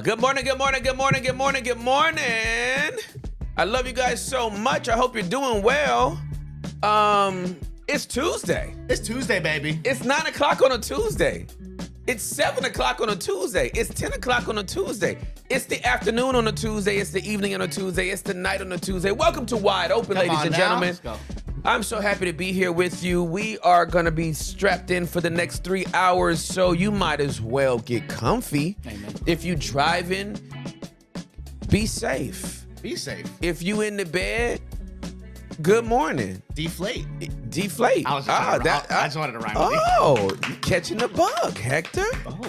Good morning, good morning, good morning, good morning, good morning. I love you guys so much. I hope you're doing well. It's Tuesday. It's Tuesday, baby. It's 9 o'clock on a Tuesday. It's 7 o'clock on a Tuesday. It's 10 o'clock on a Tuesday. It's the afternoon on a Tuesday. It's the evening on a Tuesday. It's the night on a Tuesday. Welcome to Wide Open, ladies and gentlemen. Let's go. I'm so happy to be here with you. We are going to be strapped in for the next 3 hours, so you might as well get comfy. Amen. If you driving, be safe. Be safe. If you in the bed, good morning. Deflate. Deflate. I just wanted to rhyme with you. Oh, you catching the bug, Hector. Oh,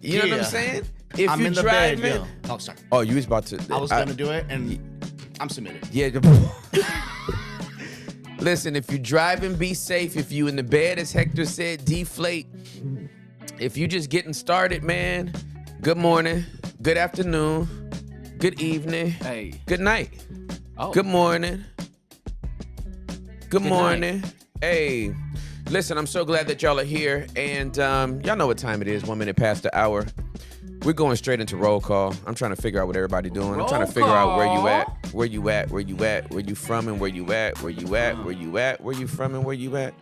You know what I'm saying? If I'm you in the driving, bed, yo. Oh, sorry. oh, you was about to. I was going to do it, and I'm submitted. Yeah. Listen, if you're driving, be safe. If you in the bed, as Hector said, deflate. If you just getting started, man, good morning, good afternoon, good evening, Hey. good night, Oh. good morning, good morning. night. Hey, listen, I'm so glad that y'all are here. And y'all know what time it is, 1 minute past the hour. We're going straight into roll call. I'm trying to figure out what everybody doing. I'm trying to figure out where you at, where you at, where you at, where you from and where you at, where you at, where you at, where you from and where you at.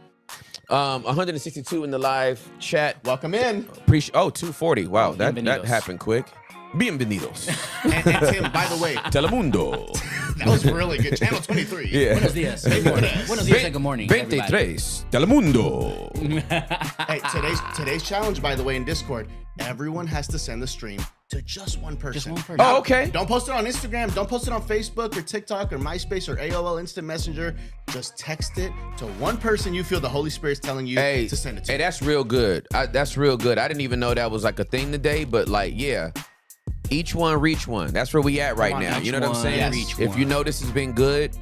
162 in the live chat. Welcome in. Appreciate. Oh, 240. Wow, that Bienvenidos. happened quick. Bienvenidos. And Tim, by the way, Telemundo. that was really good. Channel 23. Yeah. Buenos dias. Good morning. Buenos dias and good morning, everybody. 23. Telemundo. Hey, today's challenge, by the way, in Discord, everyone has to send the stream to just one person. Just one person. Oh, okay. Don't post it on Instagram. Don't post it on Facebook or TikTok or MySpace or AOL Instant Messenger. Just text it to one person you feel the Holy Spirit's telling you Hey, to send it to. hey, that's real good. That's real good. I didn't even know that was like a thing today, but like, yeah. Each one reach one. That's where we at right on, now. each You know what I'm one saying? reach If you one. know this has been good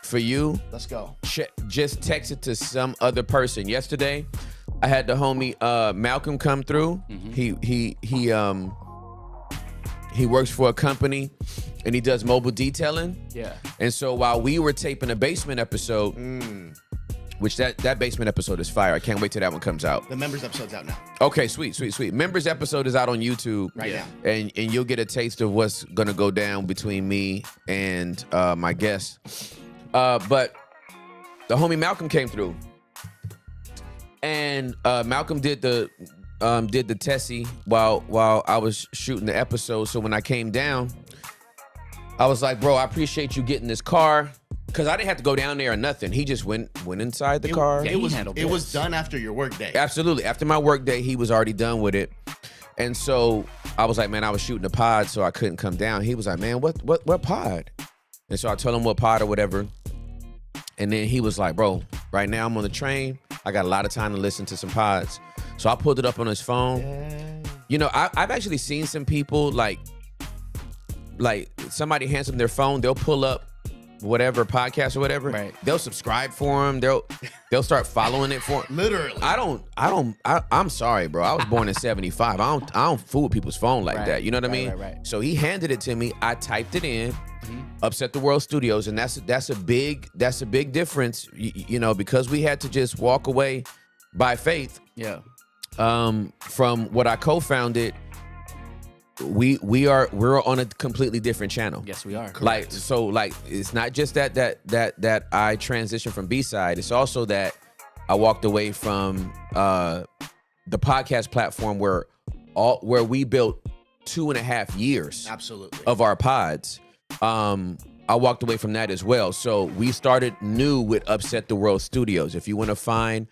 for you, Let's go. just text it to some other person. Yesterday, I had the homie Malcolm come through. Mm-hmm. He works for a company and he does mobile detailing. Yeah. And so while we were taping a basement episode, which that basement episode is fire. I can't wait till that one comes out. The members episode's out now. Okay, sweet. Members episode is out on YouTube Right now. and you'll get a taste of what's gonna go down between me and my guest. But the homie Malcolm came through, and Malcolm did the Tessie while I was shooting the episode. So when I came down, I was like, bro, I appreciate you getting this car. Cause I didn't have to go down there or nothing. He just went inside the car. Yeah, It was handled it was this. done after your work day. Absolutely. After my work day, he was already done with it. And so I was like, man, I was shooting a pod, so I couldn't come down. He was like, man, what pod? And so I told him what pod or whatever. And then he was like, bro, right now I'm on the train. I got a lot of time to listen to some pods. So I pulled it up on his phone. Yeah. You know, I've actually seen some people like somebody hands them their phone, they'll pull up whatever podcast or whatever. Right. They'll subscribe for him. They'll start following it for him. Literally. I'm sorry, bro. I was born in 75. I don't fool with people's phone like Right. that. You know what I mean? Right. So he handed it to me. I typed it in. Upset the World Studios, and that's a big difference. You know, because we had to just walk away by faith Yeah. from what I co-founded. We're on a completely different channel. Yes, we are. Like it's not just that I transitioned from B-side. It's also that I walked away from the podcast platform where we built 2.5 years Absolutely. of our pods. I walked away from that as well. So we started new with Upset the World Studios. If you want to find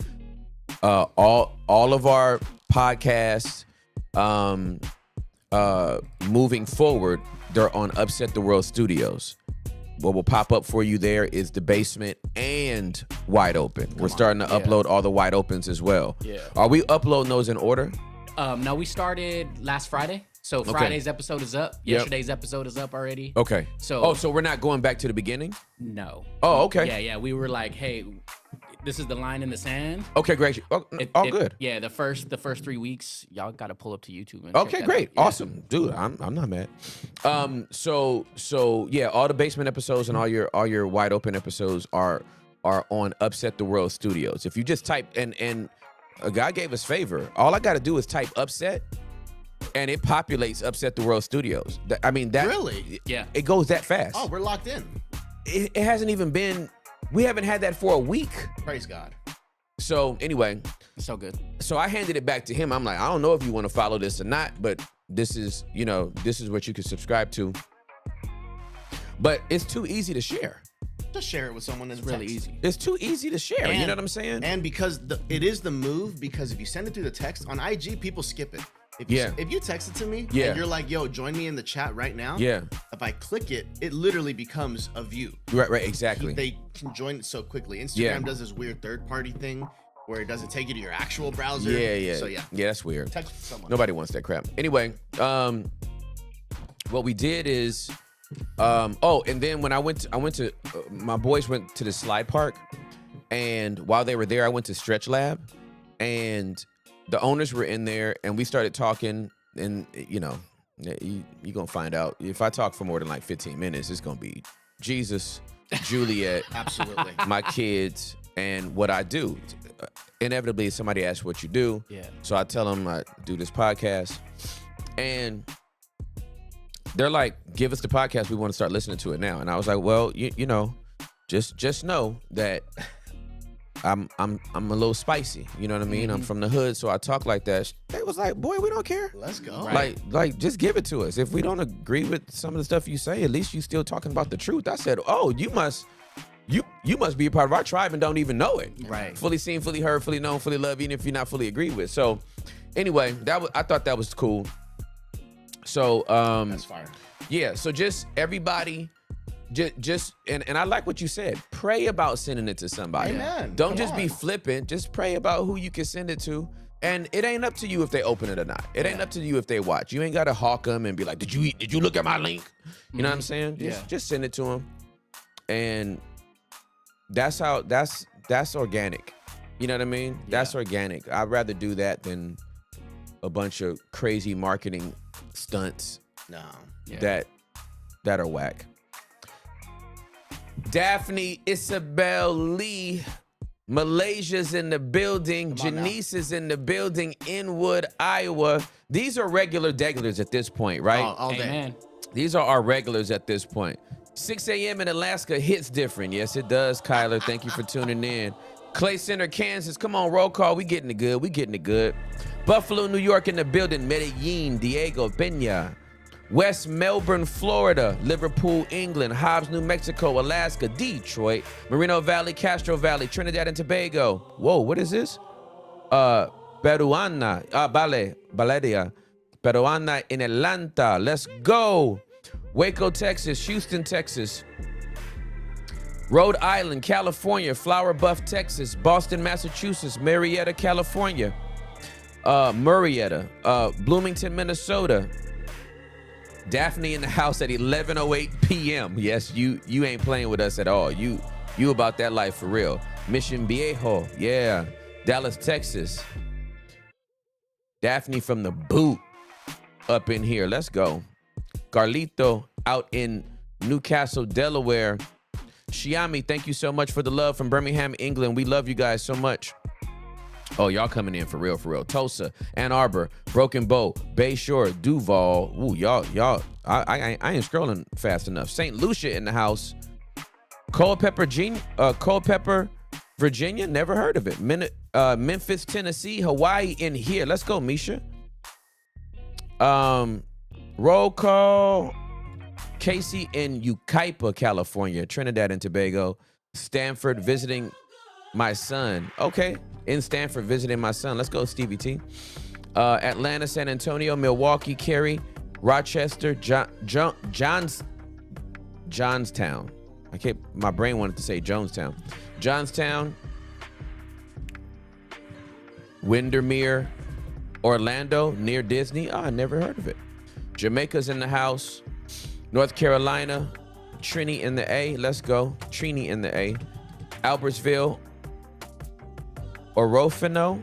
all of our podcasts moving forward, they're on Upset the World Studios. What will pop up for you there is The Basement and Wide Open. We're starting to upload all the Wide Opens as well. Yeah. Are we uploading those in order? No, we started last Friday. So Friday's episode is up. Yesterday's episode is up already. Okay. So- so we're not going back to the beginning? No. Oh, okay. Yeah. We were like, hey, this is the line in the sand. Okay, great. All good. Yeah, the first 3 weeks, y'all got to pull up to YouTube. And Okay, check that great. out. Yeah. Awesome. Dude, I'm not mad. So yeah, all the basement episodes and all your Wide Open episodes are on Upset the World Studios. If you just type and a guy gave us favor. All I got to do is type Upset and it populates Upset the World Studios. I mean, that really, yeah, it goes that fast. Oh, we're locked in. It hasn't even been. We haven't had that for a week. Praise God. So anyway, so good. So I handed it back to him. I'm like, I don't know if you want to follow this or not, but this is what you can subscribe to. But it's too easy to share. Just share it with someone that's really easy. It's too easy to share. You know what I'm saying? And because it is the move, because if you send it through the text on IG, people skip it. If you text it to me and you're like, yo, join me in the chat right now. Yeah. If I click it, it literally becomes a view. Right, exactly. They can join it so quickly. Instagram does this weird third-party thing where it doesn't take you to your actual browser. Yeah. So yeah, that's weird. text with someone. Nobody wants that crap. Anyway, what we did is, and then when I went to my boys went to the slide park, and while they were there, I went to Stretch Lab, and the owners were in there, and we started talking, and you're gonna find out if I talk for more than like 15 minutes, it's gonna be Jesus, Juliet, absolutely, my kids, and what I do. Inevitably, somebody asks what you do. Yeah. So I tell them I do this podcast, and they're like, "Give us the podcast. We want to start listening to it now." And I was like, "Well, just know that I'm a little spicy. You know what I mean? Mm-hmm. I'm from the hood, so I talk like that." They was like, "Boy, we don't care. Let's go." Like, just give it to us. If we don't agree with some of the stuff you say, at least you still talking about the truth." I said, "Oh, you must be a part of our tribe and don't even know it. Right. Fully seen, fully heard, fully known, fully loved, even if you're not fully agreed with." So anyway, I thought that was cool. So that's fire. Yeah, so just everybody just and I like what you said. Pray about sending it to somebody. Amen. Don't Come just be on. flippant. Just pray about who you can send it to. And it ain't up to you if they open it or not. It ain't up to you if they watch. You ain't got to hawk them and be like, did you look at my link? You know what I'm saying? Just send it to them. And that's organic. You know what I mean? That's organic. I'd rather do that than a bunch of crazy marketing stunts that are whack. Daphne Isabel Lee, Malaysia's in the building. Janice is in the building. Inwood, Iowa. These are regular degulars at this point, right? All day. Amen. These are our regulars at this point. 6 a.m. in Alaska hits different. Yes, it does, Kyler. Thank you for tuning in. Clay Center, Kansas. Come on, roll call. We getting it good. Buffalo, New York in the building. Medellin, Diego, Peña. West Melbourne, Florida. Liverpool, England. Hobbs, New Mexico. Alaska, Detroit. Moreno Valley, Castro Valley. Trinidad and Tobago. Whoa, what is this? Peruana. Valeria. Peruana in Atlanta. Let's go. Waco, Texas. Houston, Texas. Rhode Island, California. Flower Buff, Texas. Boston, Massachusetts. Marietta, California. Bloomington, Minnesota. Daphne in the house at 11:08 p.m. Yes, you ain't playing with us at all. You about that life for real. Mission Viejo, yeah. Dallas, Texas. Daphne from the boot up in here. Let's go. Carlito out in Newcastle, Delaware. Shiami, thank you so much for the love from Birmingham, England. We love you guys so much. Oh, y'all coming in for real. Tulsa, Ann Arbor, Broken Bow, Bayshore, Duval. Ooh, y'all. I ain't scrolling fast enough. St. Lucia in the house. Culpeper, Virginia. Never heard of it. Memphis, Tennessee, Hawaii in here. Let's go, Misha. Roll call. Casey in Yucaipa, California. Trinidad and Tobago. Stanford visiting my son. Okay. In Stanford visiting my son. Let's go, Stevie T. Atlanta, San Antonio, Milwaukee, Cary, Rochester, Johnstown. My brain wanted to say Jonestown. Johnstown, Windermere, Orlando, near Disney. I never heard of it. Jamaica's in the house. North Carolina, Trini in the A. Let's go. Trini in the A. Albertsville, Orofino,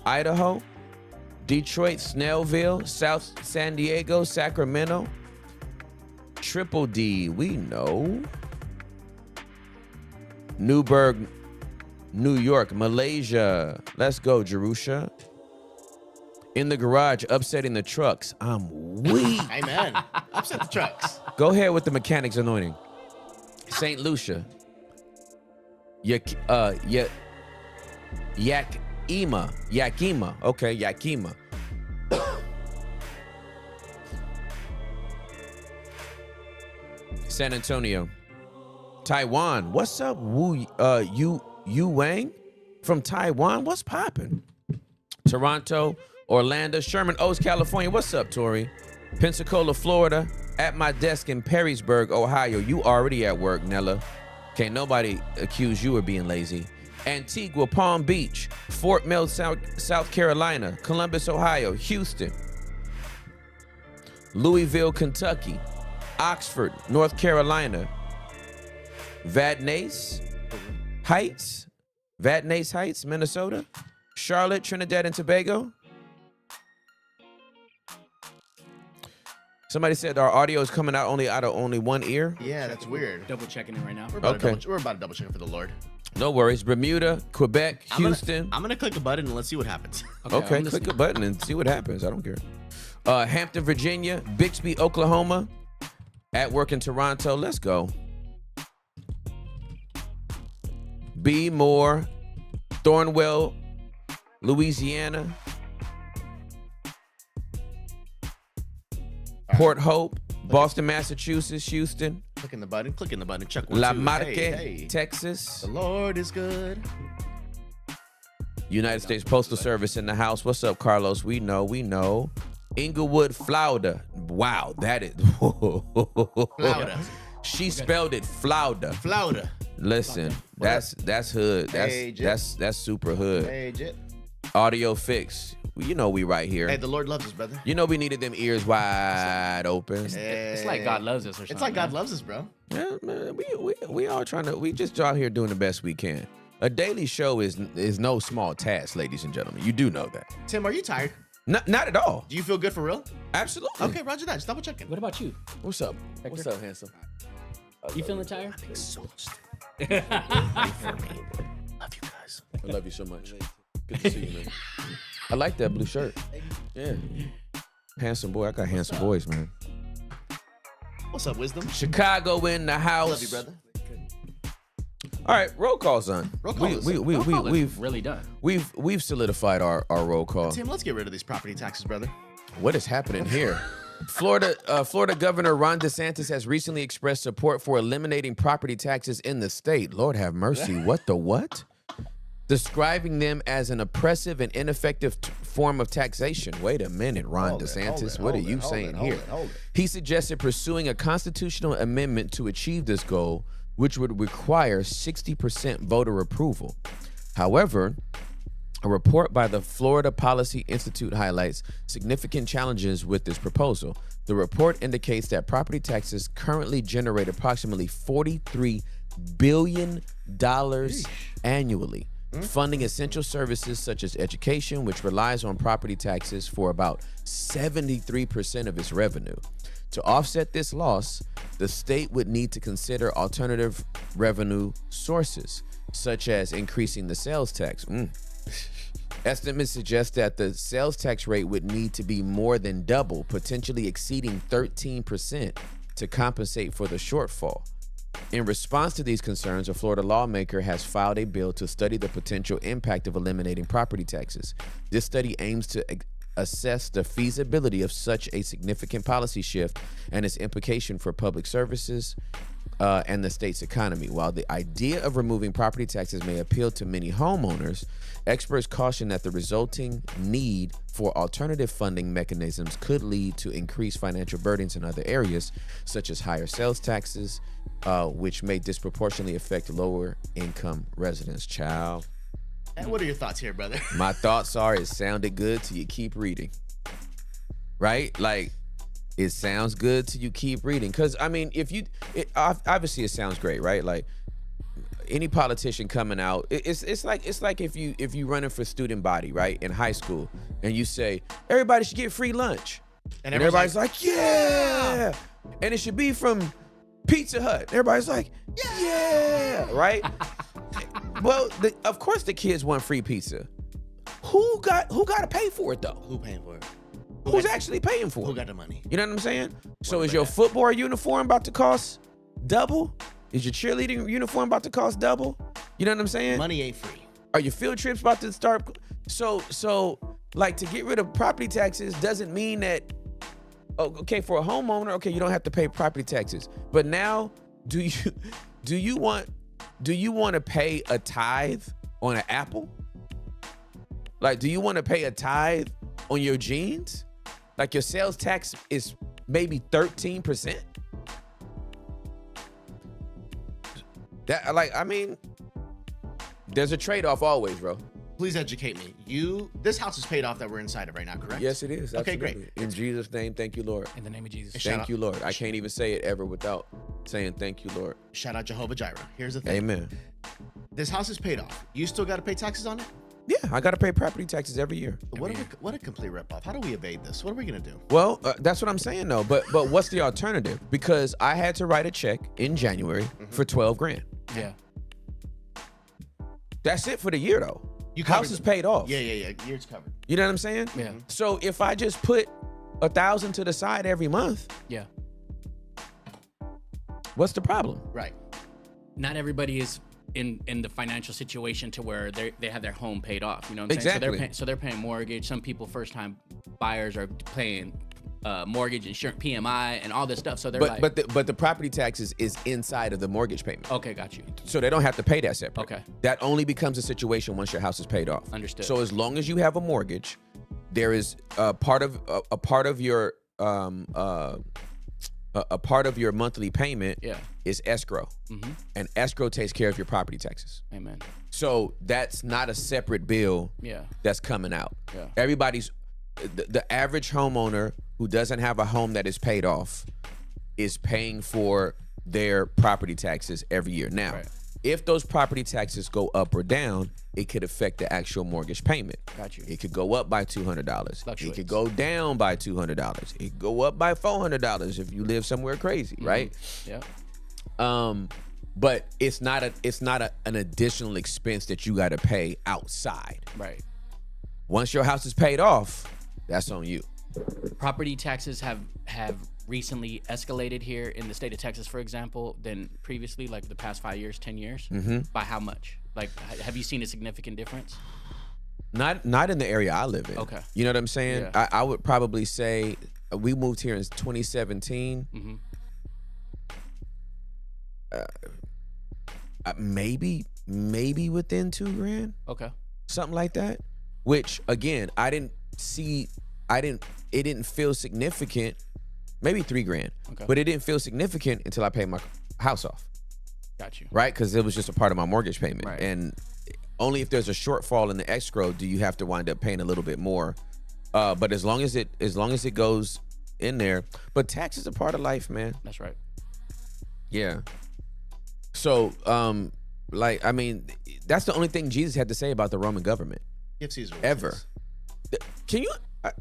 Idaho. Detroit, Snellville, South San Diego, Sacramento. Triple D, we know. Newburgh, New York, Malaysia. Let's go, Jerusha. In the garage, upsetting the trucks. I'm weak. Amen. Upset the trucks. Go ahead with the mechanic's anointing. St. Lucia. Yakima. Okay, Yakima. San Antonio. Taiwan. What's up, Yu Wang? From Taiwan? What's poppin'? Toronto. Orlando. Sherman Oaks, California. What's up, Tori? Pensacola, Florida. At my desk in Perrysburg, Ohio. You already at work, Nella. Can't nobody accuse you of being lazy. Antigua, Palm Beach. Fort Mill, South Carolina. Columbus, Ohio. Houston. Louisville, Kentucky. Oxford, North Carolina. Vadnais Heights. Vadnais Heights, Minnesota. Charlotte, Trinidad and Tobago. Somebody said our audio is coming out of only one ear. Yeah, that's weird. Double checking it right now. We're about to double check it for the Lord. No worries. Bermuda, Quebec, Houston. I'm gonna click a button and let's see what happens. Okay, click a button and see what happens. I don't care. Hampton, Virginia, Bixby, Oklahoma. At work in Toronto. Let's go. B. Moore, Thornwell, Louisiana. Port Hope, Boston, Massachusetts, Houston. Clicking the button, check one, La two. Marque, Hey. Texas. The Lord is good. United States Postal Service in the house. What's up, Carlos? We know. Inglewood, Florida. Wow, that is. Florida. She spelled it Florida. Florida. Listen, that's hood. That's super hood. Hey, Jit. Audio fix. You know we right here. Hey, the Lord loves us, brother. You know we needed them ears wide open. It's like God loves us or something. It's like God loves us, bro. Yeah, man, we all trying to. We just out here doing the best we can. A daily show is no small task, ladies and gentlemen. You do know that. Tim, are you tired? Not at all. Do you feel good for real? Absolutely. Okay, roger that. Just double checking. What about you? What's up? Hector? What's up, handsome? You feeling tired? I'm exhausted. Love you guys. I love you so much. Good to see you, man. I like that blue shirt. Yeah. Handsome boy. I got handsome boys, man. What's up, Wisdom? Chicago in the house. Love you, brother. All right, roll call, son. Roll call. We've really done. We've solidified our roll call. Tim, let's get rid of these property taxes, brother. What is happening here? Florida Governor Ron DeSantis has recently expressed support for eliminating property taxes in the state. Lord have mercy. What the what? Describing them as an oppressive and ineffective form of taxation. Wait a minute, Ron DeSantis. What are you saying here? He suggested pursuing a constitutional amendment to achieve this goal, which would require 60% voter approval. However, a report by the Florida Policy Institute highlights significant challenges with this proposal. The report indicates that property taxes currently generate approximately $43 billion annually, funding essential services such as education, which relies on property taxes for about 73% of its revenue. To offset this loss, the state would need to consider alternative revenue sources, such as increasing the sales tax. Estimates suggest that the sales tax rate would need to be more than double, potentially exceeding 13%, to compensate for the shortfall. In response to these concerns, a Florida lawmaker has filed a bill to study the potential impact of eliminating property taxes. This study aims to assess the feasibility of such a significant policy shift and its implication for public services and the state's economy. While the idea of removing property taxes may appeal to many homeowners, experts caution that the resulting need for alternative funding mechanisms could lead to increased financial burdens in other areas, such as higher sales taxes, which may disproportionately affect lower income residents. Child. And what are your thoughts here, brother? My thoughts are it sounded good till you keep reading. Right? Like, it sounds good till you keep reading. Because, I mean, obviously it sounds great, right? Like, any politician coming out, it's like if you running for student body, right, in high school, and you say, everybody should get free lunch. And everybody's like, yeah! And it should be from Pizza Hut. Everybody's like, yeah! Right? Well, of course the kids want free pizza. who got to pay for it though? Who paying for it? Who's actually paying for it? Who got the money? You know what I'm saying? So is your football uniform about to cost double? Is your cheerleading uniform about to cost double? You know what I'm saying? Money ain't free. Are your field trips about to start? So like, to get rid of property taxes doesn't mean that, okay, for a homeowner, okay, you don't have to pay property taxes. But now, do you want to pay a tithe on an apple? Like, do you want to pay a tithe on your jeans? Like, your sales tax is maybe 13%. That, like, I mean, there's a trade-off always, bro. Please educate me. This house is paid off that we're inside of right now, correct? Yes, it is. Okay, absolutely. great. In Jesus' name, thank you, Lord. In the name of Jesus. Thank you, Lord. I can't even say it ever without saying thank you, Lord. Shout out Jehovah Jireh. Here's the thing. Amen. This house is paid off. You still got to pay taxes on it? Yeah, I got to pay property taxes every year. What a complete ripoff. How do we evade this? What are we going to do? Well, that's what I'm saying, though. But what's the alternative? Because I had to write a check in January for $12,000. Yeah. That's it for the year, though. House is them. paid off. Yeah. Year's covered. You know what I'm saying? Yeah. So if I just put $1,000 to the side every month, Yeah. what's the problem? Right. Not everybody is in the financial situation to where they have their home paid off. You know what I'm Exactly. saying? So they're paying mortgage. Some people, first time buyers, are paying mortgage, insurance, PMI, and all this stuff. So they're But the property taxes is inside of the mortgage payment. okay, got you. So they don't have to pay that separate. Okay. That only becomes a situation once your house is paid off. Understood. So as long as you have a mortgage, there is a part of your monthly payment is escrow. Mm-hmm. And escrow takes care of your property taxes. Amen. So that's not a separate bill that's coming out. Yeah. Everybody's the average homeowner who doesn't have a home that is paid off is paying for their property taxes every year. Now, if those property taxes go up or down, it could affect the actual mortgage payment. Got you. It could go up by $200. Fluctuates. It could go down by $200. It could go up by $400 if you live somewhere crazy, right? Yeah. But it's not an additional expense that you got to pay outside. Right. Once your house is paid off, that's on you. Property taxes have recently escalated here in the state of Texas, for example, than previously, like the past 5 years, 10 years. Mm-hmm. By how much? Like, have you seen a significant difference? Not in the area I live in. Okay. You know what I'm saying? Yeah. I would probably say we moved here in 2017. Mm-hmm. Maybe within $2,000. Okay. Something like that. Which again, it didn't feel significant. Maybe $3,000. Okay. But it didn't feel significant until I paid my house off. Got you. Right? Because it was just a part of my mortgage payment. Right. And only if there's a shortfall in the escrow do you have to wind up paying a little bit more. But as long as it goes in there, but tax is a part of life, man. That's right. Yeah. So, I mean, that's the only thing Jesus had to say about the Roman government. Give Caesar ever. Can you?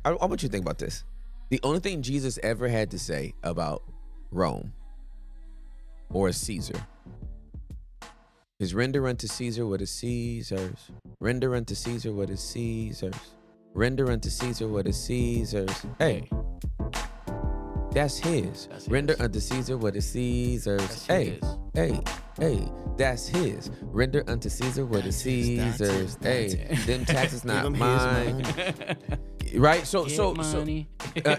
I want you to think about this. The only thing Jesus ever had to say about Rome or Caesar is render unto Caesar what is Caesar's. Render unto Caesar what is Caesar's. Render unto Caesar what is Caesar's. Hey, that's his. Render unto Caesar what is Caesar's. Hey, that's his. Render unto Caesar what is Caesar's. Hey, them taxes not mine. Right? So, money. yeah,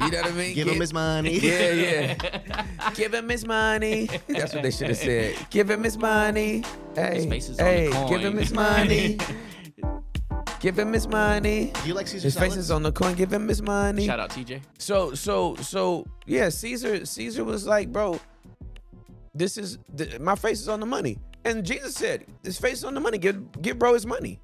you know what I mean? Give him his money. Yeah. Give him his money. That's what they should have said. Give him his money. Hey, give him his money. Give him his money. Do you like Caesar His salads? face is on the coin. Give him his money. Shout out TJ. So yeah, Caesar was like, bro, my face is on the money. And Jesus said, his face is on the money. Give bro his money.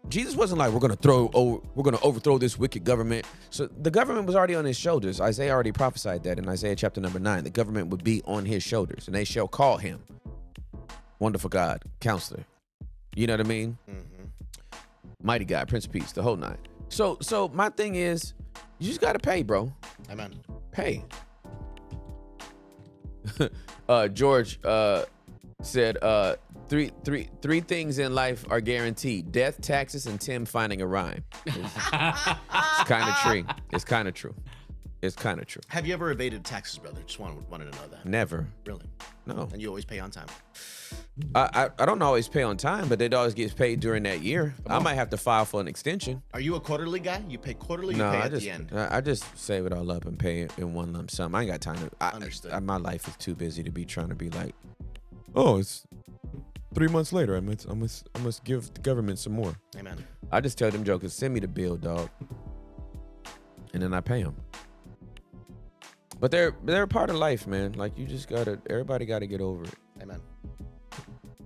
Jesus wasn't like, we're gonna overthrow this wicked government. So the government was already on his shoulders. Isaiah already prophesied that in Isaiah chapter number 9. The government would be on his shoulders, and they shall call him Wonderful God, Counselor. You know what I mean? Mm-hmm. Mighty God, Prince of Peace, the whole nine. So my thing is, you just gotta pay, bro. Amen. Pay. George said Three things in life are guaranteed: death, taxes, and Tim finding a rhyme. It's kind of true. It's kind of true. It's kind of true. Have you ever evaded taxes, brother? Just wanted to know that. Never. Really? No. And you always pay on time. I don't always pay on time, but it always gets paid during that year. I might have to file for an extension. Are you a quarterly guy? You pay quarterly? You No, pay at the end? I just save it all up and pay it in one lump sum. I ain't got time to. Understood. My life is too busy to be trying to be like, oh, it's 3 months later. I must give the government some more. Amen. I just tell them jokers, send me the bill, dog, and then I pay them. But they're a part of life, man. Like, you just everybody gotta get over it. Amen.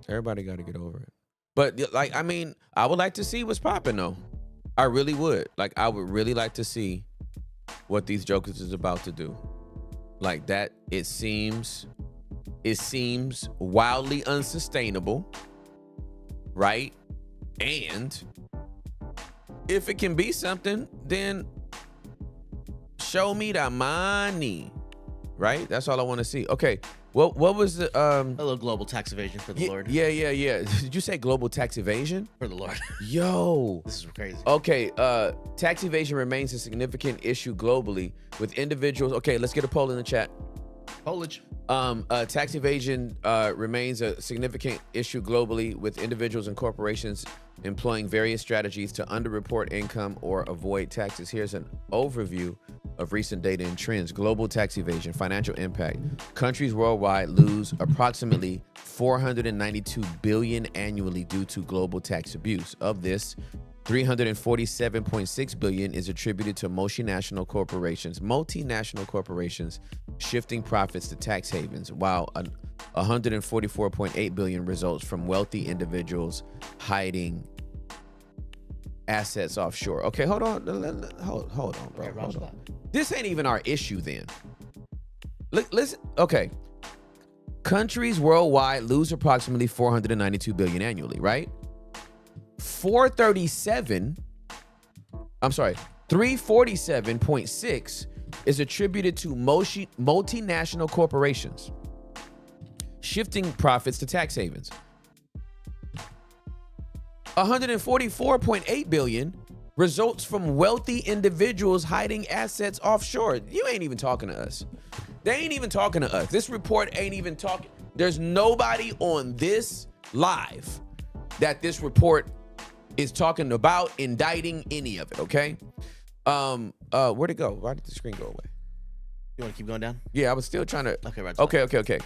Everybody gotta get over it. But like, I mean, I would like to see what's popping though. I really would. Like, I would really like to see what these jokers is about to do. Like that, it seems wildly unsustainable, right? And if it can be something, then show me the money, right? That's all I want to see. Okay, what was the A little global tax evasion for the Lord. Yeah. Did you say global tax evasion? For the Lord. Yo. This is crazy. Okay, tax evasion remains a significant issue globally with individuals. Okay, let's get a poll in the chat. Foliage. Tax evasion remains a significant issue globally with individuals and corporations employing various strategies to underreport income or avoid taxes. Here's an overview of recent data and trends. Global tax evasion, financial impact. Countries worldwide lose approximately $492 billion annually due to global tax abuse. Of this, $347.6 billion is attributed to multinational corporations shifting profits to tax havens, while $144.8 billion results from wealthy individuals hiding assets offshore. Okay, hold on, hold on, bro. Okay, hold on. This ain't even our issue then. Listen, okay. Countries worldwide lose approximately $492 billion annually, right? 347.6 is attributed to multinational corporations shifting profits to tax havens. 144.8 billion results from wealthy individuals hiding assets offshore. You ain't even talking to us. They ain't even talking to us. This report ain't even talking. There's nobody on this live that this report is talking about indicting any of it, okay? Where'd it go? Why did the screen go away? You want to keep going down? Yeah, I was still trying to. Okay, right. Okay.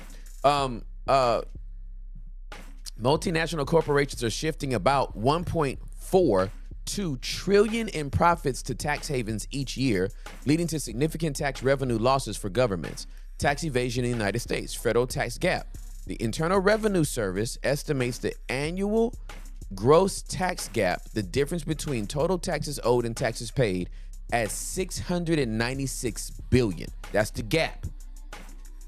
Multinational corporations are shifting about 1.42 trillion in profits to tax havens each year, leading to significant tax revenue losses for governments. Tax evasion in the United States, federal tax gap. The Internal Revenue Service estimates the annual gross tax gap, the difference between total taxes owed and taxes paid, at $696 billion. That's the gap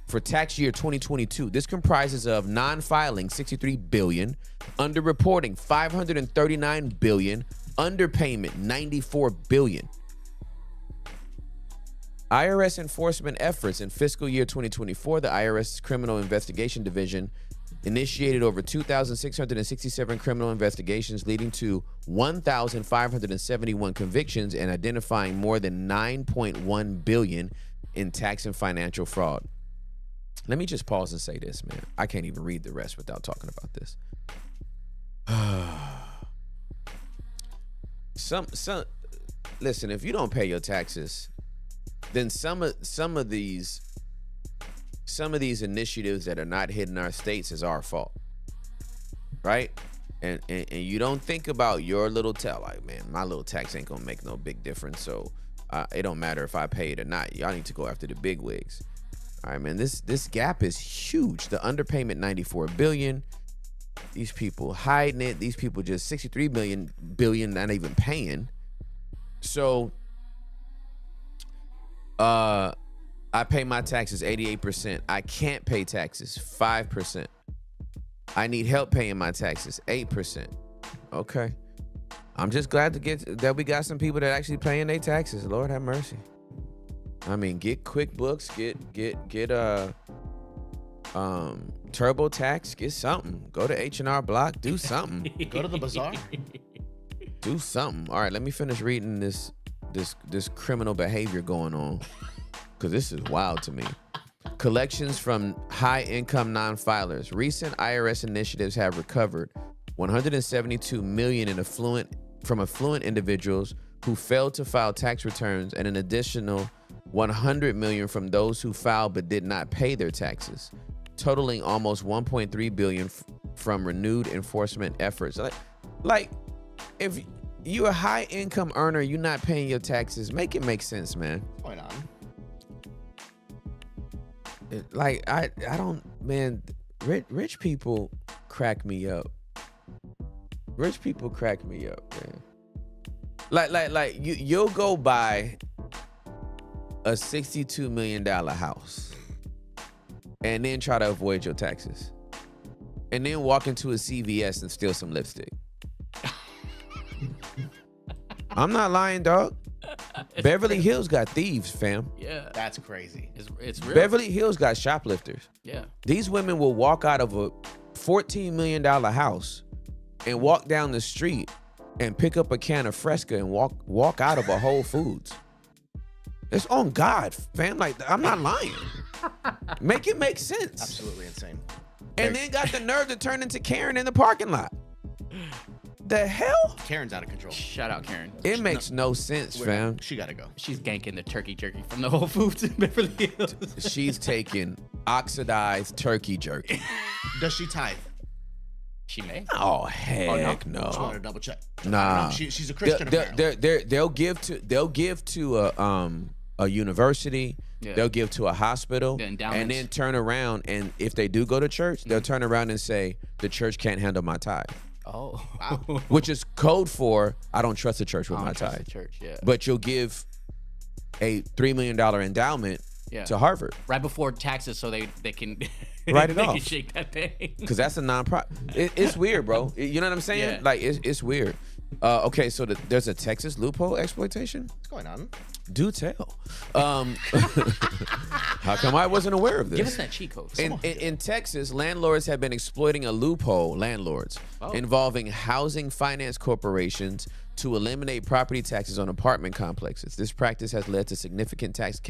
for tax year 2022. This comprises of non-filing $63 billion, underreporting $539 billion, underpayment $94 billion. IRS enforcement efforts in fiscal year 2024, the IRS Criminal Investigation Division initiated over 2,667 criminal investigations, leading to 1,571 convictions and identifying more than $9.1 billion in tax and financial fraud. Let me just pause and say this, man. I can't even read the rest without talking about this. Listen, if you don't pay your taxes, then some of these initiatives that are not hitting our states is our fault, right? And you don't think about your little like, man, my little tax ain't gonna make no big difference, so it don't matter if I pay it or not. Y'all need to go after the big wigs. All right, man, this gap is huge. The underpayment, $94 billion. These people hiding it. These people just $63 billion not even paying. So I pay my taxes 88%. I can't pay taxes 5%. I need help paying my taxes 8%. Okay. I'm just glad that we got some people that actually paying their taxes. Lord have mercy. I mean, get QuickBooks, TurboTax, get something. Go to H&R Block, do something. Go to the bazaar. Do something. All right, let me finish reading this criminal behavior going on, because this is wild to me. Collections from high-income non-filers. Recent IRS initiatives have recovered $172 million from affluent individuals who failed to file tax returns, and an additional $100 million from those who filed but did not pay their taxes, totaling almost $1.3 billion from renewed enforcement efforts. Like, if you're a high-income earner, you're not paying your taxes, make it make sense, man. What's going on? Like, I don't, man. Rich people crack me up. Rich people crack me up, man. Like you'll go buy a $62 million house and then try to avoid your taxes, and then walk into a CVS and steal some lipstick. I'm not lying, dog. Beverly Hills got thieves, fam. Yeah, That's crazy. it's real. Beverly Hills got shoplifters. Yeah, These women will walk out of a $14 million house and walk down the street and pick up a can of Fresca and walk out of a Whole Foods. It's on God, fam. Like, I'm not lying. Make it make sense. Absolutely insane. And then got the nerve to turn into Karen in the parking lot. The hell? Karen's out of control. shout out Karen. It makes no sense, fam. She gotta go. She's ganking the turkey jerky from the Whole Foods in Beverly Hills. She's taking oxidized turkey jerky. Does she tithe? She may. Oh, heck Just wanted no. to double check. Nah. She's a Christian. apparently. They'll give to a university. Yeah. They'll give to a hospital, The and endowments. then turn around, and if they do go to church, they'll turn around and say the church can't handle my tithe, Oh, which is code for I don't trust the church with I my don't trust tithe. the church. Yeah, But you'll give a $3 million endowment yeah. to Harvard, right before taxes, so they can Write it they off. can shake that thing. because that's a nonprofit. It's weird, bro. You know what I'm saying? Yeah. Like, it's weird. Okay, so there's a Texas loophole exploitation. What's going on? Do tell. How come I wasn't aware of this? Give us that cheat code. In Texas, landlords have been exploiting a loophole, involving housing finance corporations to eliminate property taxes on apartment complexes. This practice has led to significant tax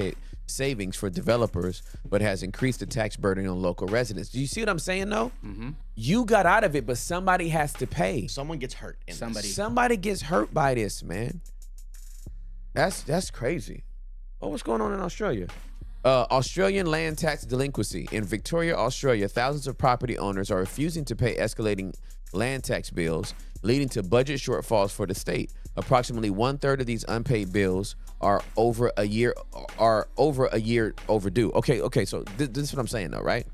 savings for developers, but has increased the tax burden on local residents. Do you see what I'm saying, though? Mm-hmm. You got out of it, but somebody has to pay. Someone gets hurt. Somebody gets hurt by this, man. That's crazy. Oh, what's going on in Australia? Australian land tax delinquency. In Victoria, Australia, thousands of property owners are refusing to pay escalating land tax bills, leading to budget shortfalls for the state. Approximately 1/3 of these unpaid bills are over a year overdue. Okay, so this is what I'm saying, though, right?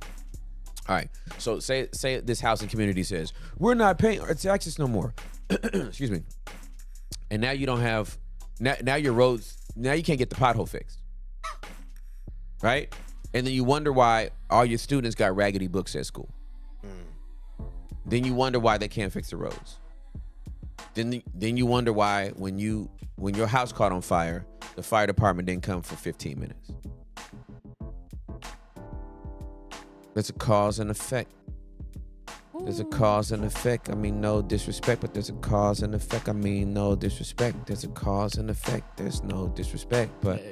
All right. So say this housing community says, we're not paying our taxes no more. Excuse me. And now you don't have now your roads, now you can't get the pothole fixed. Right? And then you wonder why all your students got raggedy books at school. Then you wonder why they can't fix the roads. Then you wonder why when your house caught on fire, the fire department didn't come for 15 minutes. There's a cause and effect. There's a cause and effect. I mean, no disrespect, but there's a cause and effect. I mean, no disrespect. There's a cause and effect. There's no disrespect, but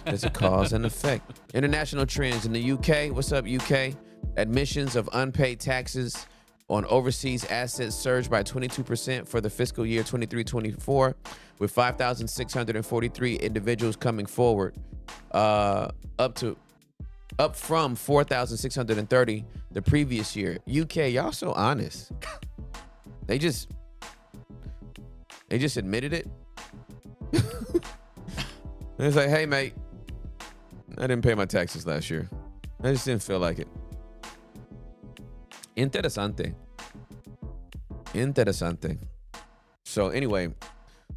there's a cause and effect. International trends in the UK. What's up, UK? Admissions of unpaid taxes on overseas assets surged by 22% for the fiscal year 23-24, with 5,643 individuals coming forward, up from 4,630 the previous year. UK, y'all so honest. They just admitted it. It's like, hey, mate, I didn't pay my taxes last year. I just didn't feel like it. Interesante. So anyway,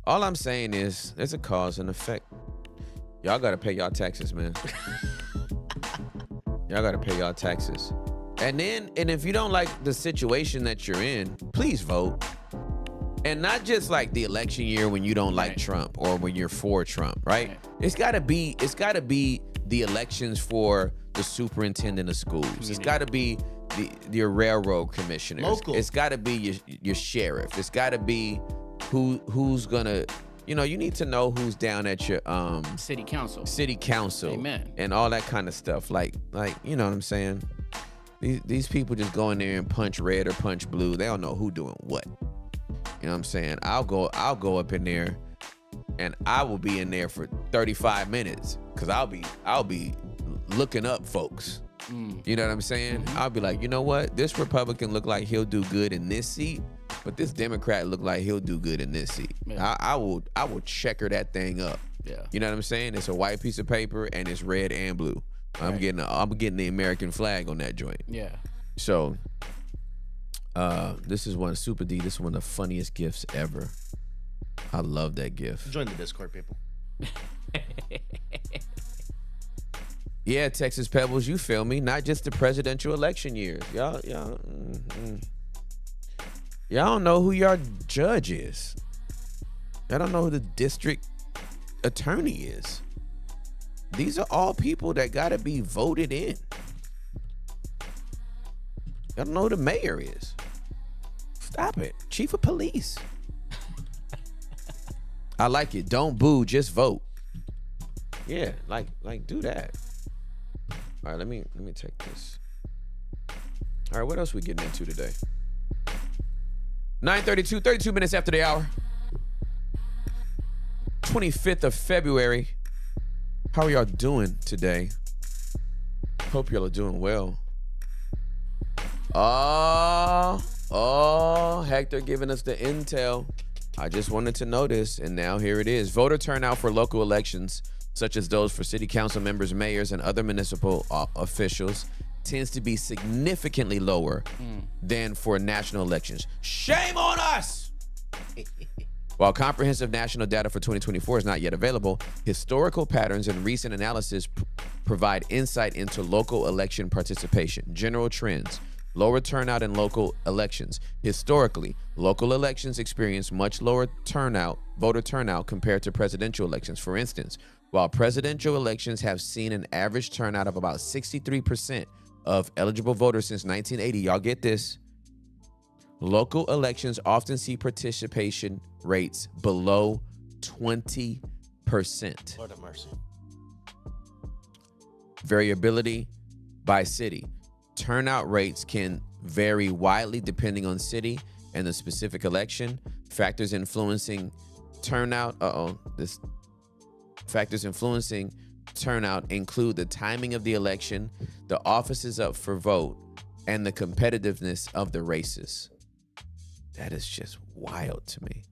all I'm saying is there's a cause and effect. Y'all got to pay y'all taxes, man. Y'all got to pay y'all taxes. And if you don't like the situation that you're in, please vote. And not just like the election year when you don't like Trump or when you're for Trump, right? It's got to be the elections for the superintendent of schools. It's got to be your railroad commissioners. Local. It's got to be your sheriff. It's got to be who's gonna. You know, you need to know who's down at your city council. Amen. And all that kind of stuff. Like you know what I'm saying? These people just go in there and punch red or punch blue. They don't know who doing what. You know what I'm saying? I'll go up in there, and I will be in there for 35 minutes because I'll be looking up folks. You know what I'm saying? Mm-hmm. I'll be like, you know what? This Republican look like he'll do good in this seat, but this Democrat look like he'll do good in this seat. Yeah. I will checker that thing up. Yeah. You know what I'm saying? It's a white piece of paper and it's red and blue. Right. I'm getting the American flag on that joint. Yeah. So this is one Super D. This is one of the funniest gifts ever. I love that gift. Join the Discord, people. Yeah, Texas Pebbles, you feel me? Not just the presidential election years. Y'all don't know who your judge is. Y'all don't know who the district attorney is. These are all people that gotta be voted in. Y'all don't know who the mayor is. Stop it. Chief of police. I like it. Don't boo, just vote. Yeah, like do that. All right, let me take this. All right, what else we getting into today? 9:32, 32 minutes after the hour. 25th of February. How are y'all doing today? Hope y'all are doing well. Oh, Hector giving us the intel. I just wanted to know this, and now here it is. Voter turnout for local elections, such as those for city council members, mayors, and other municipal officials, tends to be significantly lower than for national elections. Shame on us! While comprehensive national data for 2024 is not yet available, historical patterns and recent analysis provide insight into local election participation. General trends: lower turnout in local elections. Historically, local elections experience much lower voter turnout compared to presidential elections. For instance, while presidential elections have seen an average turnout of about 63% of eligible voters since 1980, y'all get this, local elections often see participation rates below 20%. Lord have mercy. Variability by city. Turnout rates can vary widely depending on city and the specific election. Factors influencing turnout include the timing of the election, the offices up for vote, and the competitiveness of the races. That is just wild to me.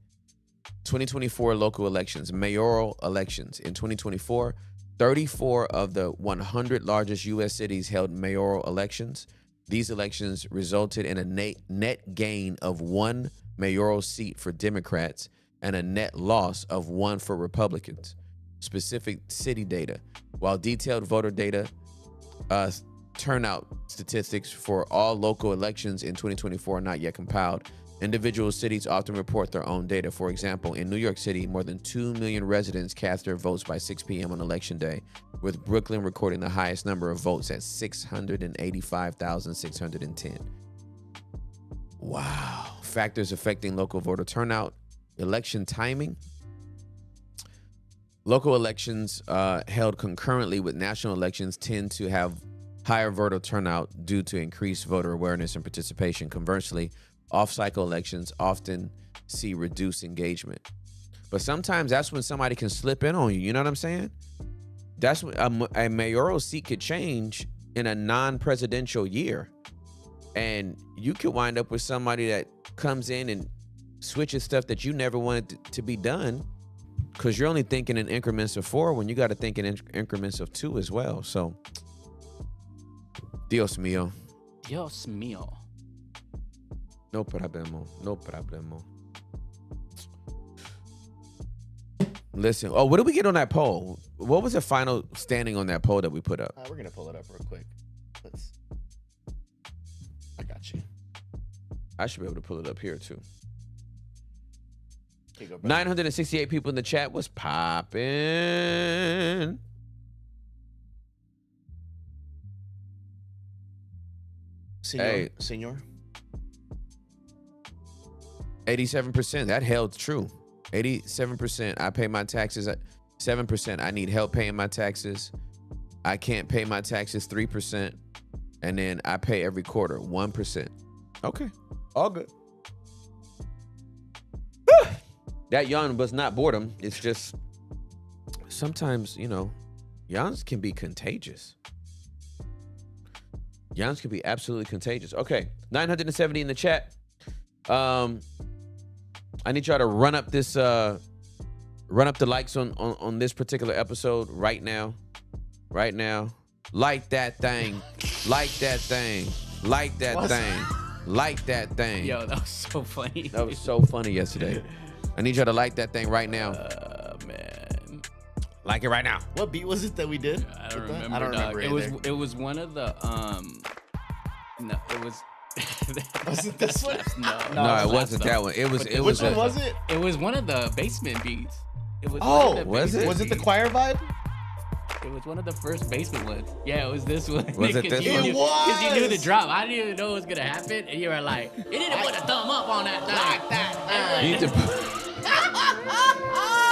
2024 local elections, mayoral elections. In 2024, 34 of the 100 largest U.S. cities held mayoral elections. These elections resulted in a net gain of 1 mayoral seat for Democrats and a net loss of 1 for Republicans. Specific city data. While detailed voter data turnout statistics for all local elections in 2024 are not yet compiled, individual cities often report their own data. For example, in New York City, more than 2 million residents cast their votes by 6 p.m. on Election Day, with Brooklyn recording the highest number of votes at 685,610. Wow. Factors affecting local voter turnout. Election timing. Local elections held concurrently with national elections tend to have higher voter turnout due to increased voter awareness and participation. Conversely, off-cycle elections often see reduced engagement. But sometimes that's when somebody can slip in on you. You know what I'm saying? That's when a mayoral seat could change in a non-presidential year. And you could wind up with somebody that comes in and switches stuff that you never wanted to be done, because you're only thinking in increments of 4 when you got to think in increments of 2 as well. So, Dios mío. Dios mío. No problemo. No problemo. Listen. Oh, what did we get on that poll? What was the final standing on that poll that we put up? We're going to pull it up real quick. I got you. I should be able to pull it up here, too. 968 people in the chat. Was popping. Senor. 87%. That held true. 87%. I pay my taxes at 7%. I need help paying my taxes. I can't pay my taxes 3%. And then I pay every quarter 1%. Okay. All good. That yawn was not boredom. It's just sometimes, yawns can be contagious. Yawns can be absolutely contagious. Okay. 970 in the chat. I need y'all to run up the likes on this particular episode right now. Right now. Like that thing. Like that thing. Like that thing. Like that thing. Yo, that was so funny. That was so funny yesterday. I need y'all to like that thing right now. Man. Like it right now. What beat was it that we did? I don't remember. I don't remember either. It was one of the no, it was Was it this one? No, it wasn't that one. Which one was it? It was one of the basement beats. It was was it? Was it the choir vibe? It was one of the first basement ones. Yeah, it was this one. Was it this one? Because you knew the drop. I didn't even know it was gonna happen, and you were like, "You need to put a thumb up on that thing." Like that. You need to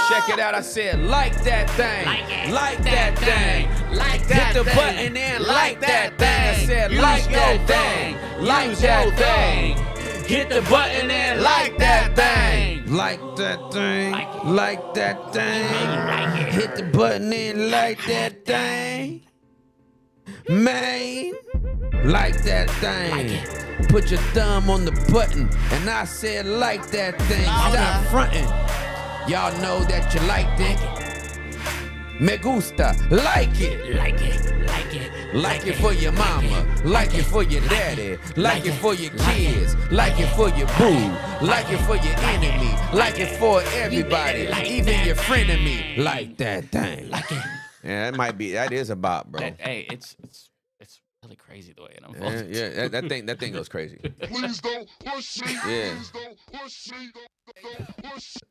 check it out. I said, like that thing. Like that thing. Like that Hit the thing. button and like that thing. I said, Use like your that thing. thing. Like Use that your thing. Hit the button and like that thing. Like that thing. Like that thing. Hit the button and like that thing. Man. Like that thing. Put your thumb on the button. And I said, like that thing. Stop fronting. Y'all know that you liked it. Me gusta. Like it. Like it. Like it. Like it for your mama. Like it for your daddy. Like it for your kids. Like it for your boo. Like it for your enemy. Like it for everybody. Even your frenemy. Like that thing. Like it. Yeah, that is a bop, bro. Hey, it's really crazy the way it unfolds. Yeah, that thing goes crazy. Please don't push me. Yeah. Please don't push me. Don't push me.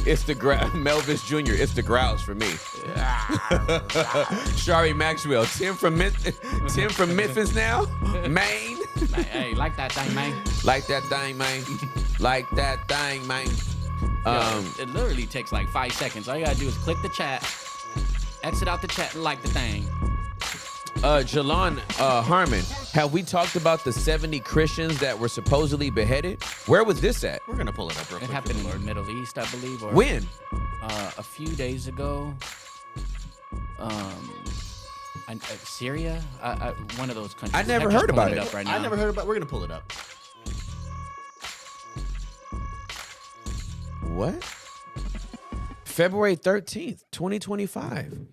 It's the Melvis Jr. It's the grouse for me. Shari Maxwell. Tim from Memphis now. Maine. Hey, like that thing, man. Like that thing, man. Like that thing, man. It literally takes like 5 seconds. All you gotta do is click the chat, exit out the chat, and like the thing. Jalon Harmon, have we talked about the 70 Christians that were supposedly beheaded? Where was this at? We're gonna pull it up real It quick. happened in the Middle East, I believe. Or, When? A few days ago. Syria, one of those countries. I never I'm just heard about pulling it. up right I now. never heard about. We're gonna pull it up. What? February 13th, 2025.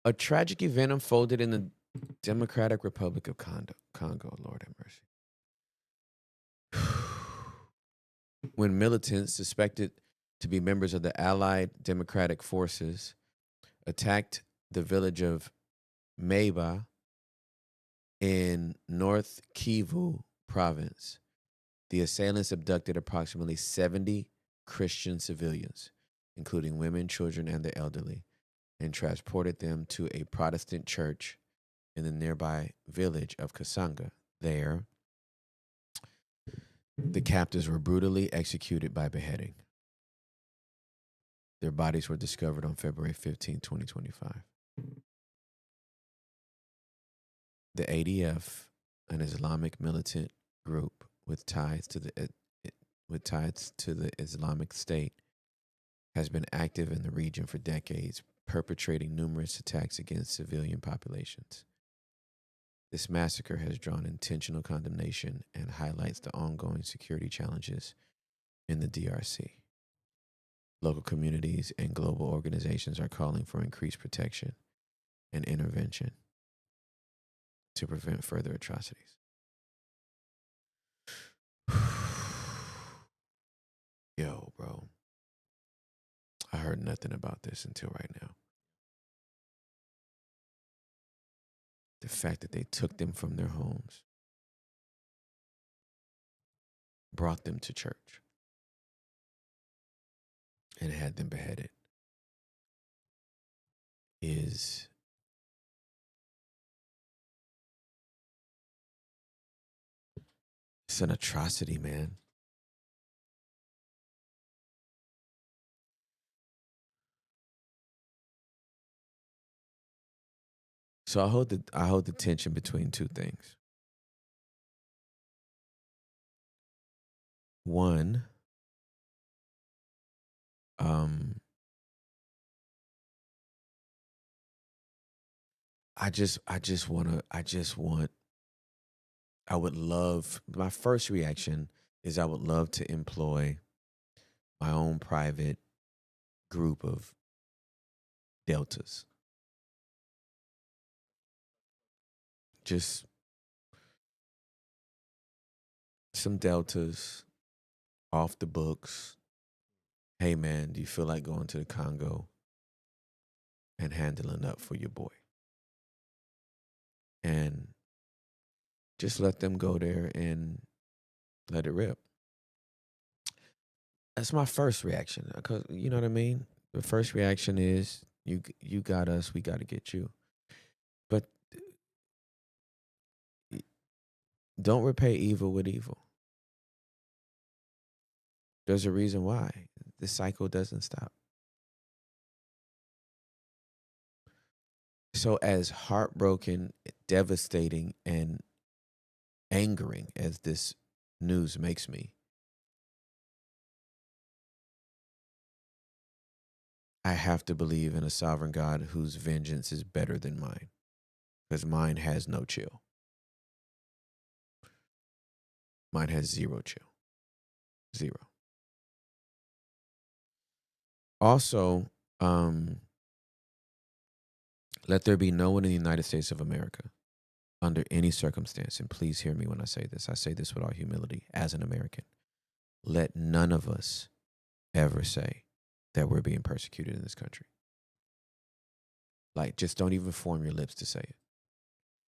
A tragic event unfolded in the Democratic Republic of Congo. Lord have mercy. When militants suspected to be members of the Allied Democratic Forces attacked the village of Meba in North Kivu province, the assailants abducted approximately 70 Christian civilians, including women, children, and the elderly, and transported them to a Protestant church in the nearby village of Kasanga. There, the captives were brutally executed by beheading. Their bodies were discovered on February 15, 2025. The ADF, an Islamic militant group with ties to the Islamic State, has been active in the region for decades, perpetrating numerous attacks against civilian populations. This massacre has drawn intentional condemnation and highlights the ongoing security challenges in the DRC. Local communities and global organizations are calling for increased protection and intervention to prevent further atrocities. Yo, bro. I heard nothing about this until right now. The fact that they took them from their homes, brought them to church, and had them beheaded is It's an atrocity, man. So I hold the tension between two things. One, I would love, my first reaction is I would love to employ my own private group of deltas. Just some deltas off the books. Hey man, do you feel like going to the Congo and handling up for your boy? And just let them go there and let it rip. That's my first reaction. Cause you know what I mean? The first reaction is you got us, we got to get you. But don't repay evil with evil. There's a reason why. The cycle doesn't stop. So as heartbroken, devastating, and angering as this news makes me, I have to believe in a sovereign God whose vengeance is better than mine, because mine has no chill. Mine has zero chill. Zero. Also, let there be no one in the United States of America under any circumstance, and please hear me when I say this with all humility as an American, let none of us ever say that we're being persecuted in this country. Like, just don't even form your lips to say it.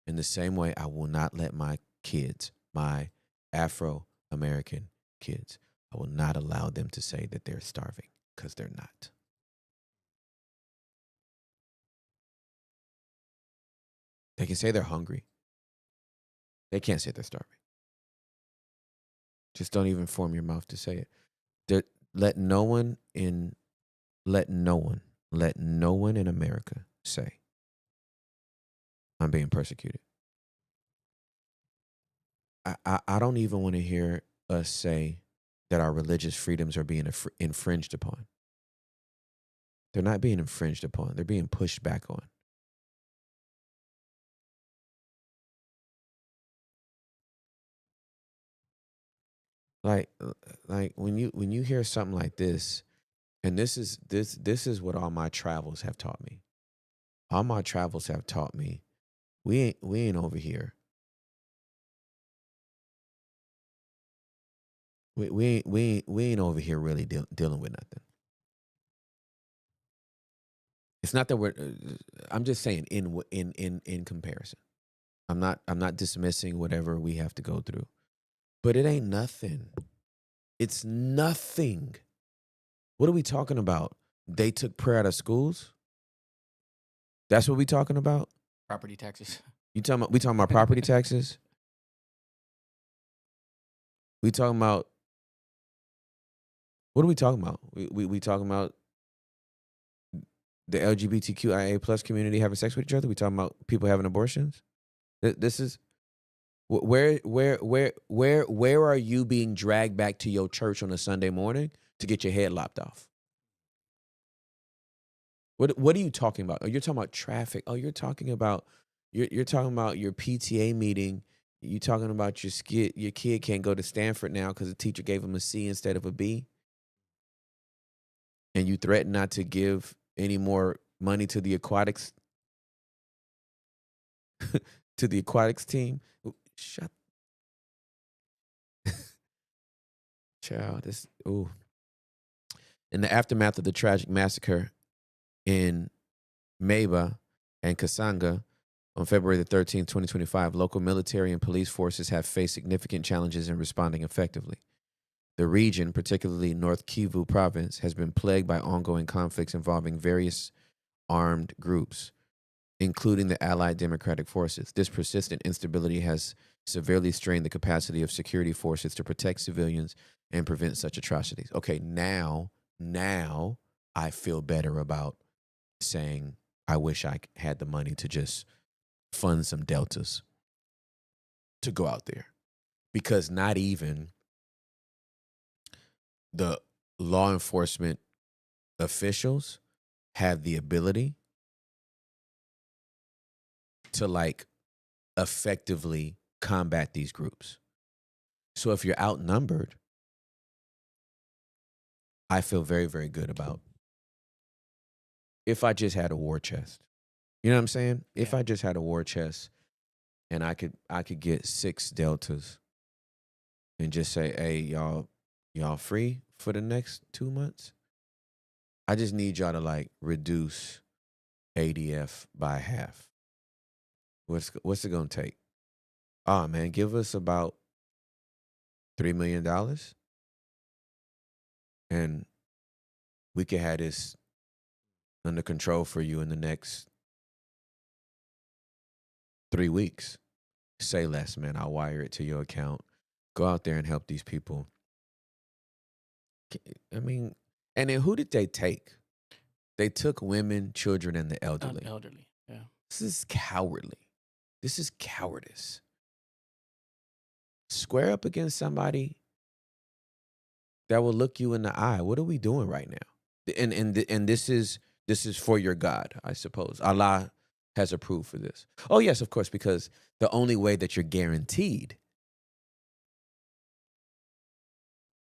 In the same way, I will not let my kids, my Afro-American kids, I will not allow them to say that they're starving, because they're not. They can say they're hungry. They can't say they're starving. Just don't even form your mouth to say it. Let no one in America say, I'm being persecuted. I don't even want to hear us say that our religious freedoms are being infringed upon. They're not being infringed upon. They're being pushed back on. Like when you hear something like this, and this is what all my travels have taught me. All my travels have taught me we ain't over here. We ain't over here really dealing with nothing. It's not that we're. I'm just saying in comparison. I'm not dismissing whatever we have to go through, but it ain't nothing. It's nothing. What are we talking about? They took prayer out of schools. That's what we talking about. Property taxes. We talking about property taxes. We talking about. What are we talking about? We talking about the LGBTQIA plus community having sex with each other. We talking about people having abortions. This is where are you being dragged back to your church on a Sunday morning to get your head lopped off? What are you talking about? Oh, you're talking about traffic. Oh, you're talking about your PTA meeting. You talking about your kid can't go to Stanford now because the teacher gave him a C instead of a B. And you threaten not to give any more money to the aquatics to the aquatics team. Shut. Child, this. Ooh. In the aftermath of the tragic massacre in Meba and Kasanga on February the 13th, 2025, local military and police forces have faced significant challenges in responding effectively. The region, particularly North Kivu province, has been plagued by ongoing conflicts involving various armed groups, including the Allied Democratic Forces. This persistent instability has severely strain the capacity of security forces to protect civilians and prevent such atrocities. Okay, now I feel better about saying I wish I had the money to just fund some deltas to go out there, because not even the law enforcement officials have the ability to like effectively combat these groups. So if you're outnumbered, I feel very, very good about if I just had a war chest. You know what I'm saying? If Yeah. I just had a war chest and I could get 6 deltas and just say, hey, y'all free for the next 2 months? I just need y'all to like reduce ADF by half. What's it gonna take? Oh man, give us about $3 million and we can have this under control for you in the next 3 weeks. Say less, man. I'll wire it to your account. Go out there and help these people. I mean, and then who did they take? They took women, children, and the elderly. Elderly. Yeah. This is cowardly. This is cowardice. Square up against somebody that will look you in the eye. What are we doing right now? And this is for your God, I suppose. Allah has approved for this. Oh yes, of course, because the only way that you're guaranteed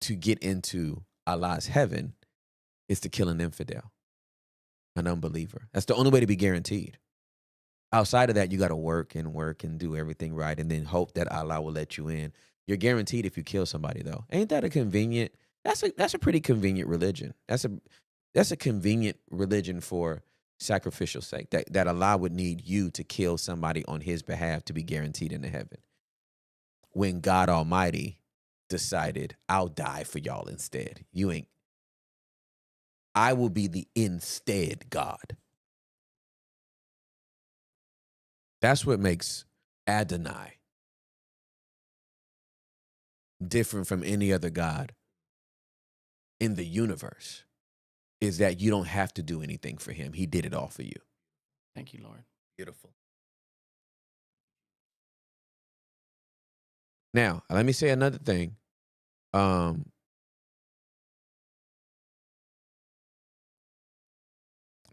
to get into Allah's heaven is to kill an infidel, an unbeliever. That's the only way to be guaranteed. Outside of that, you got to work and do everything right and then hope that Allah will let you in. You're guaranteed if you kill somebody, though. Ain't that a convenient? That's a pretty convenient religion. That's a convenient religion for sacrificial sake. That Allah would need you to kill somebody on his behalf to be guaranteed into heaven. When God Almighty decided, I'll die for y'all instead. You ain't. I will be the instead God. That's what makes Adonai different from any other God in the universe, is that you don't have to do anything for him. He did it all for you. Thank you, Lord. Beautiful. Now, let me say another thing.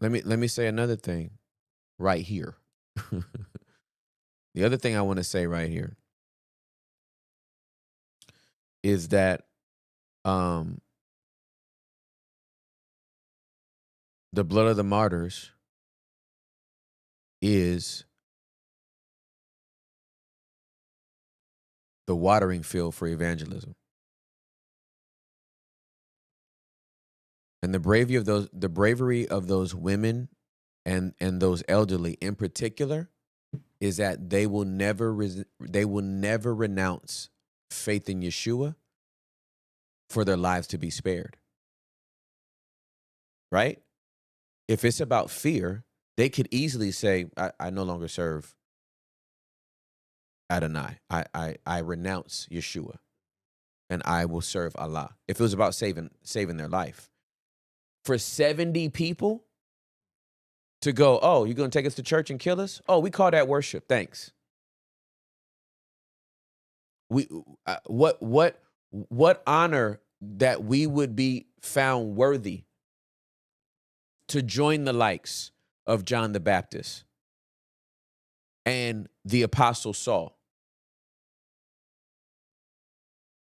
Let me say another thing right here. The other thing I want to say right here is that the blood of the martyrs is the watering field for evangelism. And the bravery of those women and those elderly in particular is that they will never renounce faith in Yeshua for their lives to be spared. Right? If it's about fear, they could easily say, I no longer serve Adonai. I renounce Yeshua and I will serve Allah. If it was about saving their life. For 70 people to go, oh, you're going to take us to church and kill us? Oh, we call that worship. Thanks. What honor that we would be found worthy to join the likes of John the Baptist and the Apostle Saul.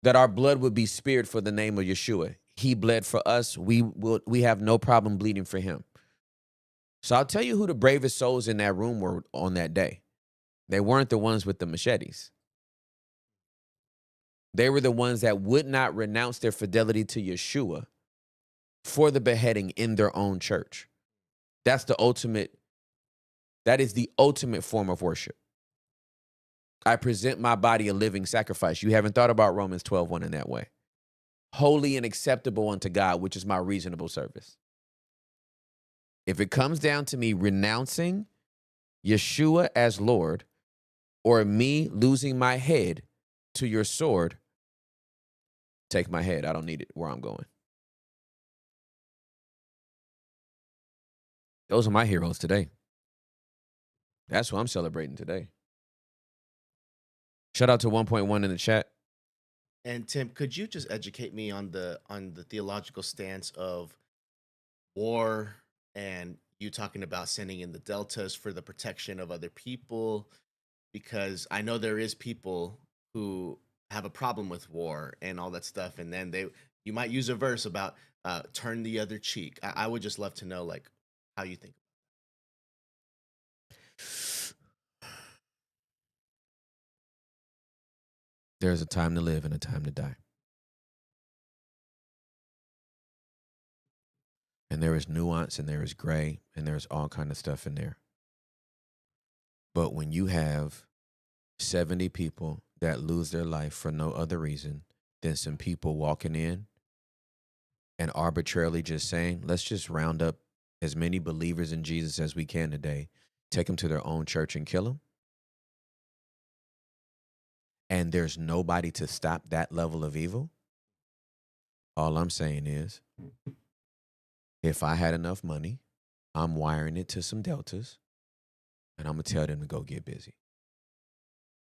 That our blood would be spared for the name of Yeshua. He bled for us. We have no problem bleeding for him. So I'll tell you who the bravest souls in that room were on that day. They weren't the ones with the machetes. They were the ones that would not renounce their fidelity to Yeshua for the beheading in their own church. That is the ultimate form of worship. I present my body a living sacrifice. You haven't thought about Romans 12:1 in that way. Holy and acceptable unto God, which is my reasonable service. If it comes down to me renouncing Yeshua as Lord or me losing my head to your sword, take my head. I don't need it where I'm going. Those are my heroes today. That's what I'm celebrating today. Shout out to 1.1 in the chat. And Tim, could you just educate me on the theological stance of war and you talking about sending in the deltas for the protection of other people? Because I know there is people who have a problem with war and all that stuff, and then you might use a verse about turn the other cheek. I would just love to know like how you think. There's a time to live and a time to die. And there is nuance and there is gray and there's all kind of stuff in there. But when you have 70 people that lose their life for no other reason than some people walking in and arbitrarily just saying, let's just round up as many believers in Jesus as we can today, take them to their own church and kill them. And there's nobody to stop that level of evil. All I'm saying is, if I had enough money, I'm wiring it to some deltas and I'm going to tell them to go get busy.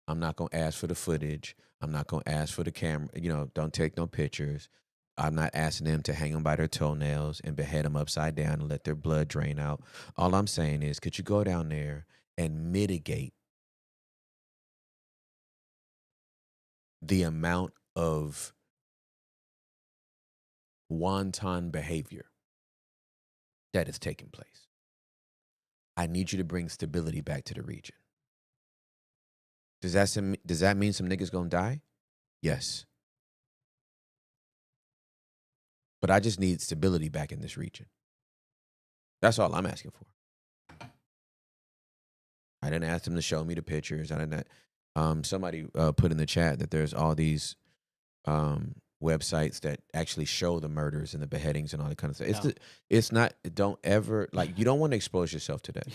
I'm not going to ask for the footage. I'm not going to ask for the camera. Don't take no pictures. I'm not asking them to hang them by their toenails and behead them upside down and let their blood drain out. All I'm saying is, could you go down there and mitigate the amount of wanton behavior that is taking place? I need you to bring stability back to the region. Does that mean some niggas gonna die? Yes. But I just need stability back in this region. That's all I'm asking for. I didn't ask them to show me the pictures. I didn't. Somebody put in the chat that there's all these websites that actually show the murders and the beheadings and all that kind of stuff. No. It's not. Don't ever you don't want to expose yourself to that.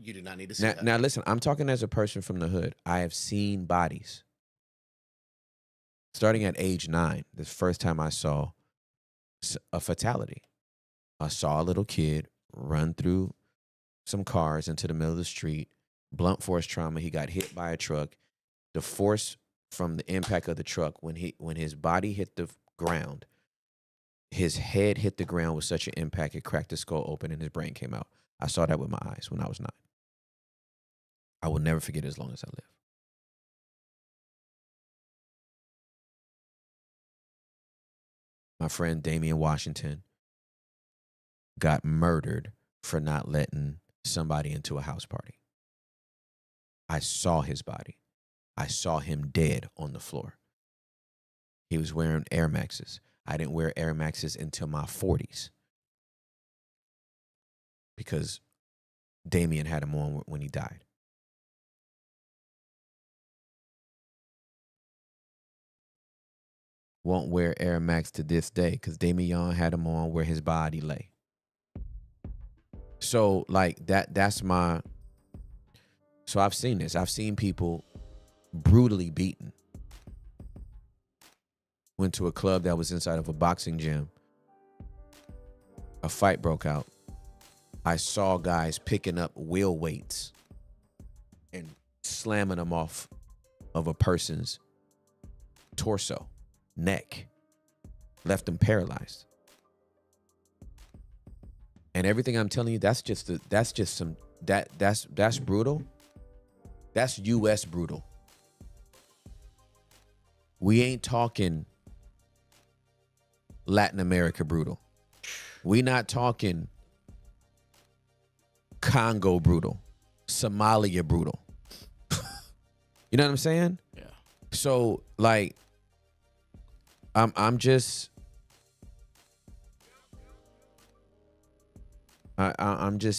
You do not need to see that. Now listen, I'm talking as a person from the hood. I have seen bodies. Starting at age 9, the first time I saw a fatality. I saw a little kid run through some cars into the middle of the street, blunt force trauma. He got hit by a truck. The force from the impact of the truck, when his body hit the ground, his head hit the ground with such an impact, it cracked his skull open and his brain came out. I saw that with my eyes when I was 9. I will never forget it as long as I live. My friend Damian Washington got murdered for not letting somebody into a house party. I saw his body. I saw him dead on the floor. He was wearing Air Maxes. I didn't wear Air Maxes until my 40s because Damian had them on when he died. Won't wear Air Max to this day because Damian had them on where his body lay. So that's my. So I've seen this. I've seen people brutally beaten. Went to a club that was inside of a boxing gym. A fight broke out. I saw guys picking up wheel weights and slamming them off of a person's torso, neck, left them paralyzed. And everything I'm telling you, that's brutal. That's US brutal. We ain't talking Latin America brutal. We not talking Congo brutal, Somalia brutal. You know what I'm saying? Yeah. So I'm just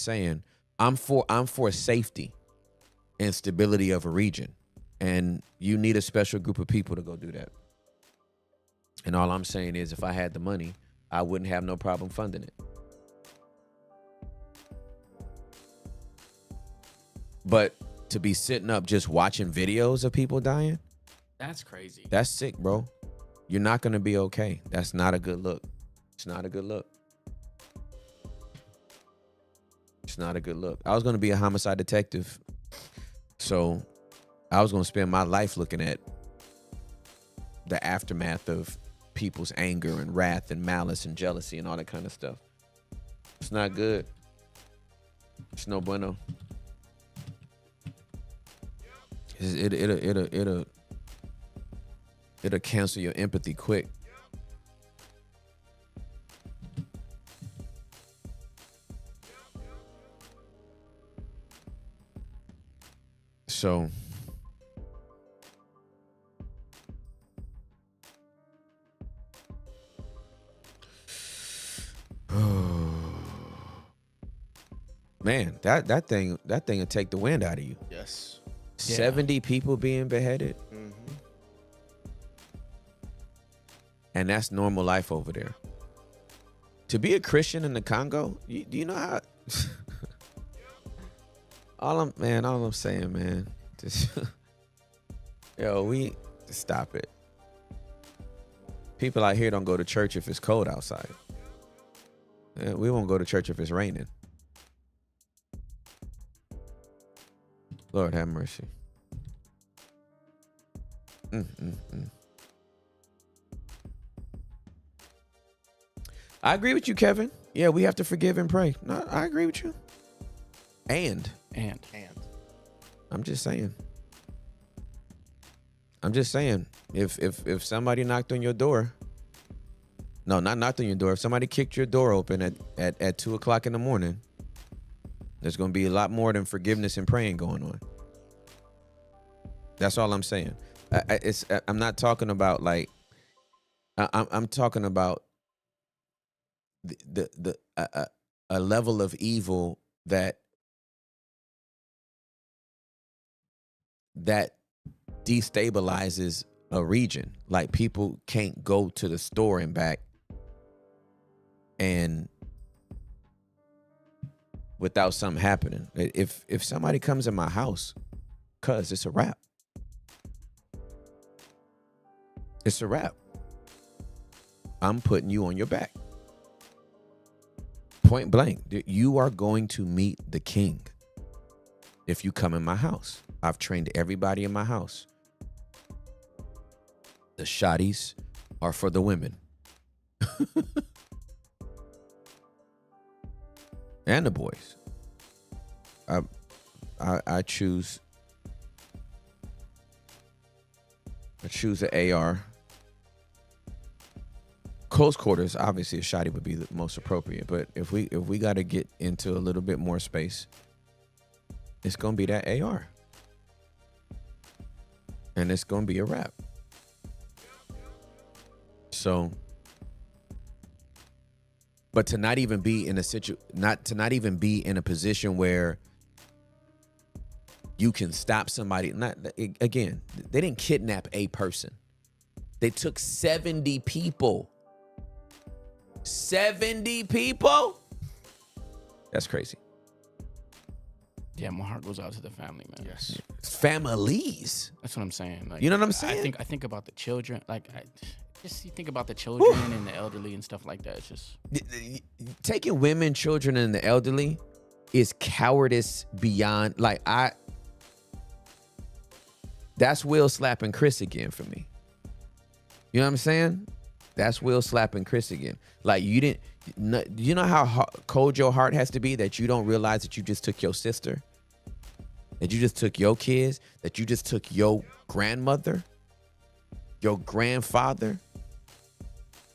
saying I'm for safety and stability of a region, and you need a special group of people to go do that. And all I'm saying is, if I had the money, I wouldn't have no problem funding it. But to be sitting up just watching videos of people dying, That's crazy. that's sick, bro. You're not going to be okay. That's not a good look. It's not a good look. It's not a good look. I was going to be a homicide detective. So I was going to spend my life looking at the aftermath of people's anger and wrath and malice and jealousy and all that kind of stuff. It's not good. It's no bueno. It'll cancel your empathy quick. So man, that thing will take the wind out of you. Yes. 70 people being beheaded. Mm-hmm. And that's normal life over there. To be a Christian in the Congo, do you know how? all I'm saying, man, just stop it. People out here don't go to church if it's cold outside. We won't go to church if it's raining. Lord have mercy. I agree with you, Kevin. Yeah, we have to forgive and pray. No, I agree with you. And I'm just saying. If somebody knocked on your door, no, not knocked on your door. If somebody kicked your door open at 2:00 in the morning, there's going to be a lot more than forgiveness and praying going on. That's all I'm saying. I'm not talking about like. I'm talking about a level of evil that destabilizes a region. Like people can't go to the store and back and without something happening. If somebody comes in my house, cuz it's a wrap. It's a wrap. I'm putting you on your back. Point blank. You are going to meet the king if you come in my house. I've trained everybody in my house. The shotties are for the women. And the boys. I choose an AR. Close quarters, obviously a shotty would be the most appropriate, but if we got to get into a little bit more space, it's gonna be that AR, and it's gonna be a wrap. So, but to not even be in a position where you can stop somebody. Again, they didn't kidnap a person. They took 70 people. 70 people? That's crazy. Yeah, my heart goes out to the family, man. Yes. Families. That's what I'm saying. Like, You know what I'm saying? I think about the children. Like, you think about the children and the elderly and stuff like that. It's just Taking women, children, and the elderly is cowardice beyond. That's Will slapping Chris again for me. You know what I'm saying? That's Will slapping Chris again. Like you know how cold your heart has to be that you don't realize that you just took your sister, that you just took your kids, that you just took your grandmother, your grandfather,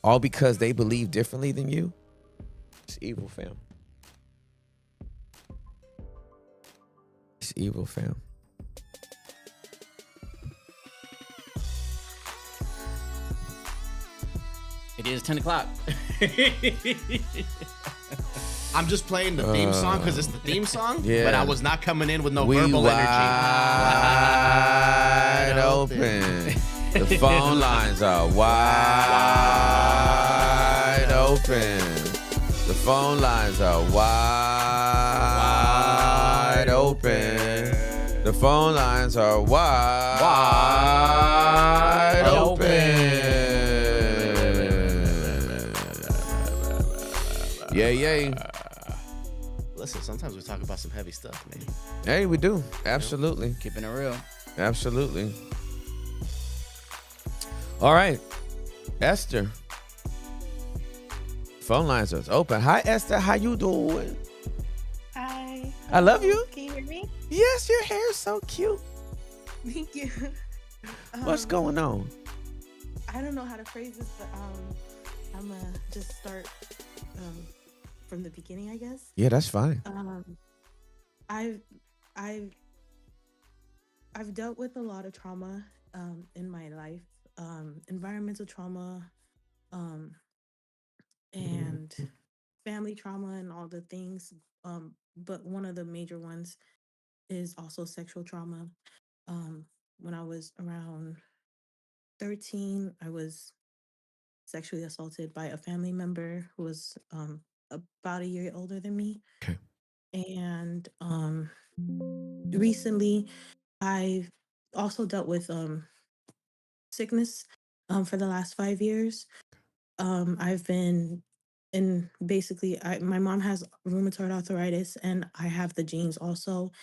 all because they believe differently than you. It's evil, fam. It's evil, fam. it is 10 o'clock. I'm just playing the theme song because it's the theme song. Yeah. But I was not coming in with no We verbal energy. wide open. The phone lines are wide open. The phone lines are wide open. The phone lines are wide open. Yay. Listen, sometimes we talk about some heavy stuff, man. Hey, we do. Absolutely. Keeping it real. Absolutely. All right. Esther. Phone lines are open. Hi, Esther. How you doing? Hi. I love you. Can you hear me? Yes, your hair is so cute. Thank you. What's going on? I don't know how to phrase this, but I'm gonna just start from the beginning, I guess. Yeah, that's fine. I've I've I've dealt with a lot of trauma in my life, environmental trauma, um, and family trauma, and all the things. But one of the major ones is also sexual trauma. Um, when I was around 13, I was sexually assaulted by a family member who was about a year older than me. Okay. And recently, I've also dealt with sickness for the last 5 years. I've been in basically, my mom has rheumatoid arthritis, and I have the genes also.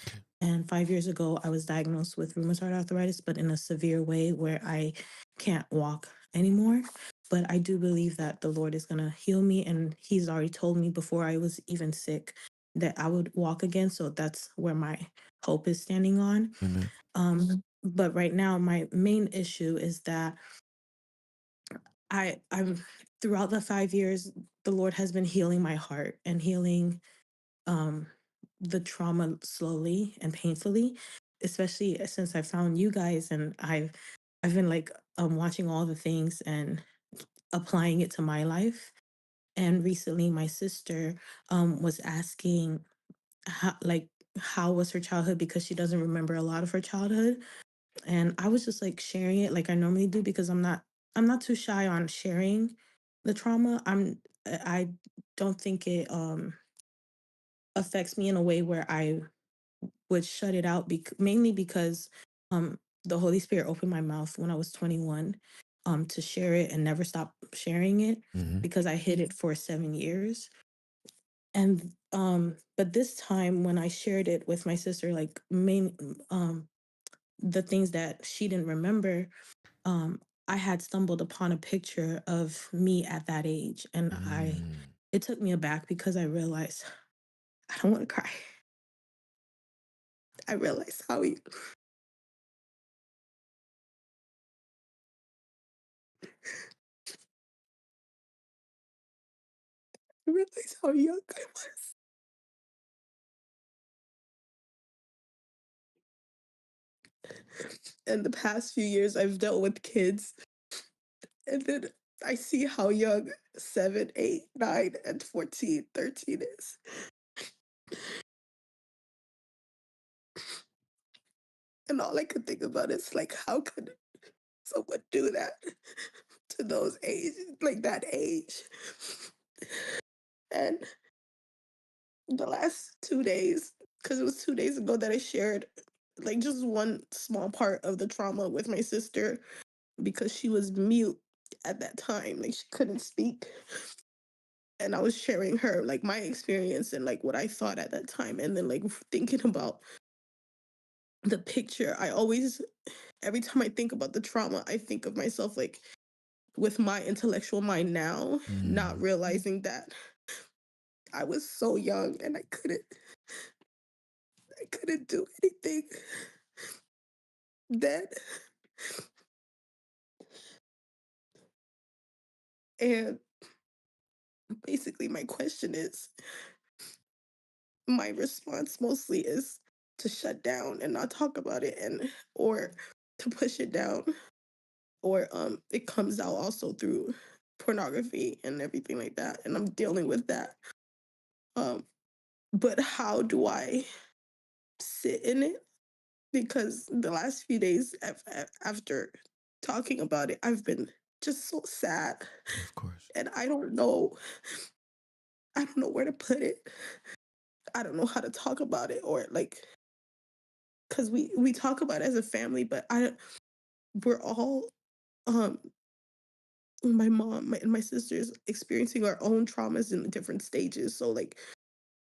And 5 years ago, I was diagnosed with rheumatoid arthritis, but in a severe way where I can't walk anymore. But I do believe that the Lord is going to heal me. And He's already told me before I was even sick that I would walk again. So that's where my hope is standing on. Amen. But right now, my main issue is that I'm throughout the 5 years, the Lord has been healing my heart and healing um the trauma slowly and painfully, especially since I found you guys, and I've been like watching all the things and applying it to my life. And recently my sister was asking how was her childhood, because she doesn't remember a lot of her childhood. And I was just like sharing it like I normally do, because I'm not too shy on sharing the trauma. I don't think it affects me in a way where I would shut it out, mainly because um the Holy Spirit opened my mouth when I was 21 to share it and never stop sharing it, Mm-hmm. because I hid it for 7 years. And but this time when I shared it with my sister, like the things that she didn't remember, um I had stumbled upon a picture of me at that age, and it took me aback because I realized I don't want to cry. I realized how young I was. In the past few years, I've dealt with kids, and then I see how young 7, 8, 9, and 14, 13 is. And all I could think about is like, how could someone do that to those ages, like that age? And the last 2 days, because it was 2 days ago that I shared like just one small part of the trauma with my sister, because she was mute at that time, like she couldn't speak. And I was sharing her like my experience and like what I thought at that time. And then like thinking about the picture, I always, every time I think about the trauma, I think of myself like with my intellectual mind now, not realizing that I was so young and I couldn't do anything then. And basically my question is, my response mostly is to shut down and not talk about it, and or to push it down, or it comes out also through pornography and everything like that, and I'm dealing with that. um but how do I sit in it? Because the last few days after talking about it, I've been just so sad, Of course. and I don't know where to put it. I don't know how to talk about it, or like because we talk about it as a family, but we're all um my mom and my sisters experiencing our own traumas in different stages. So like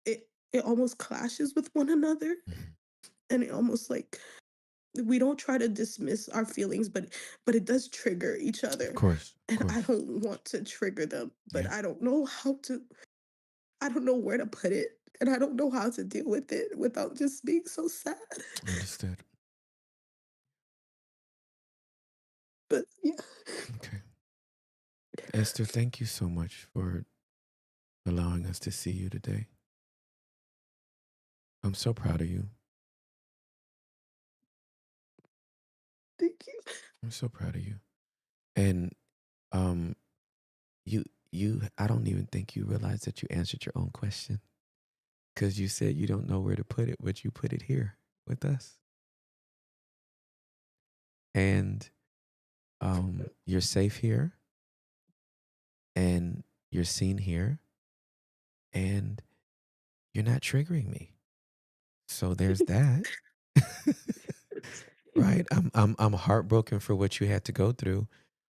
it almost clashes with one another, and it almost like we don't try to dismiss our feelings, but it does trigger each Of other. course, of And I course. don't want to trigger them, but Yeah, I don't know where to put it. And I don't know how to deal with it without just being so sad. understood. But yeah. Okay. Esther, thank you so much for allowing us to see you today. I'm so proud of you. Thank you. I'm so proud of you. And um you I don't even think you realize that you answered your own question, because you said you don't know where to put it, but you put it here with us. And you're safe here, and you're seen here, and you're not triggering me. So there's that. Right? I'm heartbroken for what you had to go through,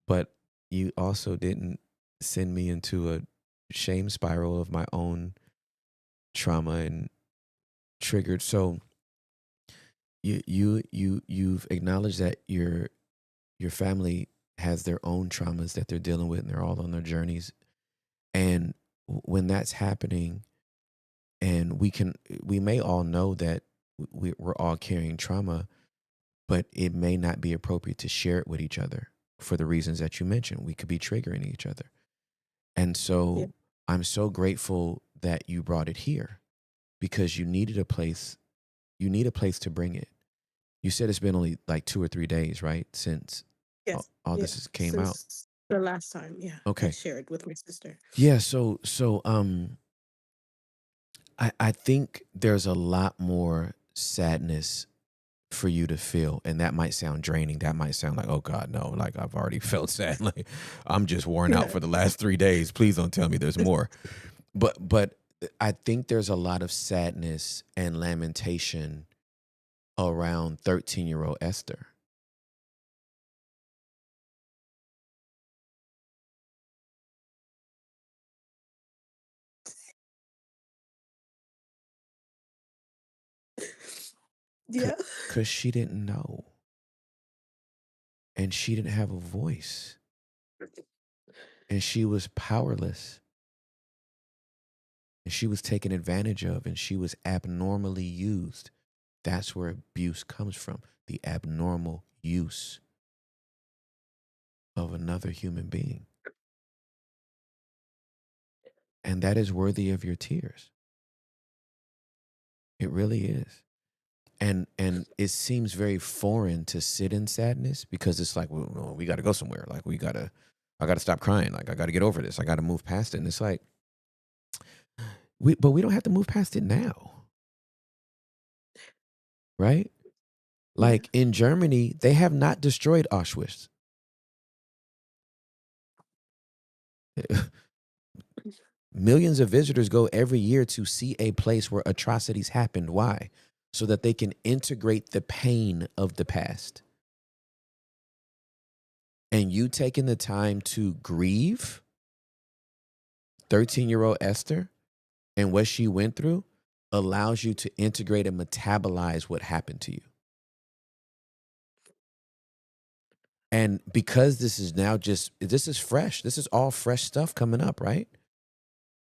but you also didn't send me into a shame spiral of my own trauma and triggered. So you've acknowledged that your family has their own traumas that they're dealing with, and they're all on their journeys. And when that's happening, and we may all know that we're all carrying trauma, but it may not be appropriate to share it with each other for the reasons that you mentioned. We could be triggering each other. And Yeah. so I'm so grateful that you brought it here, because you need a place to bring it. You said it's been only like 2 or 3 days, right? Since Yes. all Yeah. this came out. Since the last time, yeah, I Okay. shared with my sister. Yeah. So I think there's a lot more sadness for you to feel, and that might sound draining. That might sound like, oh God, no, like I've already felt sad. Like I'm just worn out Yeah. for the last 3 days. Please don't tell me there's more. But I think there's a lot of sadness and lamentation around 13-year-old Esther. Yeah. Because she didn't know, and she didn't have a voice, and she was powerless, and she was taken advantage of, and she was abnormally used. That's where abuse comes from, the abnormal use of another human being. And that is worthy of your tears. It really is. And it seems very foreign to sit in sadness, because it's like, well, we got to go somewhere. Like I got to stop crying. Like I got to get over this. I got to move past it. And it's like, but we don't have to move past it now. Right? Yeah. Like in Germany, they have not destroyed Auschwitz. Millions of visitors go every year to see a place where atrocities happened. Why? So that they can integrate the pain of the past. And you taking the time to grieve 13-year-old Esther and what she went through allows you to integrate and metabolize what happened to you. And because this is fresh. This is all fresh stuff coming up, right?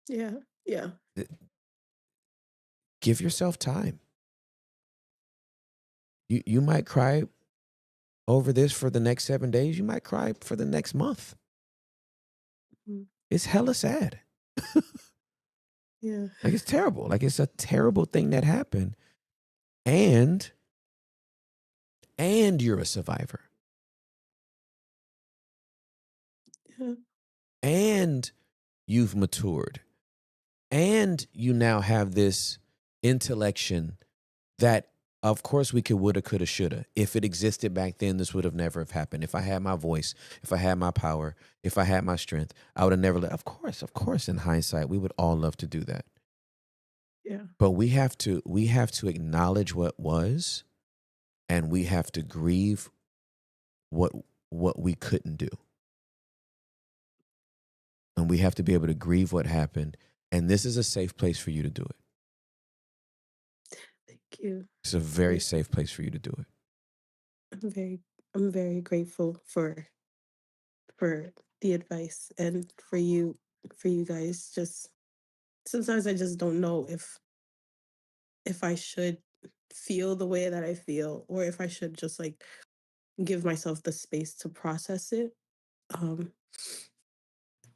Yeah. Yeah. Give yourself time. You might cry over this for the next 7 days. You might cry for the next month. Mm. It's hella sad. Yeah. Like it's terrible. Like it's a terrible thing that happened. And you're a survivor. Yeah. And you've matured. And you now have this intellection that, of course, we could, woulda, coulda, shoulda. If it existed back then, this would have never have happened. If I had my voice, if I had my power, if I had my strength, I would have never let. Of course, in hindsight, we would all love to do that. Yeah. But we have to acknowledge what was, and we have to grieve what we couldn't do. And we have to be able to grieve what happened. And this is a safe place for you to do it. Thank you. It's a very Thank- safe place for you to do it. I'm very grateful for the advice and for you guys. Just sometimes I just don't know if I should feel the way that I feel or if I should just like give myself the space to process it. Um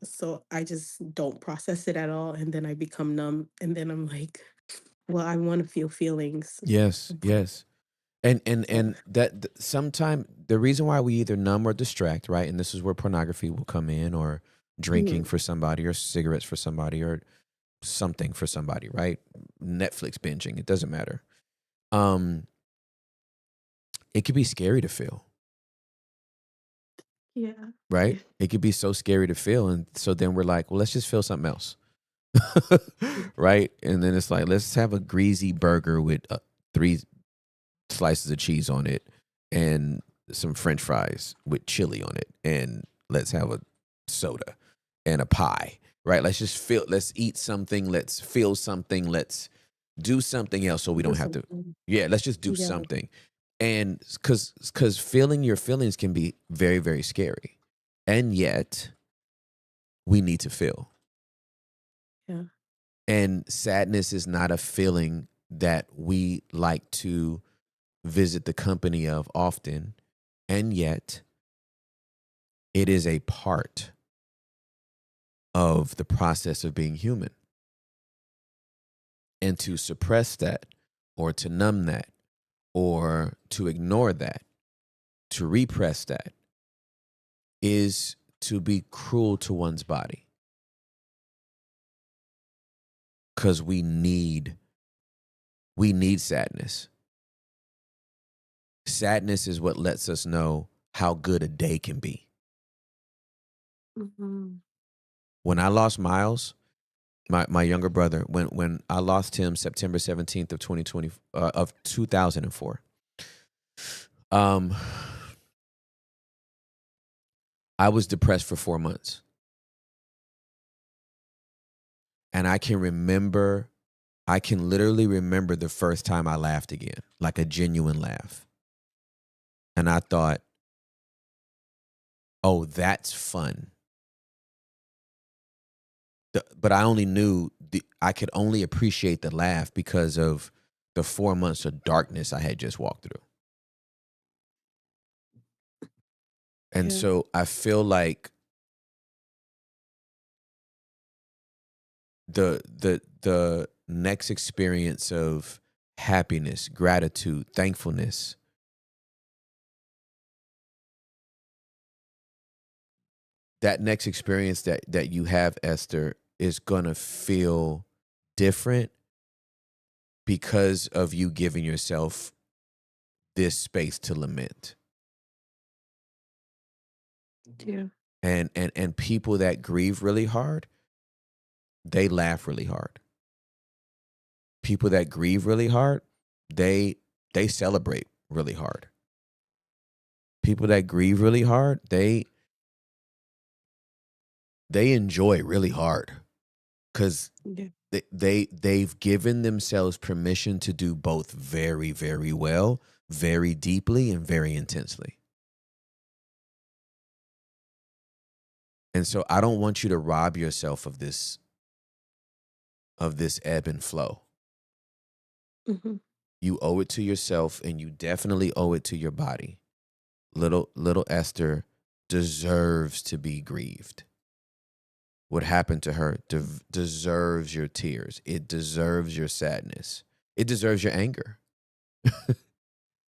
so I just don't process it at all and then I become numb and then I'm like, well, I want to feel feelings. Yes, yes. And So, that sometime the reason why we either numb or distract, right? And this is where pornography will come in, or drinking mhm, for somebody, or cigarettes for somebody, or something for somebody, right? Netflix binging, it doesn't matter. Um, it could be scary to feel, yeah. right? It could be so scary to feel, and so then we're like, well, let's just feel something else, right? And then it's like, let's have a greasy burger with 3 slices of cheese on it and some French fries with chili on it, and let's have a soda and a pie, right? Let's eat something, let's feel something, let's do something else so we Do don't have to. something. Yeah, let's just do Yeah. something. And because feeling your feelings can be very, very scary. And yet we need to feel. Yeah. And sadness is not a feeling that we like to visit the company of often, and yet it is a part of the process of being human. And to suppress that, or to numb that, or to ignore that, to repress that, is to be cruel to one's body. Because we need sadness. Sadness is what lets us know how good a day can be. Hmm. When I lost Miles, my younger brother, when I lost him September 17th of 2020 of 2004, I was depressed for 4 months. And I can literally remember the first time I laughed again, like a genuine laugh. And I thought, oh, that's fun. But I only knew I could only appreciate the laugh because of the 4 months of darkness I had just walked through. And Yeah. so I feel like the next experience of happiness, gratitude, thankfulness, that next experience that you have, Esther, is gonna feel different because of you giving yourself this space to lament. Yeah. And people that grieve really hard, they laugh really hard. People that grieve really hard, they celebrate really hard. People that grieve really hard, they enjoy really hard, because Yeah. they've given themselves permission to do both very, very well, very deeply, and very intensely. And so I don't want you to rob yourself of this ebb and flow. Hmm. You owe it to yourself, and you definitely owe it to your body. Little Esther deserves to be grieved. What happened to her deserves your tears. It deserves your sadness. It deserves your anger,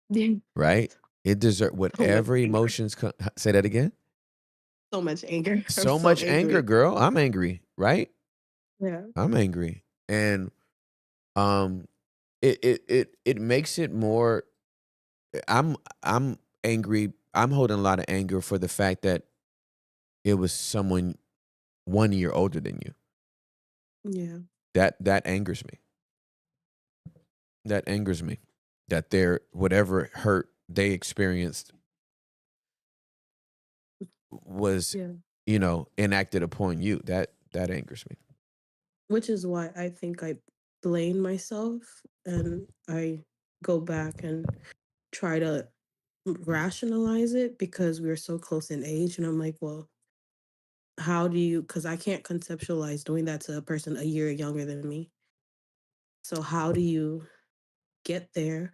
Yeah. right? It deserves So much whatever anger. emotions come. Say that again. So much anger. I'm So so much anger, angry. girl. I'm angry, right? Yeah. I'm angry. And um it makes it more. I'm angry. I'm holding a lot of anger for the fact that it was someone 1 year older than you. Yeah. That angers me. That angers me. that their whatever hurt they experienced was, Yeah. enacted upon you. That angers me. Which is why I think I blame myself and I go back and try to rationalize it because we're so close in age. And I'm like, well, how do you, because I can't conceptualize doing that to a person a year younger than me. So how do you get there?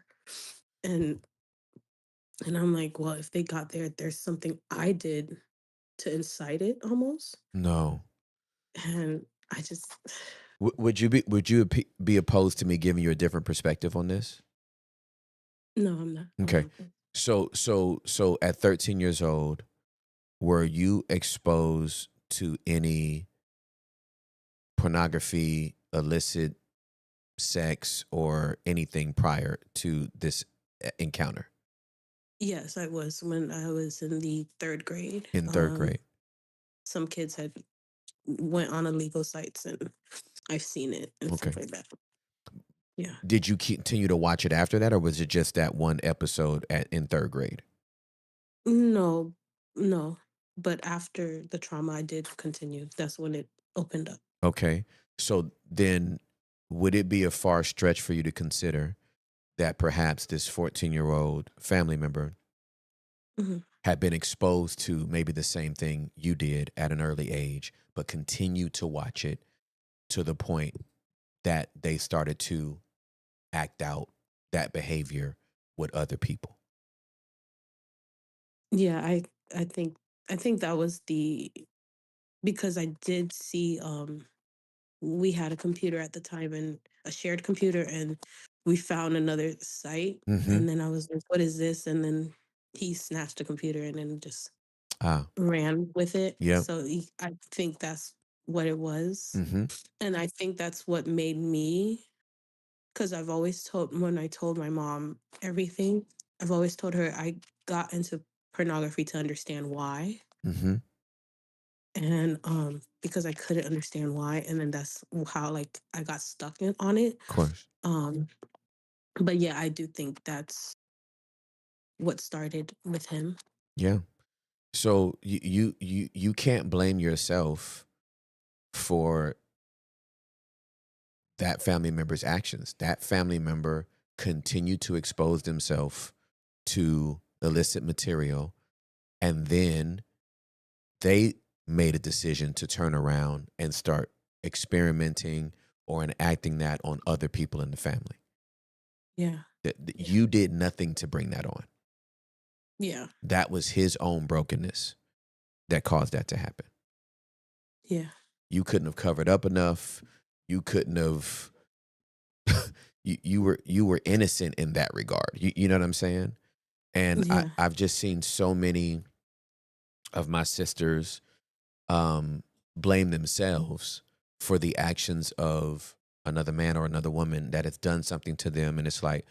And and I'm like, well, if they got there, there's something I did to incite it almost. No. And I just Would you be opposed to me giving you a different perspective on this? no, I'm not. I'm Okay. not. So at 13 years old, were you exposed to any pornography, illicit sex, or anything prior to this encounter Yes, I was when I was in the third grade. in third grade? Some kids had went on illegal sites and I've seen it and Okay. stuff like that. Yeah. Did you continue to watch it after that, or was it just that one episode in third grade? No, no. But after the trauma, I did continue. That's when it opened up. Okay. So then would it be a far stretch for you to consider that perhaps this 14-year-old family member hmm had been exposed to maybe the same thing you did at an early age, but continued to watch it to the point that they started to act out that behavior with other people? Yeah, I think I think that was the because I did see we had a computer at the time and a shared computer and we found another site Mm-hmm. and then I was like, what is this? And then he snatched the computer and then just Ah, ran with it. yep. So I think that's what it was. Mm-hmm. And I think that's what made me, because I've always told, when I told my mom everything, I've always told her I got into pornography to understand why. Mm-hmm. And because I couldn't understand why. And then that's how like I got stuck on it. Of course. Um, but yeah, I do think that's what started with him. Yeah. So you can't blame yourself for that family member's actions. That family member continued to expose themselves to illicit material, and then they made a decision to turn around and start experimenting or enacting that on other people in the family. Yeah. That you did nothing to bring that on. Yeah. That was his own brokenness that caused that to happen. Yeah. You couldn't have covered up enough. You couldn't have. you were innocent in that regard. You know what I'm saying? And Yeah. I've just seen so many of my sisters blame themselves for the actions of another man or another woman that has done something to them, and it's like,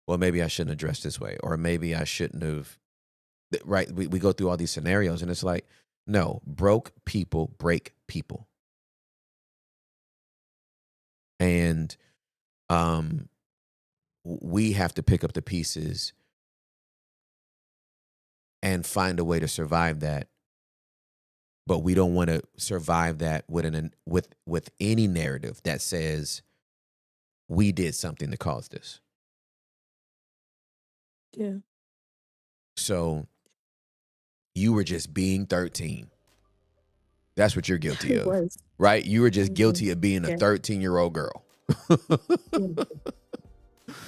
well, maybe I shouldn't have dressed this way, or maybe I shouldn't have. Right? We go through all these scenarios, and it's like, no, broke people break people, and we have to pick up the pieces and find a way to survive that. But we don't want to survive that with any narrative that says we did something to cause this. Yeah. So you were just being 13. That's what you're guilty It of, was. right? You were just Mhm. guilty of being a Yeah. 13-year-old girl. Yeah.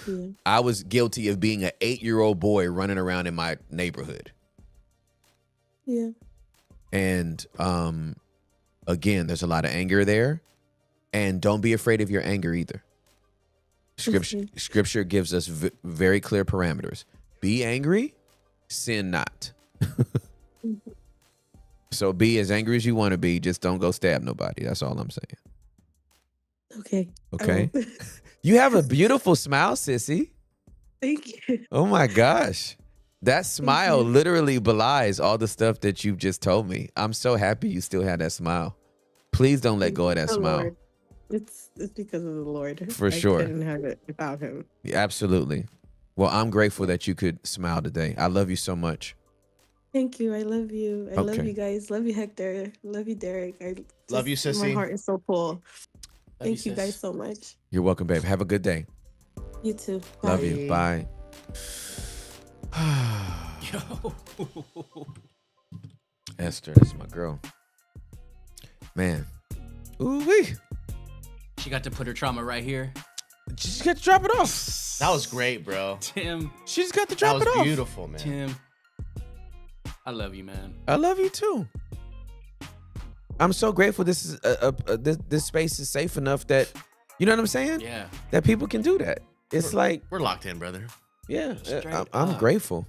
Yeah. I was guilty of being an 8-year-old boy running around in my neighborhood. Yeah. And again, there's a lot of anger there. And don't be afraid of your anger either. Scripture gives us very clear parameters. Be angry, sin not. Mhm. So be as angry as you want to be. Just don't go stab nobody. That's all I'm saying. Okay. I Okay. will. You have a beautiful smile, sissy. Thank you. Oh my gosh. That smile you. literally belies all the stuff that you've just told me. I'm so happy you still have that smile. Please don't let go of that The smile. Lord. It's because of the Lord. For I sure. couldn't have it without him. Yeah, absolutely. Well, I'm grateful that you could smile today. I love you so much. Thank you. I love you. I love Okay. you guys. Love you, Hector. Love you, Derek. I Love you, just my sissy. heart is so full. Love Thank you guys sis. so much. You're welcome, babe. Have a good day. You too. Love Bye. you. Bye. Yo. Esther, that's my girl. Man. Ooh wee. She got to put her trauma right here. She just got to drop it off. That was great, bro. Tim. She just got to That drop was it off. beautiful, man. Tim. I love you, man. I love you too. I'm so grateful this is this space is safe enough that, you know what I'm saying? Yeah. That people can do that. It's like, We're locked in, brother. yeah, Straight I'm up. grateful.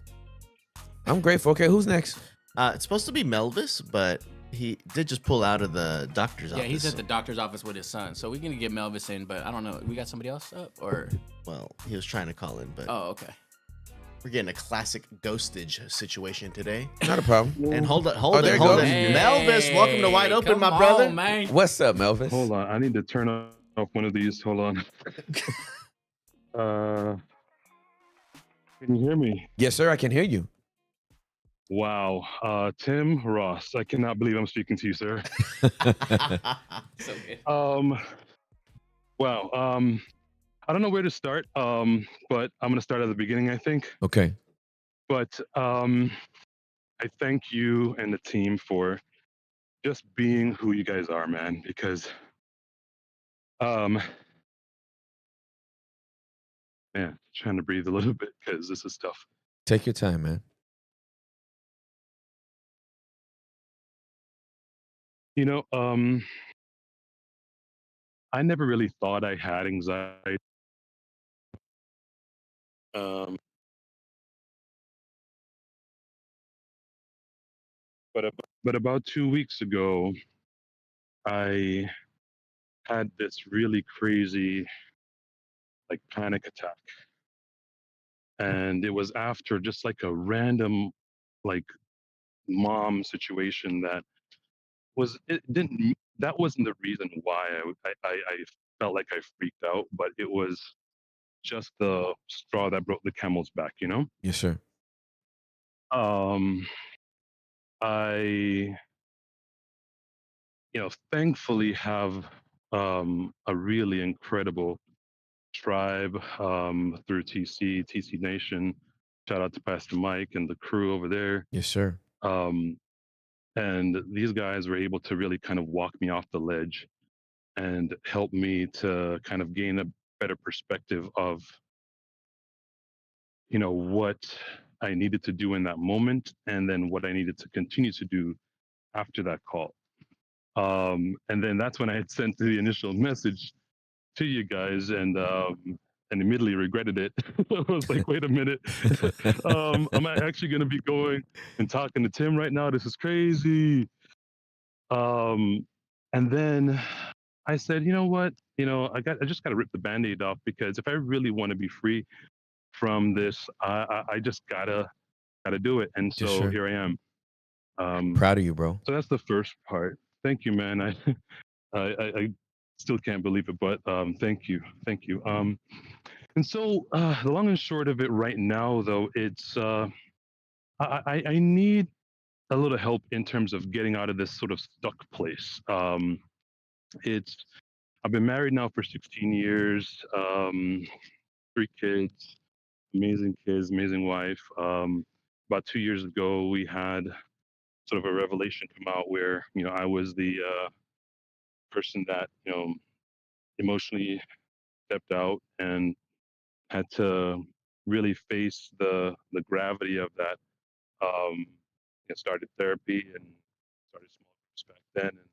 I'm grateful. Okay, who's next? It's supposed to be Melvis, but he did just pull out of the doctor's Yeah, office. he's at the doctor's office with his son. So we're going to get Melvis in, but I don't know. We got somebody else up or? Well, he was trying to call in, but Oh, okay. we're getting a classic ghostage situation today. Not a problem. And hold it, Oh, hold there it, it hold goes. it. Melvis, welcome to Wide Open, Come my brother. on, man. What's up, Melvis? Hold on, I need to turn off one of these. Hold on. Can you hear me? Yes, sir. I can hear you. Wow. Tim Ross, I cannot believe I'm speaking to you, sir. So good. Wow. I don't know where to start. But I'm gonna start at the beginning, I think. Okay. But I thank you and the team for just being who you guys are, man. Because man, trying to breathe a little bit because this is tough. Take your time, man. You know, I never really thought I had anxiety. Um, but about 2 weeks ago, I had this really crazy like panic attack, and it was after just like a random like mom situation that was it didn't that wasn't the reason why I felt like I freaked out, but it was just the straw that broke the camel's back, you know. Yes, sir. I thankfully have a really incredible tribe through TC Nation. Shout out to Pastor Mike and the crew over there. Yes, sir. And these guys were able to really kind of walk me off the ledge and help me to kind of gain a better perspective of what I needed to do in that moment, and then what I needed to continue to do after that call. And then that's when I had sent the initial message to you guys, and immediately regretted it. I was like, wait a minute, am I actually going to be going and talking to Tim right now? This is crazy. And then I said, you know what? I just got to rip the Band-Aid off, because if I really want to be free from this, I just gotta do it. And Yes, so sir. here I am. Proud of you, bro. So that's the first part. Thank you, man. I still can't believe it, but thank you. And so the long and short of it right now, though, it's I need a little help in terms of getting out of this sort of stuck place. I've been married now for 16 years, 3 kids, amazing wife. About 2 years ago, we had sort of a revelation come out where I was the person that emotionally stepped out and had to really face the gravity of that. I started therapy and started small groups back then, and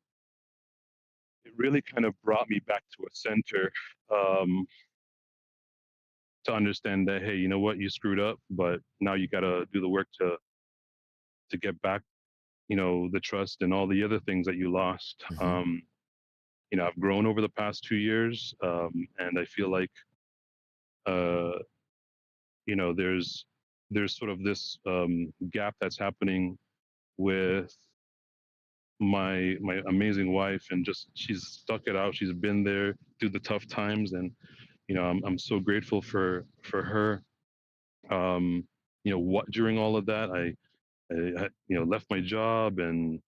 it really kind of brought me back to a center, to understand that, hey, you know what, you screwed up, but now you got to do the work to get back, the trust and all the other things that you lost. Mhm. I've grown over the past 2 years, and I feel like uh, there's sort of this gap that's happening with my amazing wife, and just she's stuck it out. She's been there through the tough times, and I'm so grateful for her. What during all of that, I left my job and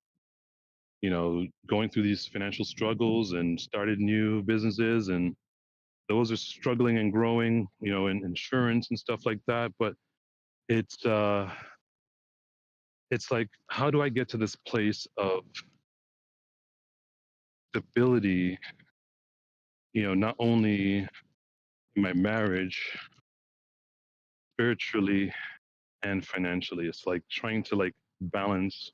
going through these financial struggles and started new businesses, and those are struggling and growing, in insurance and stuff like that. But it's it's like, how do I get to this place of stability, not only in my marriage, spiritually and financially. It's like trying to like balance,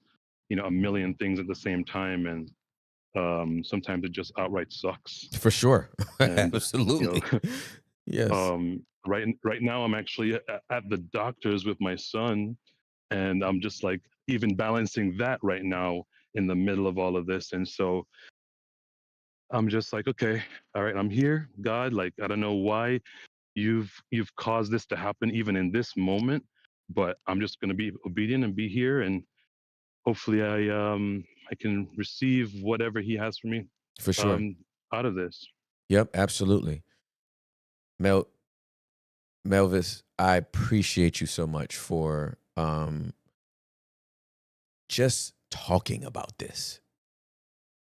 a million things at the same time, and sometimes it just outright sucks. For sure. And Absolutely. Yes. right now I'm actually at the doctor's with my son, and I'm just like even balancing that right now in the middle of all of this. And so I'm just like, okay, all right, I'm here, God. Like, I don't know why you've caused this to happen even in this moment, but I'm just going to be obedient and be here, and hopefully I can receive whatever he has for me For sure. um out of this. Yep, absolutely. Mel Melvis, I appreciate you so much for just talking about this.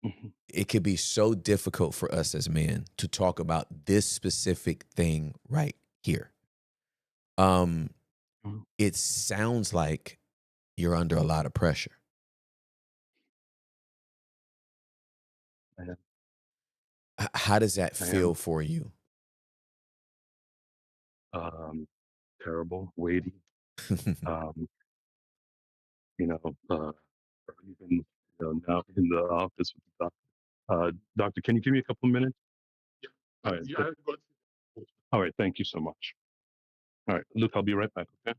Mhm. It could be so difficult for us as men to talk about this specific thing right here. Mhm. It sounds like you're under a lot of pressure. I am. How does that I am. feel for you? Terrible, weighty. Um, you know, uh, even now in the office with the doctor. Doctor, can you give me a couple minutes? All right. Yeah, but All right. Thank you so much. All right, Luke, I'll be right back. Okay.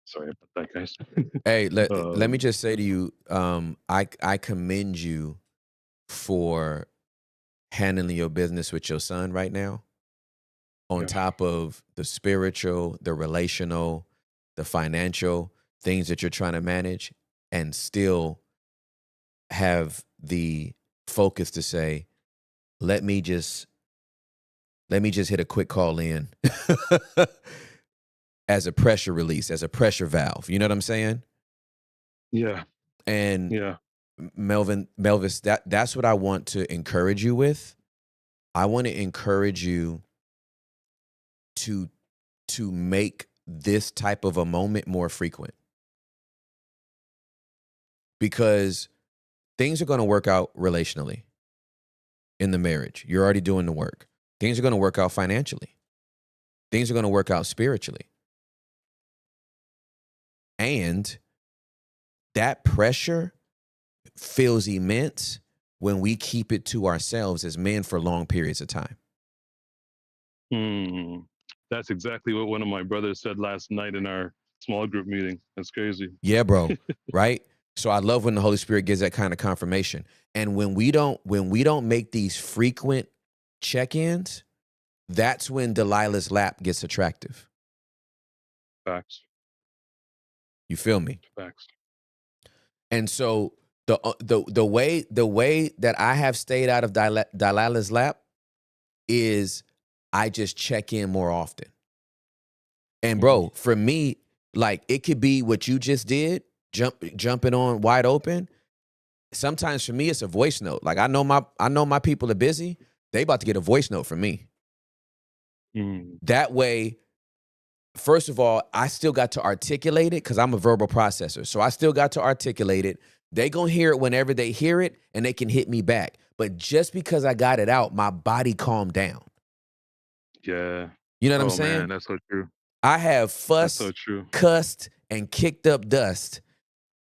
Sorry about that, guys. Hey, let me um, just say to you, I commend you for handling your business with your son right now, on yeah. top of the spiritual, the relational, the financial things that you're trying to manage, and still have the focus to say, let me just hit a quick call in as a pressure release, as a pressure valve. You know what I'm saying? Yeah. And Yeah. Melvis, that's what I want to encourage you with. I want to encourage you to make this type of a moment more frequent, because things are going to work out relationally in the marriage. You're already doing the work. Things are going to work out financially. Things are going to work out spiritually. And that pressure feels immense when we keep it to ourselves as men for long periods of time. Hmm. That's exactly what one of my brothers said last night in our small group meeting. That's crazy. Yeah, bro. Right? So I love when the Holy Spirit gives that kind of confirmation. And when we don't make these frequent check-ins, that's when Delilah's lap gets attractive. Facts. You feel me? Facts. And so the way that I have stayed out of Delilah's lap is I just check in more often. And bro, for me, like, it could be what you just did, jumping on wide open. Sometimes for me, it's a voice note. Like, I know my people are busy. They about to get a voice note from me. Mm. That way, first of all, I still got to articulate it because I'm a verbal processor. So I still got to articulate it. They gonna hear it whenever they hear it, and they can hit me back. But just because I got it out, my body calmed down. Yeah. You know what I'm Oh saying? man, that's so true. I have That's so fussed, true. cussed, and kicked up dust,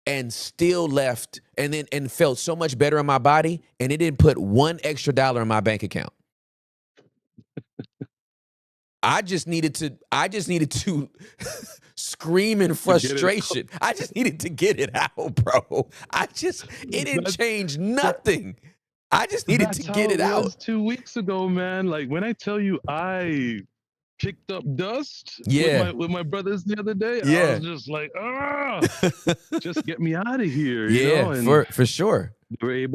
and still left and felt so much better in my body, and it didn't put $1 extra in my bank account. I just needed to scream in To get it out. frustration. I just needed to get it out, bro. It didn't That's change nothing. I just needed to that's how get it it out. was 2 weeks ago, man. Like when I tell you I kicked up dust with Yeah. my brothers the other day, I was Yeah. just like, just get me out of here, Yeah, and for sure. they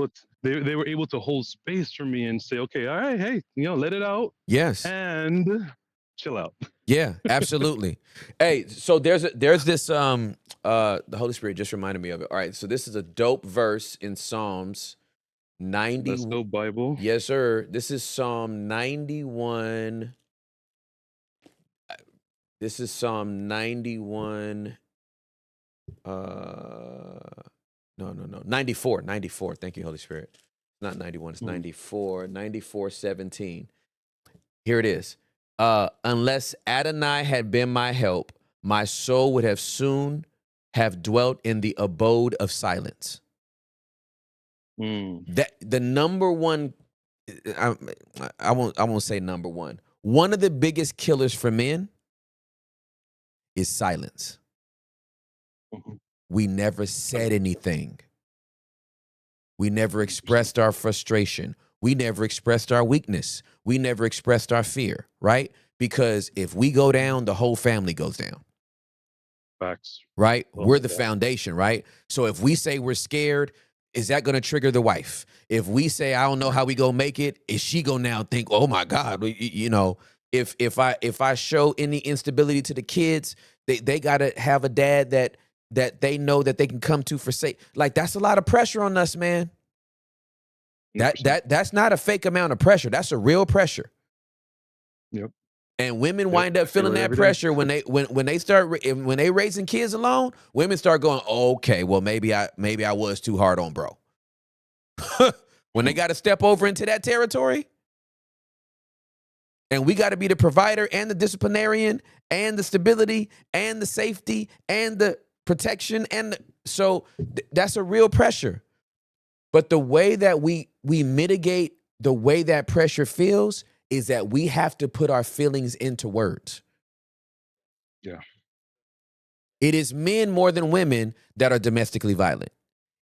were able to hold space for me and say, okay, all right, hey, let it out. Yes. And chill out. Yeah, absolutely. Hey, so there's this the Holy Spirit just reminded me of it. All right, so this is a dope verse in Psalms 90. Let's go Bible. Yes, sir. This is Psalm 91. This is Psalm 91. No. 94. 94. Thank you, Holy Spirit. Not 91, it's 94. 94:17. Here it is. Unless Adonai had been my help, my soul would have soon have dwelt in the abode of silence. That the number one, I won't say number one. One of the biggest killers for men is silence. We never said anything. We never expressed our frustration. We never expressed our weakness. We never expressed our fear, right? Because if we go down, the whole family goes down. Facts. Right? We're the foundation, right? So if we say we're scared, is that going to trigger the wife? If we say, I don't know how we gonna make it, is she gonna now think, oh my God, you know, if I show any instability to the kids, they gotta have a dad that they know that they can come to for safe. Like, that's a lot of pressure on us, man. That's not a fake amount of pressure. That's a real pressure. Yep. And women wind up feeling that pressure when they raising kids alone. Women start going, okay, well maybe I was too hard on bro. When they got to step over into that territory, and we got to be the provider and the disciplinarian and the stability and the safety and the protection, and so that's a real pressure. But the way that we mitigate the way that pressure feels is that we have to put our feelings into words. Yeah. It is men more than women that are domestically violent.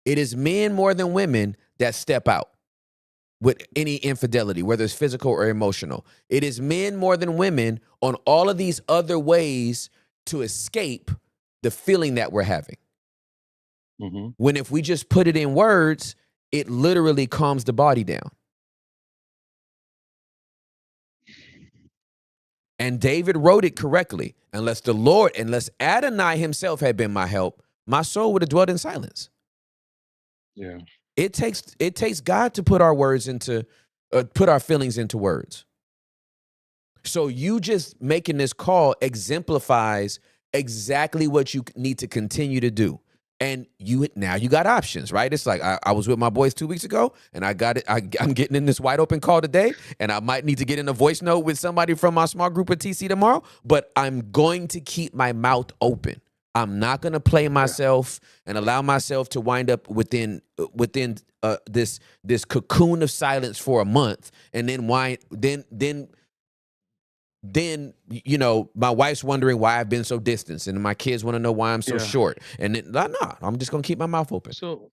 It is men more than women that step out with any infidelity, whether it's physical or emotional. It is men more than women on all of these other ways to escape the feeling that we're having. When if we just put it in words, it literally calms the body down. And David wrote it correctly. Unless Adonai himself had been my help, my soul would have dwelt in silence. Yeah. It takes God to put our words into, put our feelings into words. So you just making this call exemplifies exactly what you need to continue to do. And now you got options, right? It's like I was with my boys 2 weeks ago, and I got it. I'm getting in this wide open call today, and I might need to get in a voice note with somebody from my small group of TC tomorrow. But I'm going to keep my mouth open. I'm not going to play myself and allow myself to wind up within this cocoon of silence for a month, and then you know, my wife's wondering why I've been so distant, and my kids want to know why I'm so short. And then, no, I'm just gonna keep my mouth open. So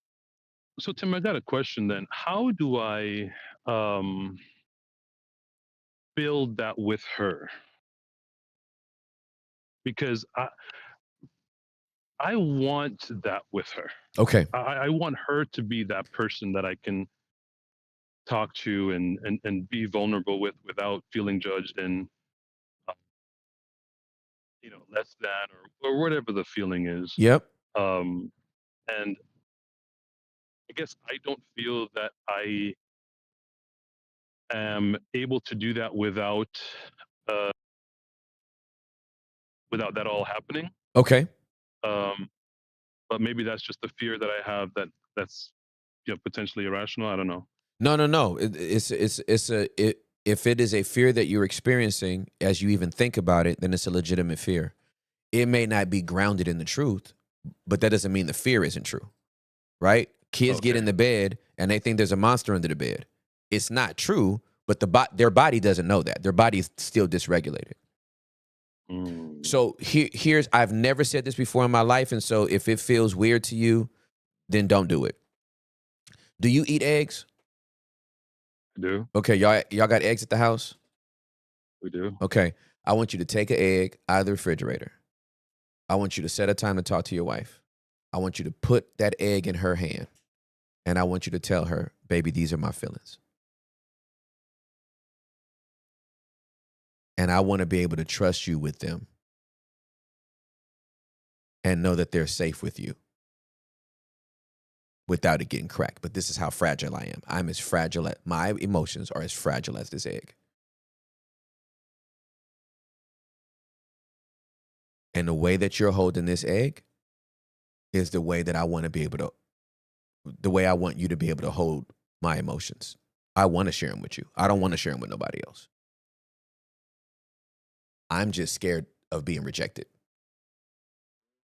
Tim, I got a question then. How do I build that with her? Because I want that with her. Okay. I want her to be that person that I can talk to and be vulnerable with without feeling judged and less than or whatever the feeling is. Yep. And I guess I don't feel that I am able to do that without that all happening. Okay. But maybe that's just the fear that I have that's potentially irrational. I don't know. No. If it is a fear that you're experiencing as you even think about it, then it's a legitimate fear. It may not be grounded in the truth, but that doesn't mean the fear isn't true, right? Kids get in the bed and they think there's a monster under the bed. It's not true, but their body doesn't know that. Their body is still dysregulated. So here's, I've never said this before in my life, and so if it feels weird to you, then don't do it. Do you eat eggs? I do. Okay, y'all got eggs at the house? We do. Okay, I want you to take an egg out of the refrigerator. I want you to set a time to talk to your wife. I want you to put that egg in her hand, and I want you to tell her, baby, these are my feelings. And And I want to be able to trust you with them and know that they're safe with you without it getting cracked. But this is how fragile I am. I'm as fragile as my emotions are as fragile as this egg. And the way that you're holding this egg is the way that I want to be able to, the way I want you to be able to hold my emotions. I want to share them with you. I don't want to share them with nobody else. I'm just scared of being rejected.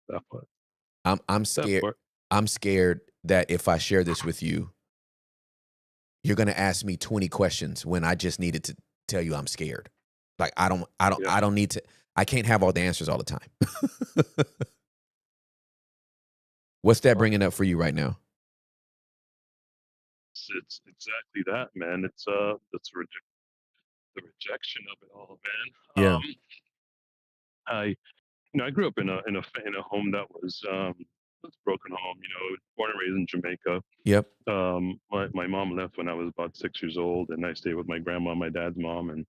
That part. I'm That scared. part. I'm scared that if I share this with you, you're gonna ask me 20 questions when I just needed to tell you I'm scared. Like I don't need to. I can't have all the answers all the time. What's that bringing up for you right now? It's exactly that, man. It's that's the rejection of it all, man. Yeah. I I grew up in a home that was broken home. Born and raised in Jamaica. Yep. My mom left when I was about 6 years old, and I stayed with my grandma, my dad's mom, and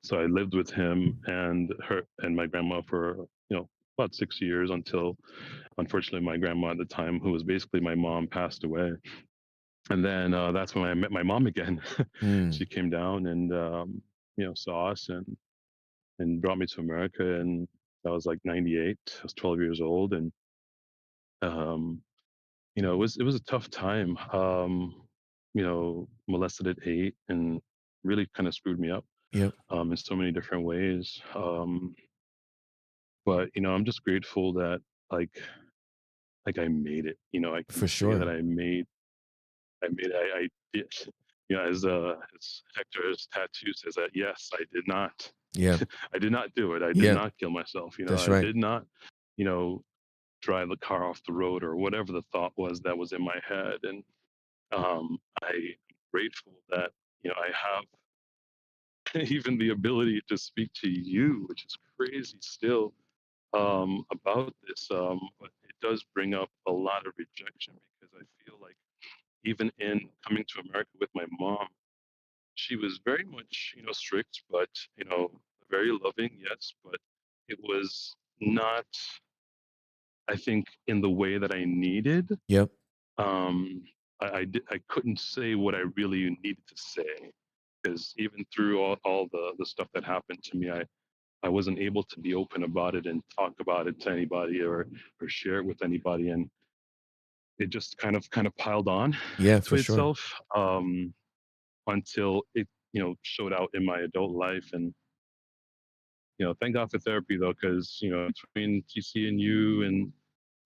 so I lived with him and her and my grandma for about 6 years until, unfortunately, my grandma at the time, who was basically my mom, passed away. And then that's when I met my mom again. Mm. She came down and saw us and brought me to America, and I was like 98. I was 12 years old, and um, it was a tough time. Molested at 8 and really kind of screwed me up Yep. in so many different ways. But I'm just grateful that like I made it. I can For say that sure. I did. As Hector's tattoo says, that yes, I did not. Yeah. I did not do it. I did Yeah. not kill myself. That's I right. did not, you know, drive the car off the road or whatever the thought was that was in my head. And I'm grateful that I have even the ability to speak to you, which is crazy still, about this. But it does bring up a lot of rejection because I feel like even in coming to America with my mom, she was very much strict, but very loving, yes, but it was not, I think, in the way that I needed. Yep. um I couldn't say what I really needed to say, because even through all the stuff that happened to me, I wasn't able to be open about it and talk about it to anybody, or share it with anybody, and it just kind of piled on Yeah, to for sure. itself, until it showed out in my adult life. And thank God for therapy, though, because between TC and you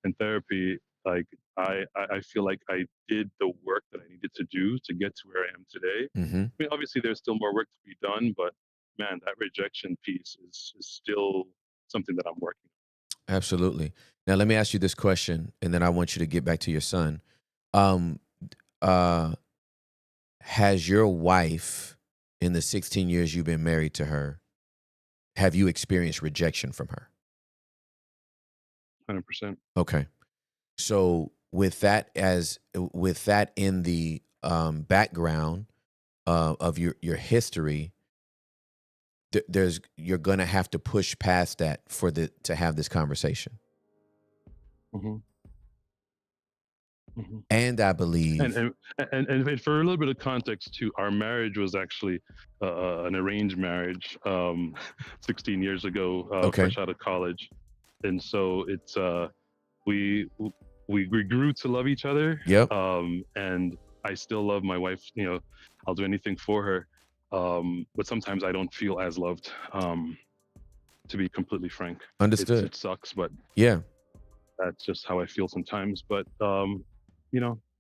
and therapy, like I feel like I did the work that I needed to do to get to where I am today. Mm-hmm. I mean, obviously there's still more work to be done, but man, that rejection piece is still something that I'm working Absolutely. Now let me ask you this question, and then I want you to get back to your son. Um, uh, has your wife, in the 16 years you've been married to her, have you experienced rejection from her? on. 100%. Okay. So with that in the background of your history, you're gonna have to push past that to have this conversation. Hmm. Hmm. And I believe, And for a little bit of context too, our marriage was actually an arranged marriage, 16 years ago, okay, fresh out of college, and so it's we we grew to love each other. yep, And I still love my wife. I'll do anything for her, but sometimes I don't feel as loved. To be completely frank, understood. it sucks, but Yeah, that's just how I feel sometimes. But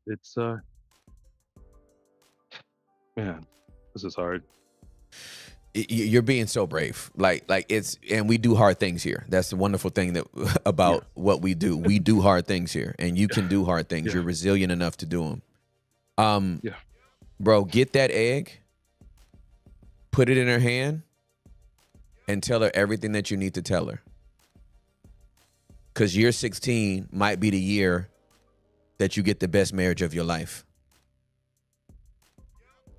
it's man, this is hard. you're being so brave. Like it's, and we do hard things here. That's the wonderful thing that about what we do. We do hard things here, and you can do hard things. Yeah. You're resilient enough to do them. Yeah. Bro, get that egg, put it in her hand, and tell her everything that you need to tell her. Because year 16 might be the year that you get the best marriage of your life.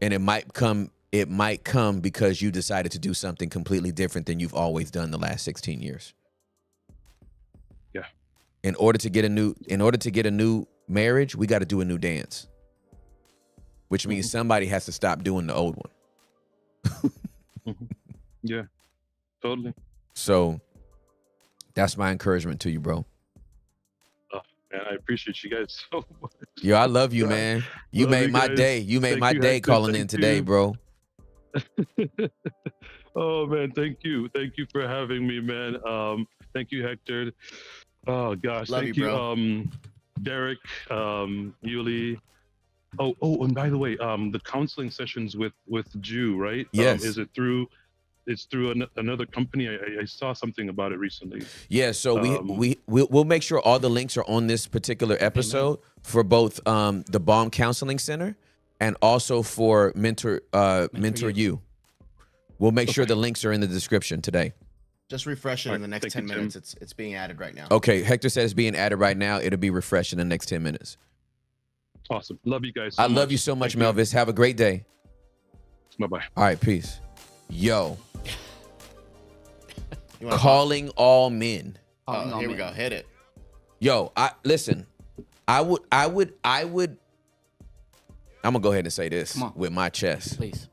And it might come it might come because you decided to do something completely different than you've always done the last 16 years. Yeah. In order to get a new marriage, we got to do a new dance, which means somebody has to stop doing the old one. Yeah, totally. So that's my encouragement to you, bro. Oh, man, I appreciate you guys so much. Yo, I love you, man. You Love made you my guys. day. You made Thank my you, day Hector. calling in Thank today, you. bro. Oh man, thank you for having me, man. Thank you, Hector. Oh gosh, Love thank you, you, bro. Derek, Yuli. Oh, and by the way, the counseling sessions with Jew, right? Yes. Is it through? It's through another company. I saw something about it recently. Yeah, so we'll make sure all the links are on this particular episode for both the Balm Counseling Center and also for Mentor You. We'll make sure the links are in the description today. Just refresh it All in the right, next thank 10 you, Tim. minutes. It's being added right now. Okay, Hector said it's being added right now. It'll be refreshed in the next 10 minutes. Awesome. Love you guys. I love you so much, Thank you. Melvis. Have a great day. Bye-bye. All right, peace. Yo, You wanna calling all men. talk? Oh, Oh, here we go. Hit it. Yo, listen. I would. I'm gonna go ahead and say this Come on. with my chest. Please.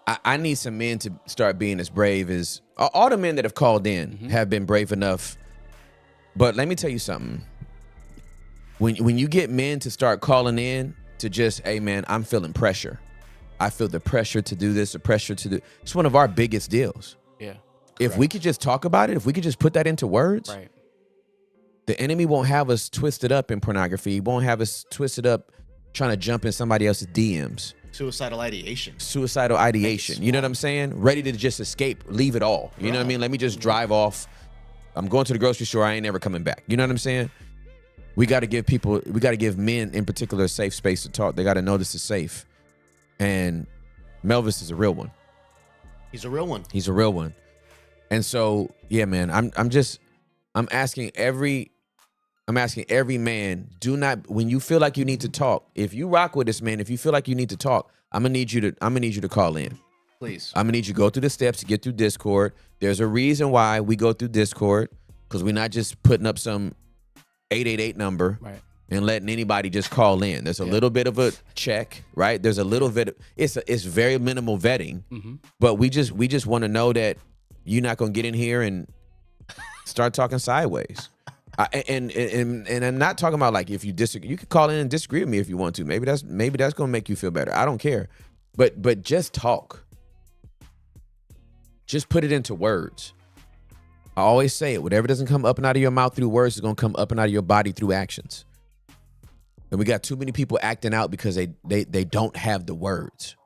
I need some men to start being as brave as all the men that have called in have been brave enough. But let me tell you something. When you get men to start calling in to just, hey man, I'm feeling pressure. I feel the pressure to do this, the pressure to do. It's one of our biggest deals. Yeah. If we could just talk about it, if we could just put that into words, Right. the enemy won't have us twisted up in pornography. He won't have us twisted up trying to jump in somebody else's DMs. Suicidal ideation. Suicidal ideation. You know what I'm saying? Ready to just escape, leave it all. You know what I mean? Let me just drive off. I'm going to the grocery store. I ain't never coming back. You know what I'm saying? We got to give men in particular a safe space to talk. They got to know this is safe. And Melvis is a real one. He's a real one. He's a real one. And so, yeah, man, I'm asking every man, do not, when you feel like you need to talk, if you rock with this man, if you feel like you need to talk, I'm gonna need you to call in. Please. I'm gonna need you to go through the steps to get through Discord. There's a reason why we go through Discord, because we're not just putting up some 888 number Right. and letting anybody just call in. There's a little bit of a check, right? There's a little bit. It's very minimal vetting, but we just want to know that you're not gonna get in here and start talking sideways. And I'm not talking about like if you disagree, you can call in and disagree with me if you want to. Maybe that's gonna make you feel better. I don't care, but just talk. Just put it into words. I always say it. Whatever doesn't come up and out of your mouth through words is gonna come up and out of your body through actions. And we got too many people acting out because they don't have the words.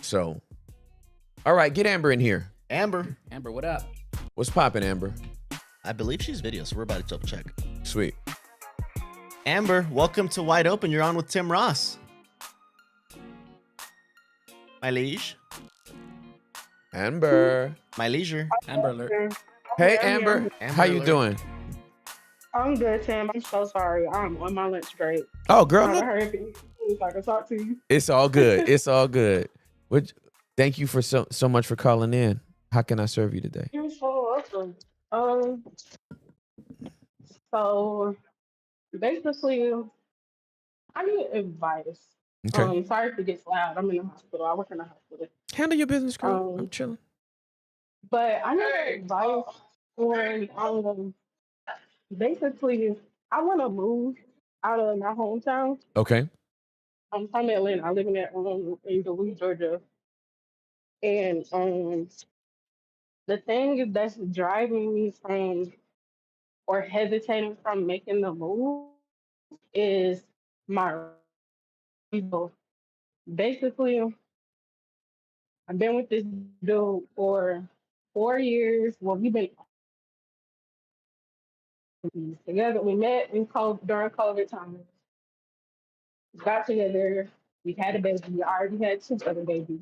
So, all right, get Amber in here. Amber. Amber, what up? What's poppin', Amber? I believe she's video, so we're about to double check. Sweet. Amber, welcome to Wide Open. You're on with Tim Ross. My liege. Amber. My leisure. Amber alert. Hey, I'm Amber. here. How you Amber doing? I'm good, Tim. I'm so sorry. I'm on my lunch break. Oh, girl, I look, heard if I can talk to you. it's all good. It's all good. Thank you for so much for calling in. How can I serve you today? You're so welcome. So basically, I need advice. Okay. Sorry if it gets loud. I'm in the hospital. I work in the hospital. Handle your business, girl. I'm Um, chilling. But I need advice on basically, I want to move out of my hometown. Okay. I'm from Atlanta. I live in Duluth, Georgia. And the thing that's driving me from or hesitating from making the move is my people. Basically, I've been with this dude for 4 years. Well, we've been together. We met during COVID time. Got together. We had a baby. We already had two other babies.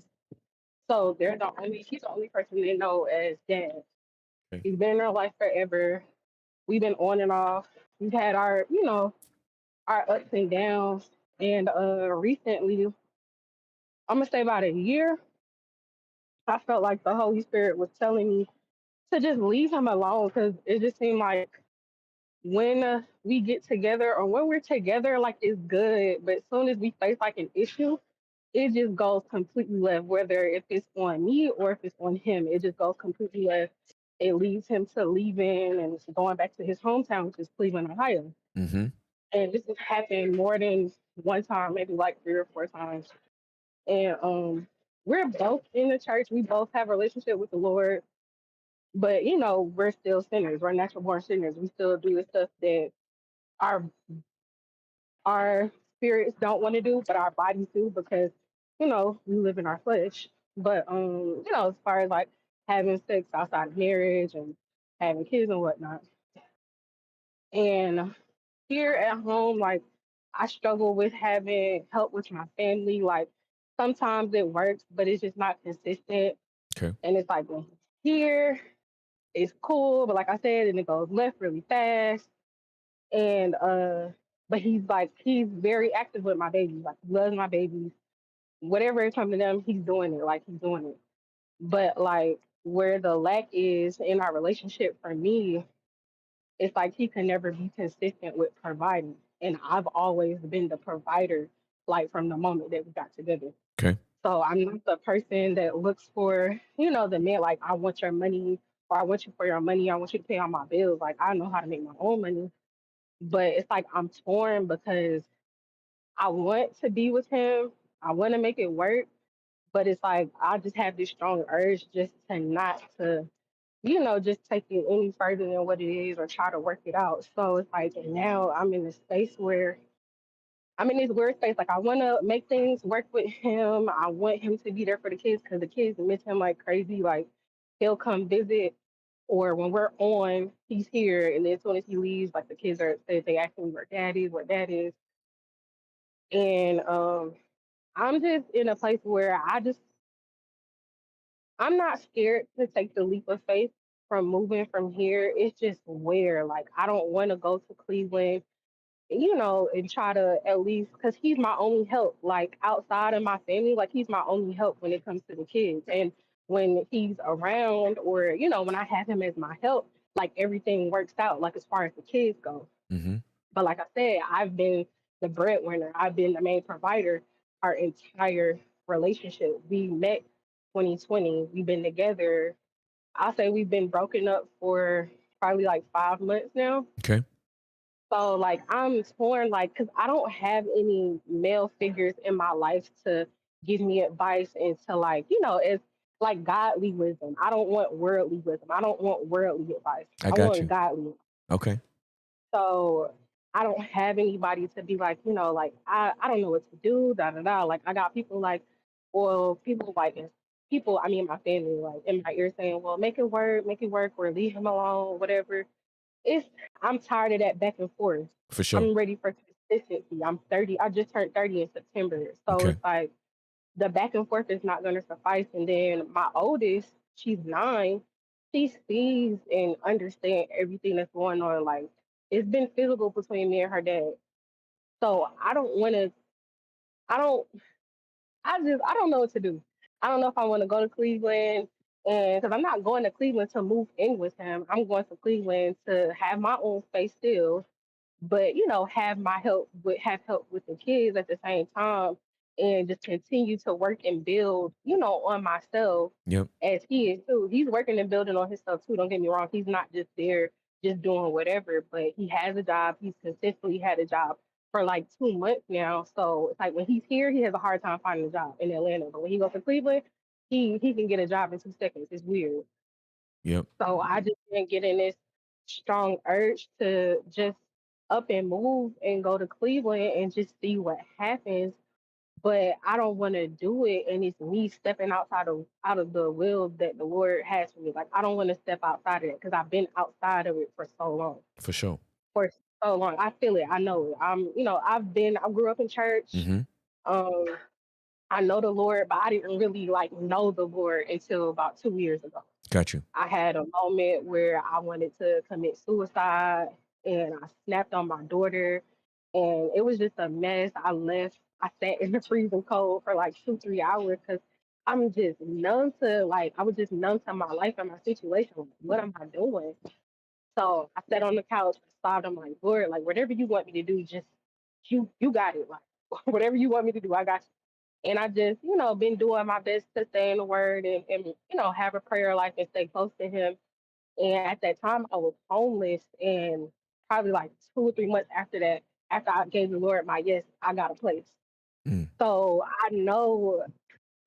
So he's the only person they know as dad. Okay. He's been in our life forever. We've been on and off. we've had our, our ups and downs. And recently, I'm gonna say about a year, I felt like the Holy Spirit was telling me to just leave him alone because it just seemed like when we get together or when we're together, like it's good, but as soon as we face like an issue, it just goes completely left. Whether if it's on me or if it's on him, it just goes completely left. It leads him to leaving and going back to his hometown, which is Cleveland, Ohio. Mm-hmm. And this has happened more than one time, maybe like 3 or 4 times. And we're both in the church. We both have a relationship with the Lord, but we're still sinners. We're natural born sinners. We still do the stuff that our our spirits don't want to do, but our bodies do because we live in our flesh. But as far as like having sex outside of marriage and having kids and whatnot, and here at home, like I struggle with having help with my family. Like sometimes it works, but it's just not consistent. Okay. And it's like when he's here, it's cool, but like I said, and it goes left really fast. And but he's very active with my babies. Like he loves my babies. Whatever is coming to them, he's doing it. Like he's doing it. But like where the lack is in our relationship for me, it's like he can never be consistent with providing. And I've always been the provider, like from the moment that we got together. Okay. So I'm not the person that looks for, the man, like, I want your money or I want you for your money. I want you to pay all my bills. Like, I know how to make my own money. But it's like I'm torn because I want to be with him. I want to make it work. But it's like I just have this strong urge just to not to, just take it any further than what it is or try to work it out. So it's like now I'm in a space where I'm in this weird space. Like I want to make things work with him. I want him to be there for the kids because the kids miss him like crazy. Like he'll come visit, or when we're on, he's here, and then as soon as he leaves, like the kids they ask me where dad is, and I'm just in a place where I'm not scared to take the leap of faith from moving from here. It's just where like I don't want to go to Cleveland, and try to at least because he's my only help. Like outside of my family, like he's my only help when it comes to the kids. And when he's around, or when I have him as my help, like everything works out. Like as far as the kids go. Mm-hmm. But like I said, I've been the breadwinner. I've been the main provider our entire relationship. We met 2020. We've been together. I'll say we've been broken up for probably like 5 months now. Okay. So like I'm torn, like, cause I don't have any male figures in my life to give me advice and to like, it's like godly wisdom. I don't want worldly wisdom. I don't want worldly advice. I I got want you. godly. Okay. So I don't have anybody to be like, like I don't know what to do, da da da. Like I got people like, well, people like people, I mean my family, like in my ear saying, well, make it work, or leave him alone, whatever. It's I'm tired of that back and forth. For sure. I'm ready for consistency. I'm 30. I just turned 30 in September. So Okay. it's like the back and forth is not gonna suffice. And then my oldest, she's 9, she sees and understands everything that's going on. Like it's been physical between me and her dad. So I don't wanna I don't I don't know what to do. I don't know if I want to go to Cleveland, and because I'm not going to Cleveland to move in with him. I'm going to Cleveland to have my own space still, but have help with the kids at the same time, and just continue to work and build, on myself Yep. as he is too. He's working and building on himself too. Don't get me wrong. He's not just there just doing whatever, but he has a job. He's consistently had a job for like 2 months now. So it's like when he's here, he has a hard time finding a job in Atlanta. But when he goes to Cleveland, he can get a job in 2 seconds. It's weird. Yep. So I just been getting this strong urge to just up and move and go to Cleveland and just see what happens. But I don't want to do it, and it's me stepping out of the will that the Lord has for me. Like I don't want to step outside of it because I've been outside of it for so long. For sure. For so long, I feel it. I know it. I grew up in church. Mm-hmm. Um, I know the Lord, but I didn't really like know the Lord until about 2 years ago. Got you. I had a moment where I wanted to commit suicide. and I snapped on my daughter, and it was just a mess. I left. I sat in the freezing cold for like 2, 3 hours because I'm just numb to like I was just numb to my life and my situation. Like, what am I doing? So I sat on the couch, sobbed. I'm like, Lord, like whatever you want me to do, just you got it. Like whatever you want me to do, I got you. And I just, been doing my best to stay in the word and have a prayer life and stay close to him. And at that time I was homeless, and probably like 2 or 3 months after that, after I gave the Lord my yes, I got a place. Mm. So I know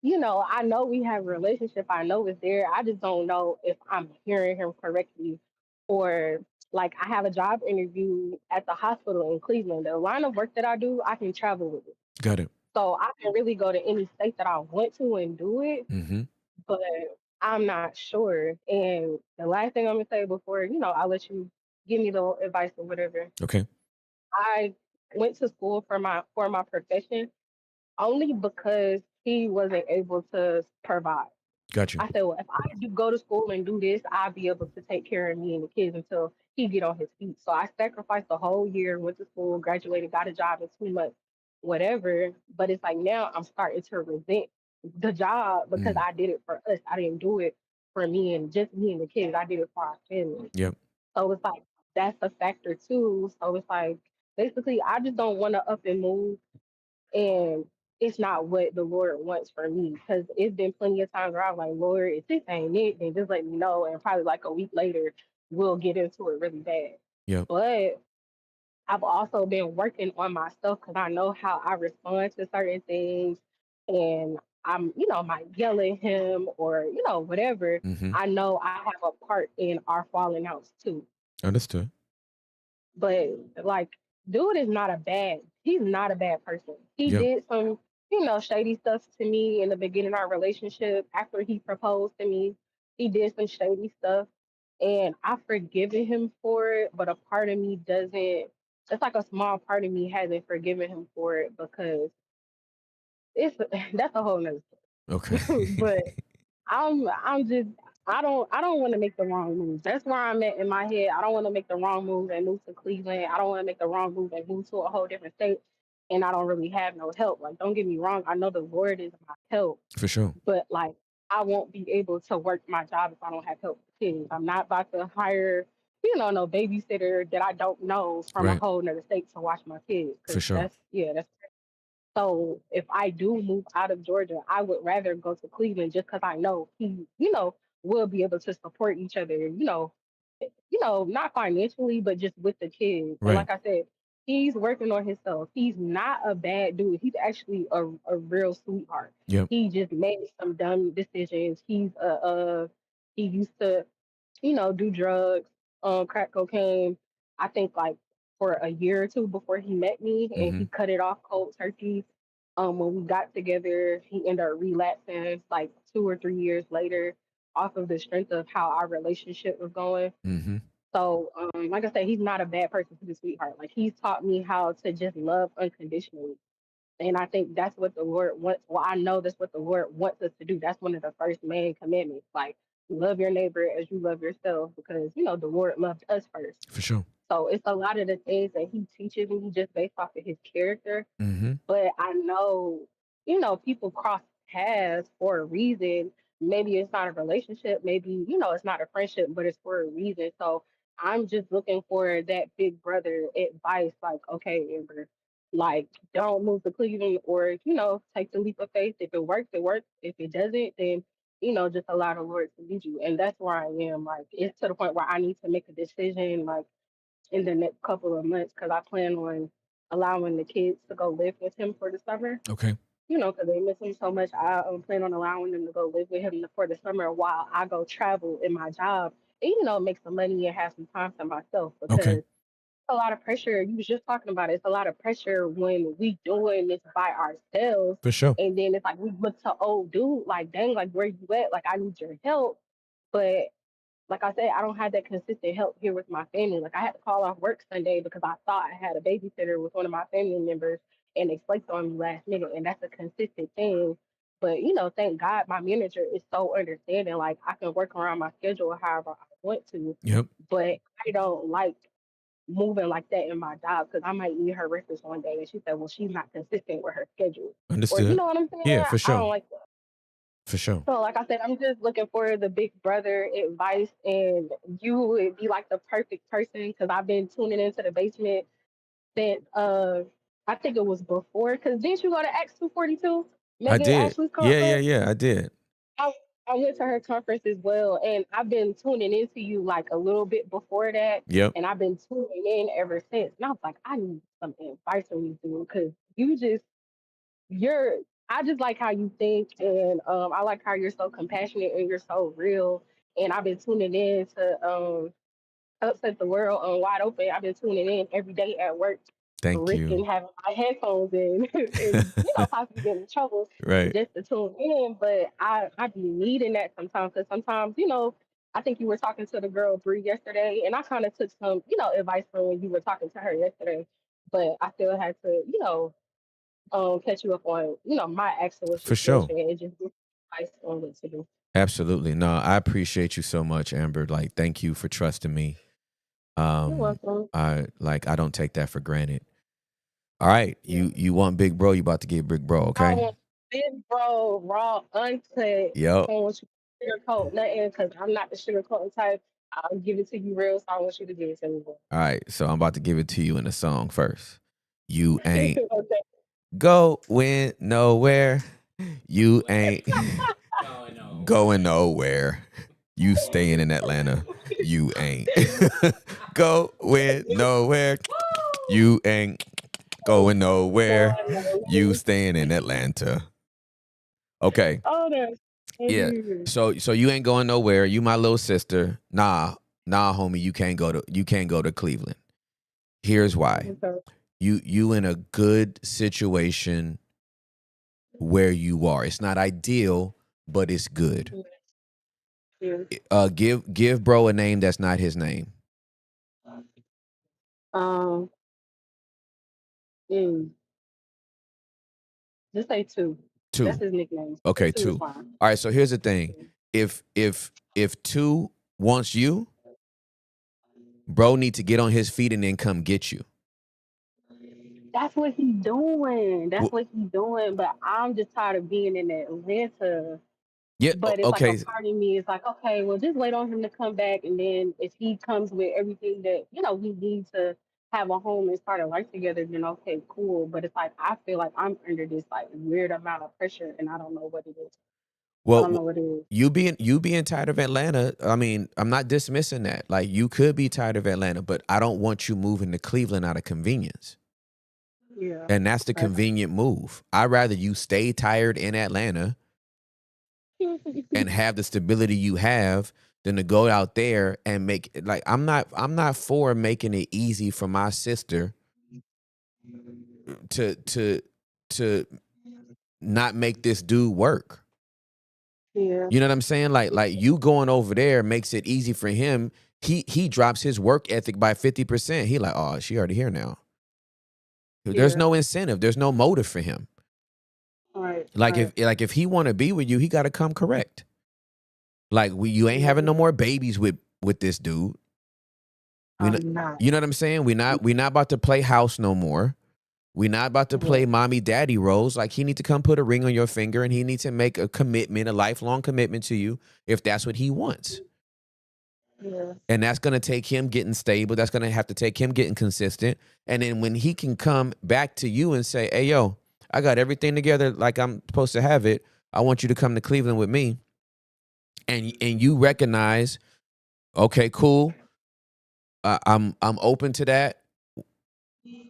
we have a relationship. I know it's there. I just don't know if I'm hearing him correctly, or like I have a job interview at the hospital in Cleveland. The line of work that I do, I can travel with it. Got it. So I can really go to any state that I want to and do it, Mm-hmm. but I'm not sure. And the last thing I'm gonna say before, I'll let you give me the advice or whatever. Okay. I went to school for my profession only because he wasn't able to provide. Got you. I said, well, if I do go to school and do this, I'll be able to take care of me and the kids until he get on his feet. So I sacrificed the whole year, went to school, graduated, got a job in 2 months, whatever. But it's like now I'm starting to resent the job because Mm. I did it for us. I didn't do it for me and just me and the kids. I did it for our family. Yep. So it's like that's a factor too. So it's like basically I just don't want to up and move, and it's not what the Lord wants for me. Because it's been plenty of times where I'm like, Lord, if this ain't it, then just let me know. And probably like a week later, we'll get into it really bad. Yep. But I've also been working on myself because I know how I respond to certain things. And might yell at him or, whatever. Mm-hmm. I know I have a part in our falling outs too. Understood. But like, dude is not a bad. He's not a bad person. He Yep. did some, shady stuff to me in the beginning of our relationship. After he proposed to me, he did some shady stuff, and I've forgiven him for it. But a part of me doesn't. It's like a small part of me hasn't forgiven him for it because it's that's a whole nother Okay. story. But I'm just I don't want to make the wrong move. That's where I'm at in my head. I don't want to make the wrong move and move to Cleveland. I don't want to make the wrong move and move to a whole different state. And I don't really have no help. Like, don't get me wrong. I know the Lord is my help, For sure. but like I won't be able to work my job if I don't have help with kids. I'm not about to hire, no babysitter that I don't know from a Right. whole nother state to watch my kids. For Cause sure. that's so if I do move out of Georgia, I would rather go to Cleveland just because I know he, will be able to support each other, not financially, but just with the kids. And Right. like I said, he's working on himself. He's not a bad dude. He's actually a real sweetheart. Yep. He just made some dumb decisions. He used to do drugs, crack cocaine. I think like for a year or two before he met me, and Mm-hmm. he cut it off cold turkey. When we got together, he ended up relapsing like 2 or 3 years later, off of the strength of how our relationship was going. Mm-hmm. So, like I said, he's not a bad person. He's a sweetheart. Like he's taught me how to just love unconditionally. And I think that's what the Lord wants. Well, I know that's what the Lord wants us to do. That's one of the first main commandments. Like, love your neighbor as you love yourself, because, the Lord loved us first. For sure. So it's a lot of the things that he teaches me just based off of his character. Mm-hmm. But I know, people cross paths for a reason. Maybe it's not a relationship. Maybe, it's not a friendship, but it's for a reason. So I'm just looking for that big brother advice. Like, okay, Amber, like, don't move to Cleveland, or, take the leap of faith. If it works, it works. If it doesn't, then, just allow the Lord to lead you. And that's where I am. Like, it's to the point where I need to make a decision, like, in the next couple of months, because I plan on allowing the kids to go live with him for the summer. Okay. Because they miss him so much. I plan on allowing them to go live with him for the summer while I go travel in my job and, make some money and have some time to myself, Okay. because a lot of pressure. You was just talking about it. It's a lot of pressure when we doing this by ourselves, For sure. and then it's like we look to old dude like, dang, like where you at? Like I need your help, but like I said, I don't have that consistent help here with my family. Like I had to call off work Sunday because I thought I had a babysitter with one of my family members, and they flaked on me last minute, and that's a consistent thing. But thank God my manager is so understanding. Like I can work around my schedule however I want to. Yep. But I don't like moving like that in my job because I might need her reference one day, and she said, "Well, she's not consistent with her schedule," or you Understood. know what I'm saying? Yeah, for I sure. don't like that. For sure. So, like I said, I'm just looking for the big brother advice, and you would be like the perfect person because I've been tuning into the basement since I think it was before. Because didn't you go to X 242? I Megan did. Ashley's Yeah, yeah, conference. yeah. I did. I, I went to her conference as well, and I've been tuning into you like a little bit before that, Yep. and I've been tuning in ever since. And I was like, I need some advice from you, dude, because you're. I just like how you think, and I like how you're so compassionate and you're so real. And I've been tuning in to Upset the World on Wide Open. I've been tuning in every day at work, Thank you. risking having my headphones in and possibly getting in trouble Right. just to tune in. But I be needing that sometimes because sometimes I think you were talking to the girl Bree yesterday, and I kind of took some advice from when you were talking to her yesterday. But I still had to catch you up on my actual For sure. situation and just give advice on what to do. Absolutely. No, I appreciate you so much, Amber. Like, thank you for trusting me. You're welcome. I don't take that for granted. All right. Yeah. You want big bro, you about to get big bro, I okay? want big bro, raw, uncut. I Yep. don't want you to sugarcoat nothing because I'm not the sugarcoating type. I'll give it to you real, so I want you to give it to me. All right. So I'm about to give it to you in a song first. You ain't Okay. going nowhere. You ain't going nowhere. You staying in Atlanta. You ain't going nowhere. You ain't going nowhere. You staying in Atlanta. Okay. Oh, that's Yeah. funny. So you ain't going nowhere. You my little sister. Nah, homie, you can't go to Cleveland. Here's why. Okay. You in a good situation where you are. It's not ideal, but it's good. Yeah. Give bro a name that's not his name. Um. mm, Just say two. That's Two. his nickname. Okay, Two is two. fine. All right, so here's the thing. If two wants you, bro need to get on his feet and then come get you. That's what he's doing. That's Well, what he's doing. But I'm just tired of being in Atlanta. yeah, But it's like a okay. part of me is like, okay, well, just wait on him to come back, and then if he comes with everything that we need to have a home and start a life together, then okay, cool. But it's like I feel like I'm under this like weird amount of pressure, and I don't know what it is. I don't know Well, what it is. you being tired of Atlanta, I mean, I'm not dismissing that. Like you could be tired of Atlanta, but I don't want you moving to Cleveland out of convenience. Yeah. And that's the Okay. convenient move. I'd rather you stay tired in Atlanta and have the stability you have than to go out there and make like I'm not for making it easy for my sister to not make this dude work. Yeah. You know what I'm saying? Like you going over there makes it easy for him. He drops his work ethic by 50%. He like, oh, she already here now. There's Yeah. no incentive. There's no motive for him. All right. Like Right. if he want to be with you, he got to come correct. Like you ain't having no more babies with this dude. I'm not. You know what I'm saying? We not about to play house no more. We not about to play mommy daddy roles. Like he need to come put a ring on your finger and he needs to make a commitment, a lifelong commitment to you if that's what he wants. Yeah. And that's going to take him getting stable. That's going to have to take him getting consistent. And then when he can come back to you and say, hey, yo, I got everything together like I'm supposed to have it. I want you to come to Cleveland with me. And you recognize, okay, cool. I'm open to that.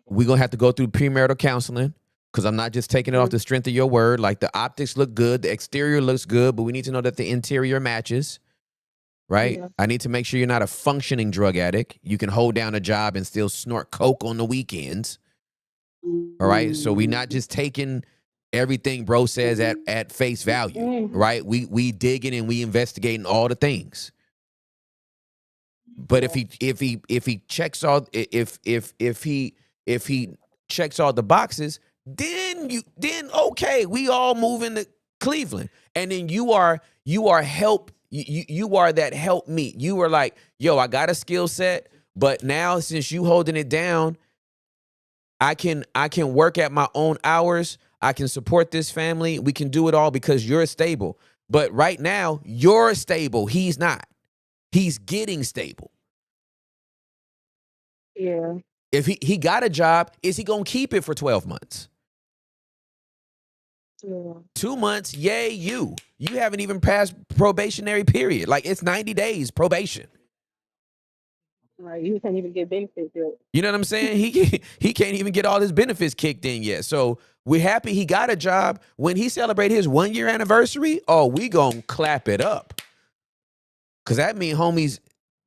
We're going to have to go through premarital counseling because I'm not just taking it off the strength of your word. Like the optics look good. The exterior looks good, but we need to know that the interior matches. Right? Yeah. I need to make sure you're not a functioning drug addict. You can hold down a job and still snort coke on the weekends. All right? So we're not just taking everything bro says at face value, right? We digging and we investigating all the things. But if he checks all if he checks all the boxes, then okay, we all move into Cleveland. And then you are help you are that help me. You are like, yo, I got a skill set, But now since you holding it down, I can work at my own hours. I can support this family. We can do it all because you're stable. But right now, you're stable. He's not. He's getting stable. Yeah. If he got a job, is he going to keep it for 12 months? Yeah. 2 months, yay, you. You haven't even passed probationary period. Like, it's 90 days probation. Like you can't even get benefits yet. You know what I'm saying? He can't even get all his benefits kicked in yet. So we're happy he got a job. When he celebrate his 1 year anniversary, oh, we gonna clap it up. Cause that means homie's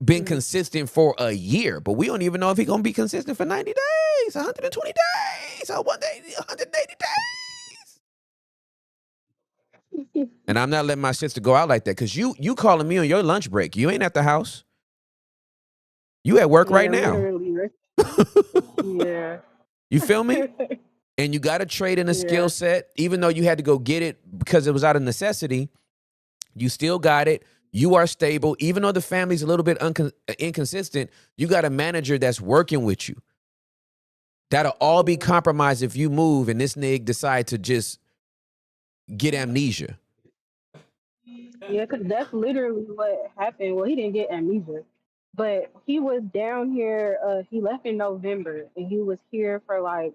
been consistent for a year, but we don't even know if he gonna be consistent for 90 days, 120 days, or 180 days. And I'm not letting my sister go out like that. Cause you calling me on your lunch break. You ain't at the house. You at work right now. Literally. Yeah. You feel me? And you got to trade in a skill set, even though you had to go get it because it was out of necessity. You still got it. You are stable. Even though the family's a little bit inconsistent, you got a manager that's working with you. That'll all be compromised if you move and this nigga decide to just get amnesia. Yeah, because that's literally what happened. Well, he didn't get amnesia, but he was down here. He left in November, and he was here for like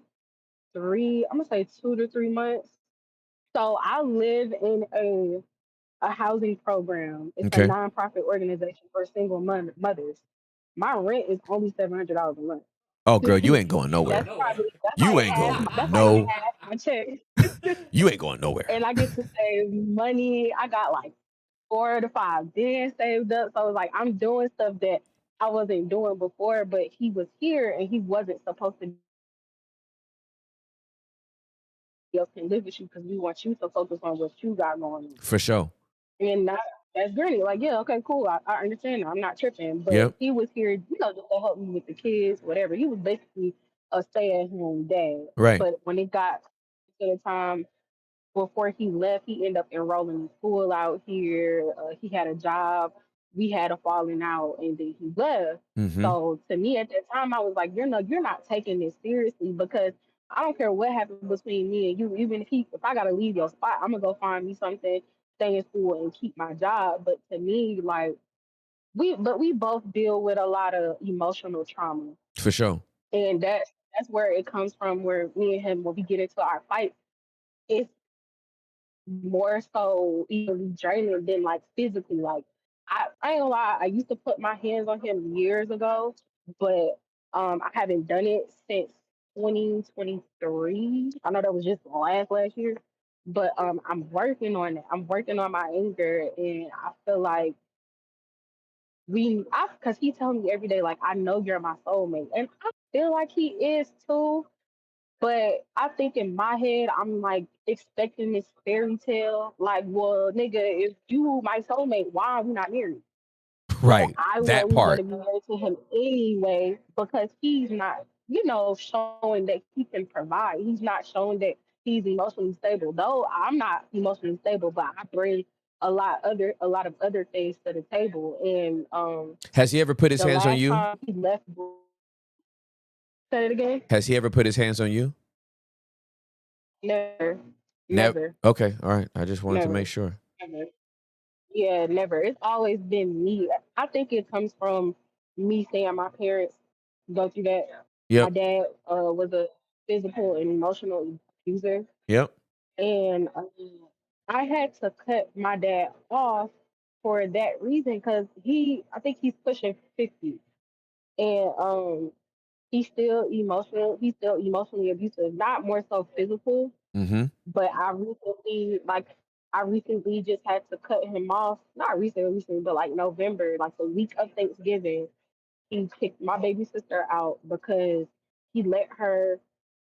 I'm gonna say 2 to 3 months. So I live in a housing program. It's a Okay. nonprofit organization for single mothers. My rent is only $700 a month. Oh, girl, you ain't going nowhere. That's You like ain't half. going That's like no. half my check. You ain't going nowhere. And I get to save money. I got like 4 to 5 then saved up. So like I'm doing stuff that I wasn't doing before, but he was here and he wasn't supposed to be else can live with you because we want you to focus on what you got going on. For sure. And that's granny. Like, yeah, okay, cool. I understand. I'm not tripping. But Yep. he was here, just to help me with the kids, whatever. He was basically a stay at home dad. Right. But when it got to the time before he left, he ended up enrolling in school out here. He had a job. We had a falling out, and then he left. Mm-hmm. So to me at that time, I was like, you're not taking this seriously because I don't care what happens between me and you. Even if I gotta leave your spot, I'm gonna go find me something, stay in school, and keep my job. But to me, like we both deal with a lot of emotional trauma, For sure. and that's where it comes from. Where me and him, when we get into our fight, it's more so even draining than like physically. Like I ain't gonna lie, I used to put my hands on him years ago, but I haven't done it since 2023. I know that was just last year, but I'm working on it. I'm working on my anger, and I feel like because he tells me every day like I know you're my soulmate, and I feel like he is too. But I think in my head, I'm like expecting this fairy tale. Like, well, nigga, if you my soulmate, why are we not married? But Right. I That really want part. to be married to him anyway because he's not, showing that he can provide. He's not showing that he's emotionally stable. Though I'm not emotionally stable, but I bring a lot of other things to the table. And Has he ever put his the hands on last you? time he left, say it again. Has he ever put his hands on you? Never, Never. never, Okay. All right. I just wanted to never. make sure. Never. Yeah, never. It's always been me. I think it comes from me seeing my parents go through that. My Yep. dad was a physical and emotional abuser, Yep. and I had to cut my dad off for that reason because I think he's pushing 50, and he's still emotionally abusive, not more so physical, Mm-hmm. but I recently just had to cut him off. Not recently, but like November, like the week of Thanksgiving, he kicked my baby sister out because he let her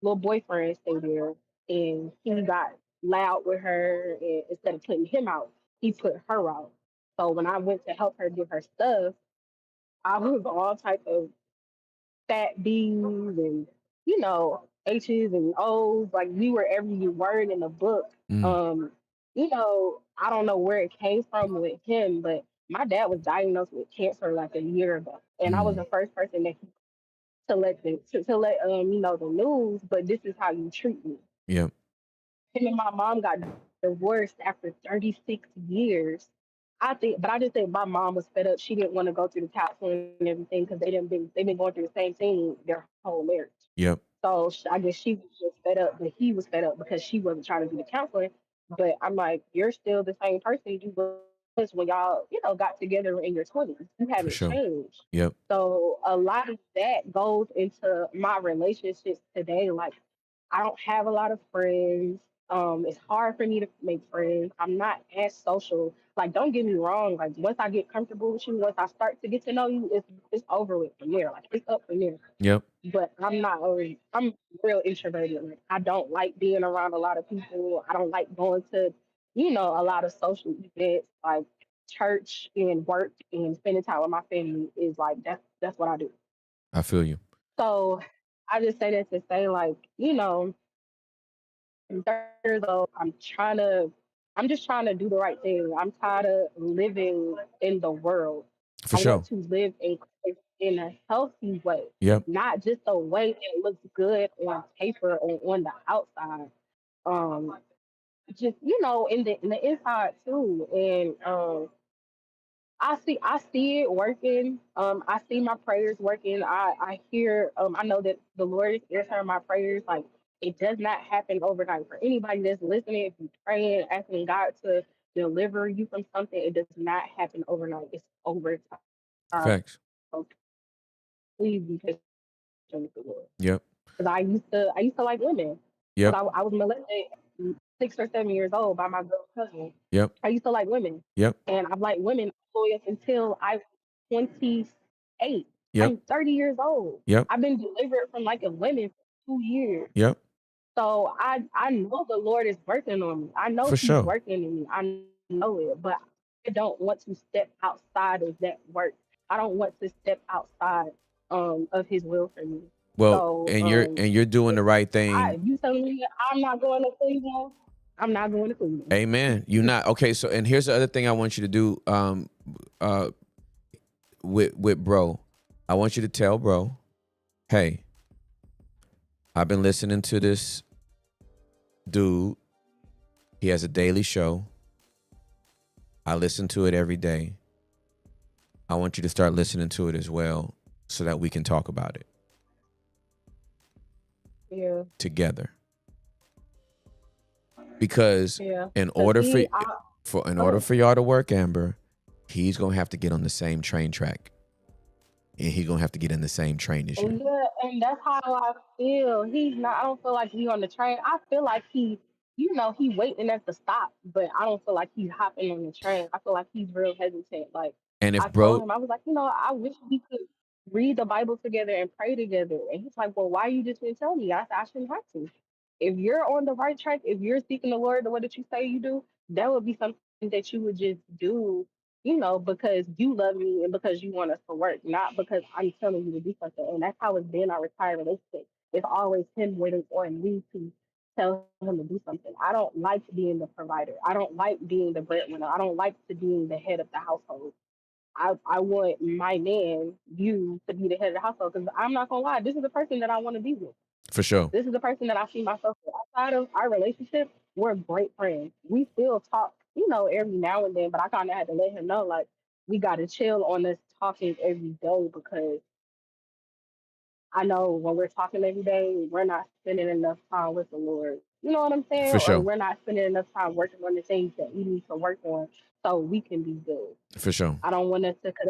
little boyfriend stay there, and he got loud with her. And instead of putting him out, he put her out. So when I went to help her do her stuff, I was all type of fat B's and H's and O's. Like we were every word in the book. Mm. I don't know where it came from with him, but my dad was diagnosed with cancer like a year ago. and I was the first person that to let the news, but this is how you treat me. Yep. Him and my mom got divorced after 36 years. But I just think my mom was fed up. She didn't want to go through the counseling and everything because they've been going through the same thing their whole marriage. Yep. So I guess she was just fed up, but he was fed up because she wasn't trying to do the counseling. But I'm like, you're still the same person you was when y'all, got together in your 20s. You For haven't sure. changed. Yep. So a lot of that goes into my relationships today. Like, I don't have a lot of friends. It's hard for me to make friends. I'm not as social. Like, don't get me wrong. Like, once I get comfortable with you, once I start to get to know you, it's over with from there. Like, it's up from there. Yep. But I'm not always. I'm real introverted. Like, I don't like being around a lot of people. I don't like going to, a lot of social events. Like, church and work and spending time with my family is like that's what I do. I feel you. So I just say that to say, like, I'm 30 years old. I'm just trying to do the right thing. I'm tired of living in the world. For I want sure. to live in a healthy way, Yep. not just a way that looks good on paper or on the outside. Um, just in the inside too. And I see it working. I see my prayers working. I hear I know that the Lord is answering my prayers. Like, it does not happen overnight. For anybody that's listening, if you're praying, asking God to deliver you from something, it does not happen overnight. It's over time. Facts. So please be patient with the Lord. Yep. Because I used to like women. Yep. Because I was molested 6 or 7 years old by my girl cousin. Yep. I used to like women. Yep. And I've liked women all the way up until I was 28. Yep. I'm 30 years old. Yep. I've been delivered from like a women for 2 years. Yep. So I know the Lord is working on me. I know For He's sure. working in me. I know it. But I don't want to step outside of that work. I don't want to step outside of His will for me. Well, So and you're doing the right thing. if you telling me that I'm not going to Cleveland, I'm not going to Cleveland. Amen. You not okay. So, and here's the other thing I want you to do. With bro, I want you to tell bro, hey, I've been listening to this dude. He has a daily show. I listen to it every day. I want you to start listening to it as well, so that we can talk about it. Yeah. Together. Because Yeah. in order for y'all to work, Amber, he's gonna have to get on the same train track, and he's gonna have to get in the same train as you. Yeah, and that's how I feel. He's not. I don't feel like he's on the train. I feel like he waiting at the stop, but I don't feel like he's hopping on the train. I feel like he's real hesitant. Like, And if I told bro, him, I was like, I wish we could read the Bible together and pray together. And he's like, well, why you just didn't tell me? I said, I shouldn't have to. If you're on the right track, if you're seeking the Lord the way that you say you do, that would be something that you would just do, because you love me and because you want us to work, not because I'm telling you to do something. And that's how it's been our entire relationship. It's always him waiting on me to tell him to do something. I don't like being the provider. I don't like being the breadwinner. I don't like to being the head of the household. I want my man, you, to be the head of the household because I'm not gonna lie, this is the person that I want to be with. for sure, This is the person that I see myself with. Outside of our relationship, we're great friends. We still talk, every now and then, but I kind of had to let him know, like, we got to chill on this talking every day because I know when we're talking every day, we're not spending enough time with the Lord. You know what I'm saying? for Or sure, we're not spending enough time working on the things that we need to work on so we can be good. for sure. I don't want us to, cause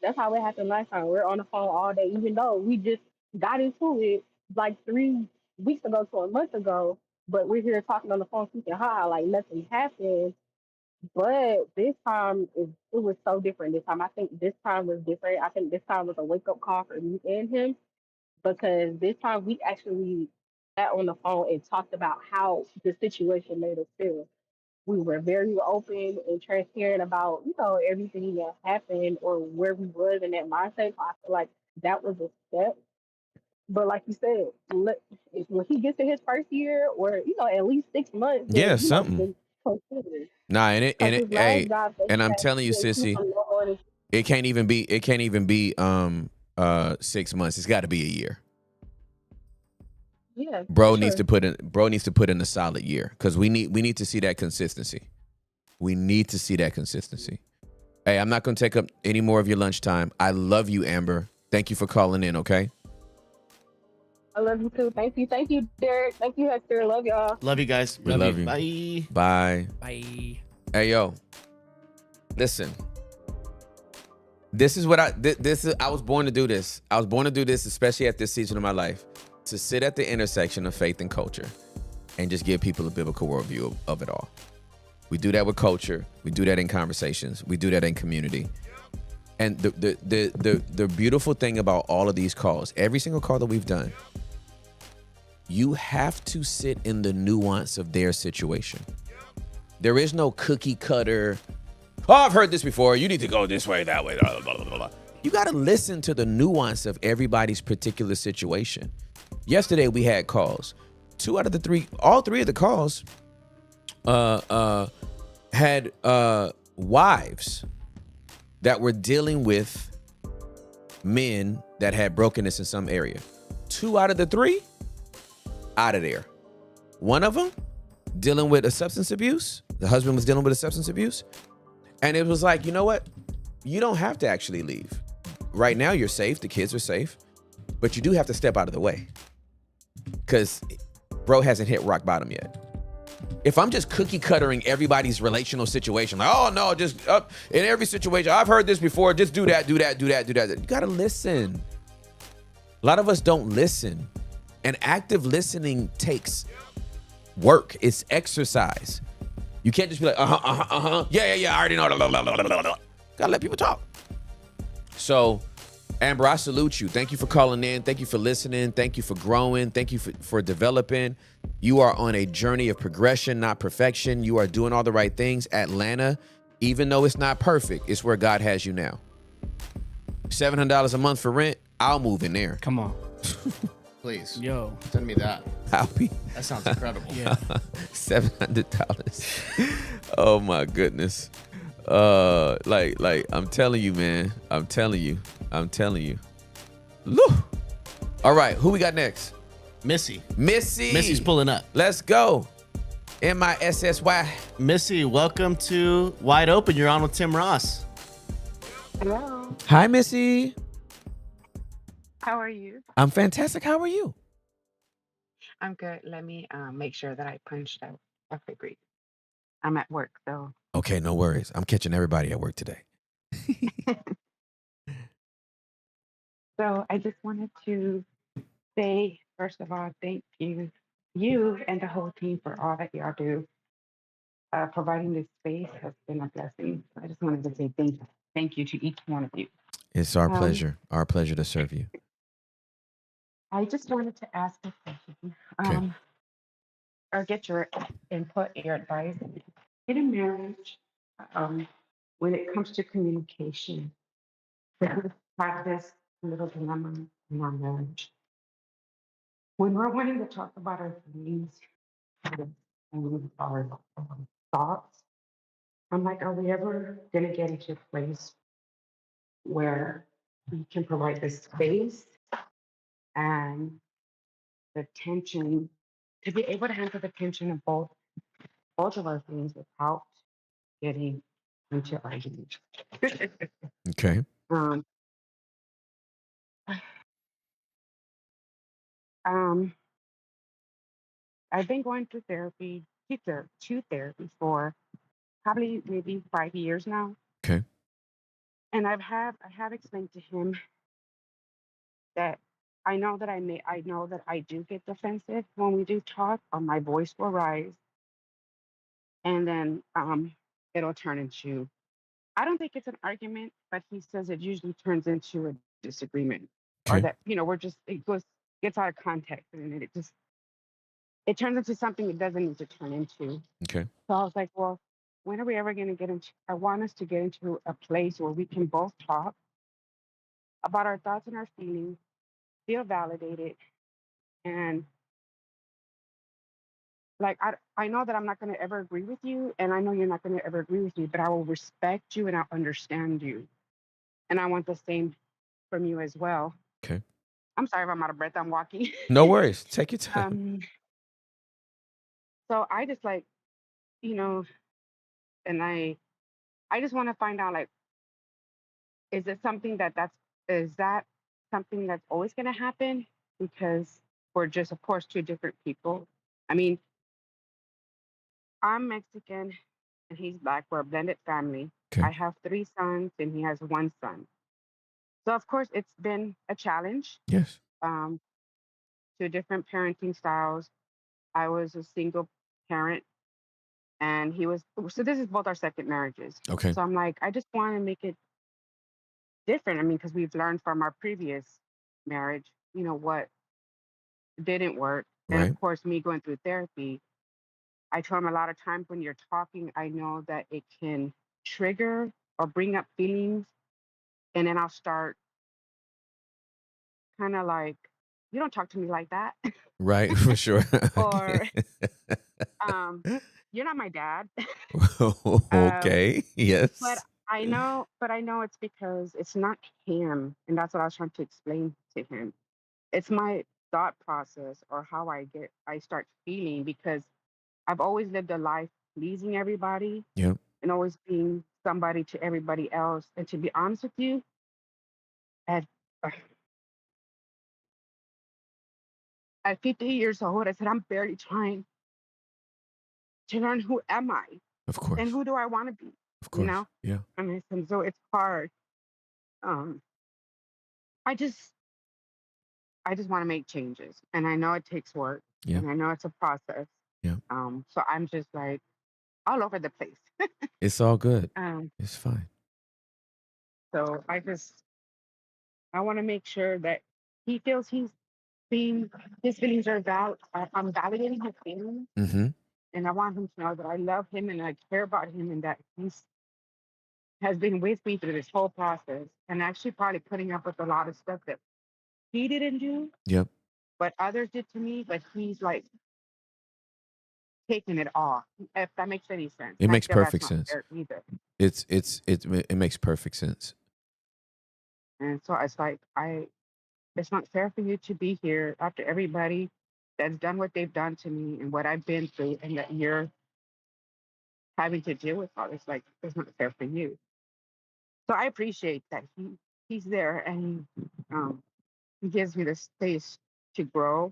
that's how it happened last time. We're on the phone all day, even though we just got into it like 3 weeks ago to a month ago. But we're here talking on the phone, speaking high, like nothing happened. But this time, it was so different. This time, I think this time was different. I think this time was a wake up call for me and him because this time we actually sat on the phone and talked about how the situation made us feel. We were very open and transparent about, everything that happened or where we was in that mindset. So I feel like that was a step. But like you said, when he gets to his first year or, at least 6 months, Yeah, then, something. then consider. Nah, and Because it, his last hey, job that and he I'm had, telling you, he sissy, was It can't even be. It can't even be 6 months. It's got to be a year. Yeah, Bro for needs to sure. put in. Bro needs to put in a solid year because we need to see that consistency. We need to see that consistency. Hey, I'm not going to take up any more of your lunchtime. I love you, Amber. Thank you for calling in. Okay. I love you too. Thank you. Thank you, Derek. Thank you, Hector. Love y'all. Love you guys. We love you. Bye. Bye. Bye. Hey, yo. Listen. This is what I was born to do this. I was born to do this, especially at this season of my life, to sit at the intersection of faith and culture and just give people a biblical worldview of it all. We do that with culture. We do that in conversations. We do that in community. And the beautiful thing about all of these calls, every single call that we've done, you have to sit in the nuance of their situation. There is no cookie cutter. Oh, I've heard this before. You need to go this way, that way. Blah, blah, blah, blah. You got to listen to the nuance of everybody's particular situation. Yesterday we had calls. All three of the calls had wives that were dealing with men that had brokenness in some area. 2 out of the 3 out of there. One of them dealing with a substance abuse. The husband was dealing with a substance abuse. And it was like, you know what? You don't have to actually leave. Right now you're safe. The kids are safe. But you do have to step out of the way. Because bro hasn't hit rock bottom yet. If I'm just cookie cuttering everybody's relational situation, like, oh no, just up in every situation, I've heard this before, just do that. You gotta listen. A lot of us don't listen. And active listening takes work. It's exercise. You can't just be like, yeah, I already know. Gotta let people talk. So, Amber, I salute you. Thank you for calling in. Thank you for listening. Thank you for growing. Thank you for developing. You are on a journey of progression, not perfection. You are doing all the right things. Atlanta, even though it's not perfect, it's where God has you now. $700 a month for rent, I'll move in there. Come on. Please. Yo. Send me that. I'll be That sounds incredible. Yeah. $700. Oh my goodness. Like I'm telling you, man. I'm telling you. Look. All right, who we got next? Missy. Missy's pulling up. Let's go. MISSY. Missy, welcome to Wide Open. You're on with Tim Ross. Hello. Hi, Missy. How are you? I'm fantastic. How are you? I'm good. Let me make sure that I punched out. Okay, great. I'm at work, so. Okay, no worries. I'm catching everybody at work today. So I just wanted to say, first of all, thank you and the whole team for all that y'all do. Providing this space has been a blessing. I just wanted to say thank you to each one of you. It's our Um, pleasure. Our pleasure to serve you. I just wanted to ask a question, Okay. or get your input, your advice. In a marriage, um, when it comes to communication, we have this little dilemma in our marriage. When we're wanting to talk about our feelings and our thoughts, I'm like, are we ever going to get into a place where we can provide the space and the tension to be able to handle the tension of both of our feelings without getting into arguments? Okay. um, um, I've been going through therapy, two therapies for probably maybe 5 years now. Okay. And I have explained to him that I know that I do get defensive when we do talk, or my voice will rise, and then it'll turn into, I don't think it's an argument, but he says it usually turns into a disagreement, or Okay. that we're just, gets out of context, and it turns into something it doesn't need to turn into. Okay. So I was like, well, when are we ever going to get into? I want us to get into a place where we can both talk about our thoughts and our feelings, feel validated, and like I know that I'm not going to ever agree with you, and I know you're not going to ever agree with me, but I will respect you and I'll understand you. And I want the same from you as well. Okay. I'm sorry if I'm out of breath. I'm walking. No worries. Take your time. So I just like, you know, and I just want to find out, like, is it something is that something that's always going to happen? Because we're just, of course, two different people. I mean, I'm Mexican and he's black. We're a blended family. Okay. I have 3 sons and he has 1 son. So of course it's been a challenge. Yes. To different parenting styles. I was a single parent and he was, so this is both our second marriages. Okay. So I'm like, I just want to make it different. I mean, because we've learned from our previous marriage, what didn't work. And Right. of course, me going through therapy, I told him a lot of times when you're talking, I know that it can trigger or bring up feelings. And then I'll start kind of like, you don't talk to me like that. Right. For sure. Or um, you're not my dad. Okay. But Yes. I know it's because it's not him. And that's what I was trying to explain to him. It's my thought process or how I start feeling because I've always lived a life pleasing everybody Yep. and always being somebody to everybody else. And to be honest with you, at uh, at 50 years old, I said I'm barely trying to learn who am I Of and course. who do I want to be, Of you course. know? Yeah. And so it's hard. Um, I just I just want to make changes, and I know it takes work, Yeah. and I know it's a process. Yeah. So I'm just like all over the place. It's all good. um, It's fine. so I want to make sure that he feels being his feelings are I'm validating his feelings, Mm-hmm. and I want him to know that I love him and I care about him, and that he's has been with me through this whole process, and actually probably putting up with a lot of stuff that he didn't do, Yep. but others did to me. But he's like taking it off, if that makes any sense. It And I makes feel that's perfect not sense. fair either. It makes perfect sense. And so it's like it's not fair for you to be here after everybody that's done what they've done to me and what I've been through, and that you're having to deal with all this. Like, it's not fair for you. So I appreciate that he's there and he gives me the space to grow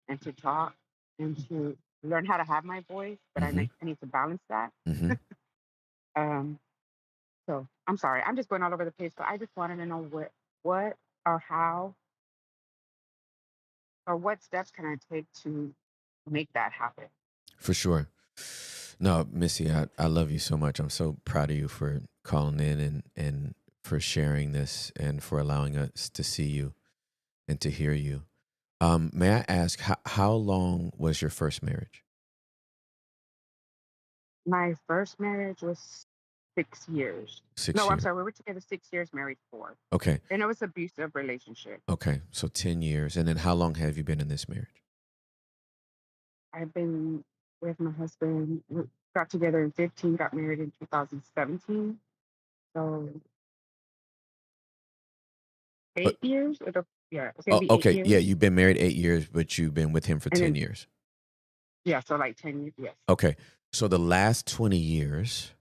and to talk and to learn how to have my voice, but Mm-hmm. I need to balance that. Mm-hmm. Um, so I'm sorry, I'm just going all over the place, but I just wanted to know what or how or what steps can I take to make that happen. For sure. No, Missy, I love you so much. I'm so proud of you for calling in and for sharing this and for allowing us to see you and to hear you. May I ask how long was your first marriage? My first marriage was 6 years. 6 No, I'm years. sorry, we were together 6 years, married 4, Okay. and it was abusive relationship. Okay. So 10 years. And then how long have you been in this marriage? I've been with my husband. We got together in 15, got married in 2017. So Uh, 8 years. Yeah, it's gonna be eight okay. Yeah, years, you've been married 8 years, but you've been with him for and 10 then years. yeah, so like 10 years. Yes, Okay. So the last 20 years,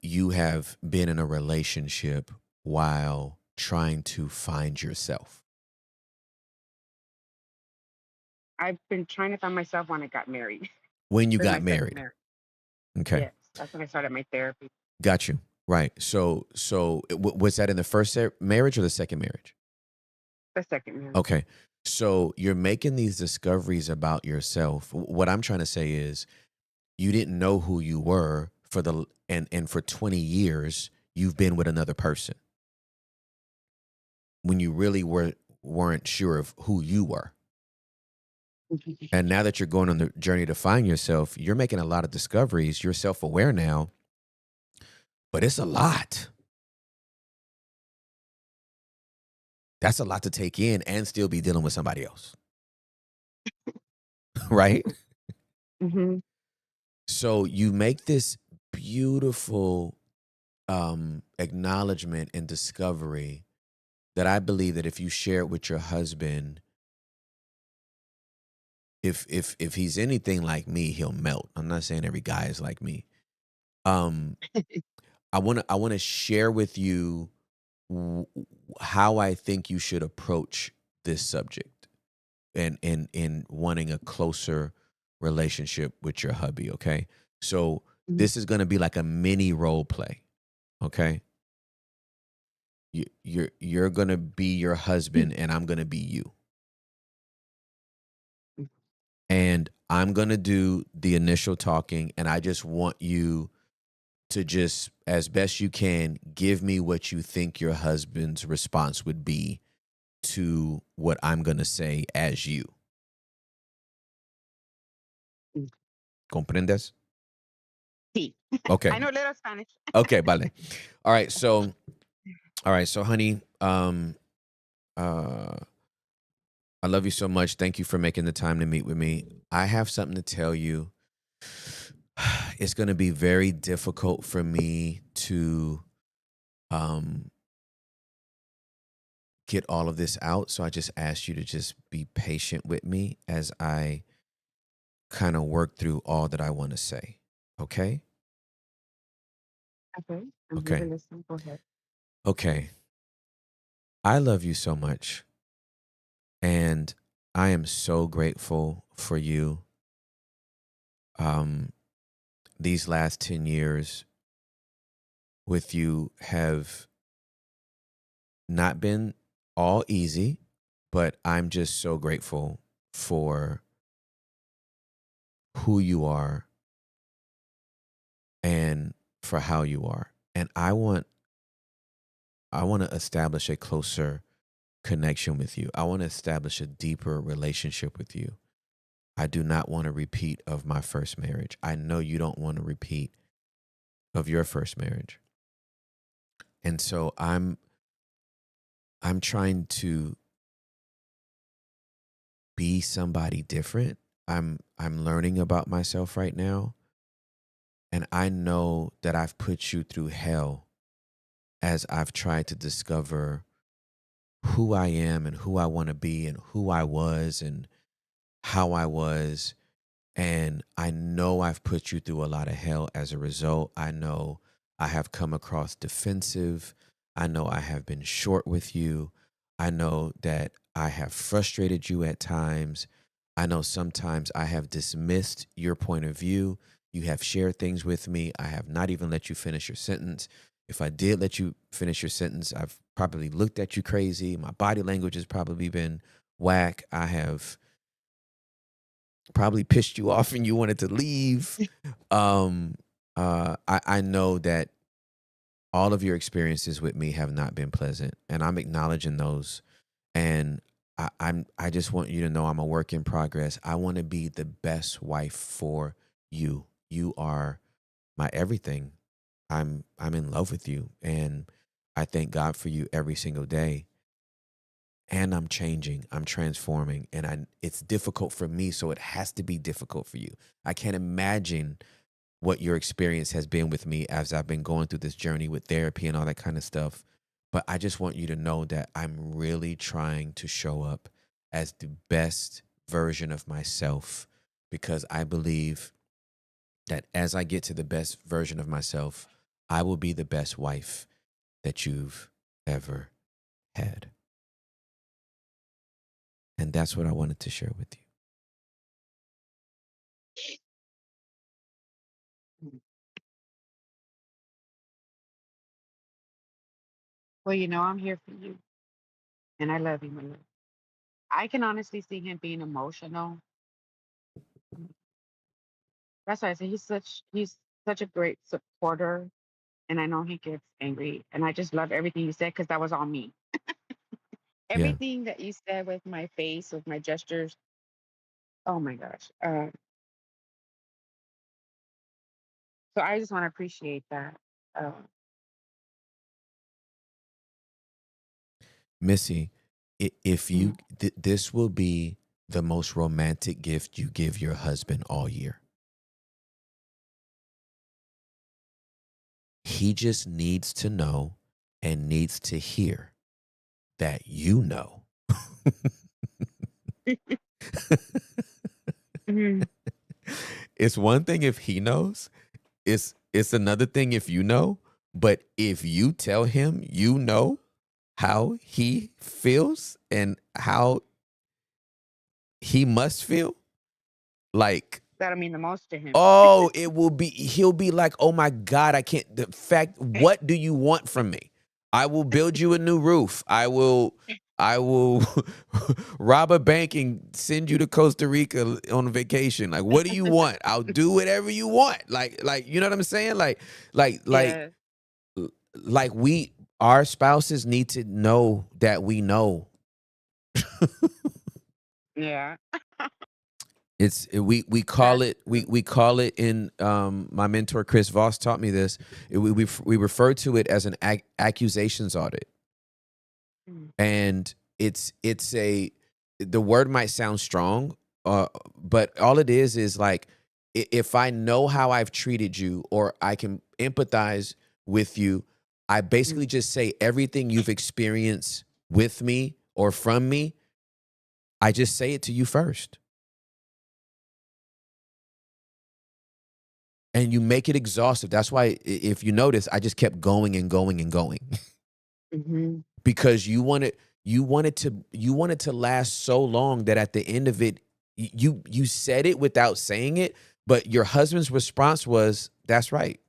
you have been in a relationship while trying to find yourself. I've been trying to find myself when I got married. When you With got my second married. marriage. Okay. Yes, that's when I started my therapy. Got you. Right. So was that in the first marriage or the second marriage? The second marriage. Okay. So you're making these discoveries about yourself. What I'm trying to say is you didn't know who you were and for 20 years you've been with another person when you really weren't sure of who you were. And now that you're going on the journey to find yourself, you're making a lot of discoveries. You're self-aware now, but it's a lot. That's a lot to take in and still be dealing with somebody else. Right? Mm-hmm. So you make this beautiful acknowledgement and discovery that I believe that if you share it with your husband, if he's anything like me, he'll melt. I'm not saying every guy is like me. Um, I wanna share with you w- how I think you should approach this subject and in wanting a closer relationship with your hubby. Okay, so Mhm. this is gonna be like a mini role play. Okay, you're gonna be your husband, and I'm gonna be you, and I'm gonna do the initial talking, and I just want you to just, as best you can, give me what you think your husband's response would be to what I'm going to say as you. Mm. ¿Comprendes? Sí. Okay. I know little Spanish. Okay, vale. All right, so honey, uh I love you so much. Thank you for making the time to meet with me. I have something to tell you. It's going to be very difficult for me to um get all of this out. So I just ask you to just be patient with me as I kind of work through all that I want to say. Okay? Okay. I'm here to Okay. listen. Go ahead. Okay. I love you so much. And I am so grateful for you. Um, these last 10 years with you have not been all easy, but I'm just so grateful for who you are and for how you are. And I want to establish a closer connection with you. I want to establish a deeper relationship with you. I do not want a repeat of my first marriage. I know you don't want a repeat of your first marriage. And so I'm trying to be somebody different. I'm learning about myself right now, and I know that I've put you through hell as I've tried to discover who I am and who I want to be and who I was and how I was. And I know I've put you through a lot of hell as a result. I know I have come across defensive. I know I have been short with you. I know that I have frustrated you at times. I know sometimes I have dismissed your point of view. You have shared things with me. I have not even let you finish your sentence. If I did let you finish your sentence, I've probably looked at you crazy. My body language has probably been whack. I have probably pissed you off and you wanted to leave. Um, I know that all of your experiences with me have not been pleasant, and I'm acknowledging those. And I just want you to know I'm a work in progress. I want to be the best wife for you. You are my everything. I'm in love with you, and I thank God for you every single day. And I'm changing, I'm transforming, and it's difficult for me, so it has to be difficult for you. I can't imagine what your experience has been with me as I've been going through this journey with therapy and all that kind of stuff. But I just want you to know that I'm really trying to show up as the best version of myself, because I believe that as I get to the best version of myself, I will be the best wife that you've ever had. And that's what I wanted to share with you. Mm. Well, I'm here for you, and I love you, my love. I can honestly see him being emotional. That's why I say he's such a great supporter, and I know he gets angry, and I just love everything you said because that was all me. Yeah. Everything that you said with my face, with my gestures. Oh my gosh. So I just want to appreciate that. Uh, Missy, if you, mm, this will be the most romantic gift you give your husband all year. He just needs to know and needs to hear that you know. Mhm. It's one thing if he knows. It's another thing if you know. But if you tell him you know how he feels and how he must feel, like, That'll mean the most to him. oh, he'll be like, oh my God, I can't. The fact, what do you want from me? I will build you a new roof. I will rob a bank and send you to Costa Rica on vacation. Like, what do you want? I'll do whatever you want. Like, you know what I'm saying? Like, Yeah. like our spouses need to know that we know. Yeah. We call That's it true. we call it in my mentor Chris Voss taught me this. We refer to it as an accusations audit, Mm. and it's a the word might sound strong, but all it is like, if I know how I've treated you or I can empathize with you, I basically Mm. just say everything you've experienced with me or from me. I just say it to you first. And you make it exhaustive. That's why, if you notice, I just kept going and going and going Mm-hmm. because you wanted to last so long that at the end of it, you said it without saying it, but your husband's response was, "That's right.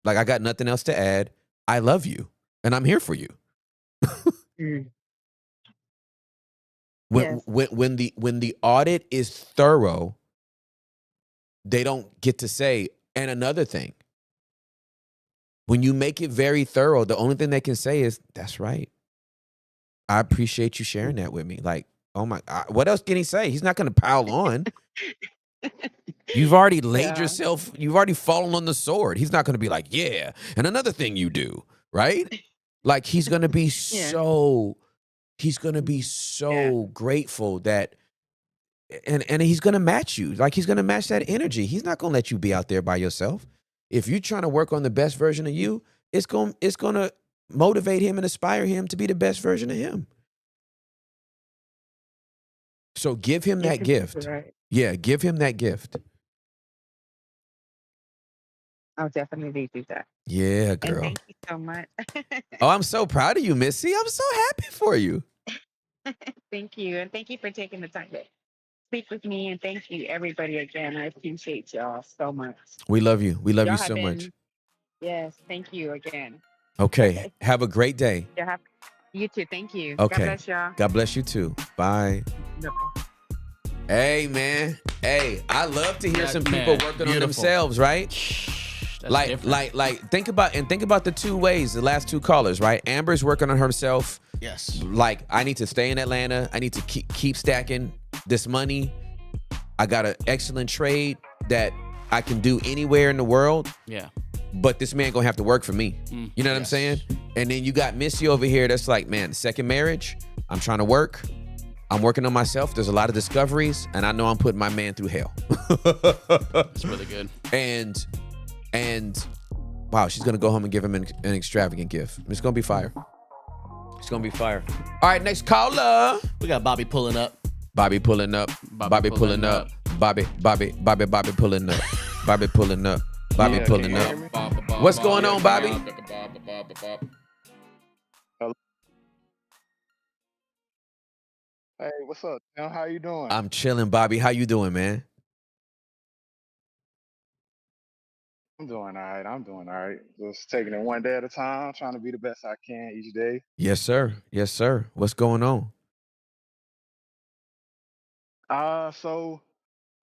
Like, I got nothing else to add. I love you, and I'm here for you." Mm. When Yes. when the audit is thorough, they don't get to say. And another thing, when you make it very thorough, the only thing they can say is, "That's right. I appreciate you sharing that with me." Like, oh my, what else can he say? He's not going to pile on. You've already laid Yeah. yourself, you've already fallen on the sword. He's not going to be like, yeah. And another thing you do, right? Like, he's going to be Yeah. Yeah. so grateful that, and he's going to match you. Like, he's going to match that energy. He's not going to let you be out there by yourself. If you're trying to work on the best version of you, it's going to motivate him and inspire him to be the best version of him. So give him You're that completely gift. right. Yeah, give him that gift. I'll definitely do that. Yeah, And girl. thank you so much. Oh, I'm so proud of you, Missy. I'm so happy for you. Thank you. And thank you for taking the time to speak with me. And thank you, everybody, again. I appreciate y'all so much. We love you. We love you Y'all have so much. been, yes, thank you again. Okay. Have a great day. Y'all have, you too. Thank you. God Okay. bless y'all. God bless you too. Bye. Bye-bye. Hey, man. Hey, I love to hear That- some people man, working on beautiful. themselves, right? That's different. Like think about the two ways, the last two callers, right? Amber's working on herself. Yes. Like, I need to stay in Atlanta. I need to keep stacking this money. I got an excellent trade that I can do anywhere in the world, Yeah. but this man gonna have to work for me. You know what I'm Yes. saying? And then you got Missy over here that's like, man, second marriage, I'm trying to work. I'm working on myself. There's a lot of discoveries, and I know I'm putting my man through hell. That's really good. And wow, she's gonna go home and give him an extravagant gift. It's gonna be fire. It's gonna be fire. All right, next caller. We got Bobby pulling up. Bobby pulling up. Bobby pulling up. Bobby pulling up. Bobby pulling up. Bobby Yeah, pulling can you up. hear me? What's going on, Bobby? Hey, what's up, Tim? How you doing? I'm chilling, Bobby. How you doing, man? I'm doing all right. I'm doing all right. Just taking it one day at a time, trying to be the best I can each day. Yes, sir. Yes, sir. What's going on? So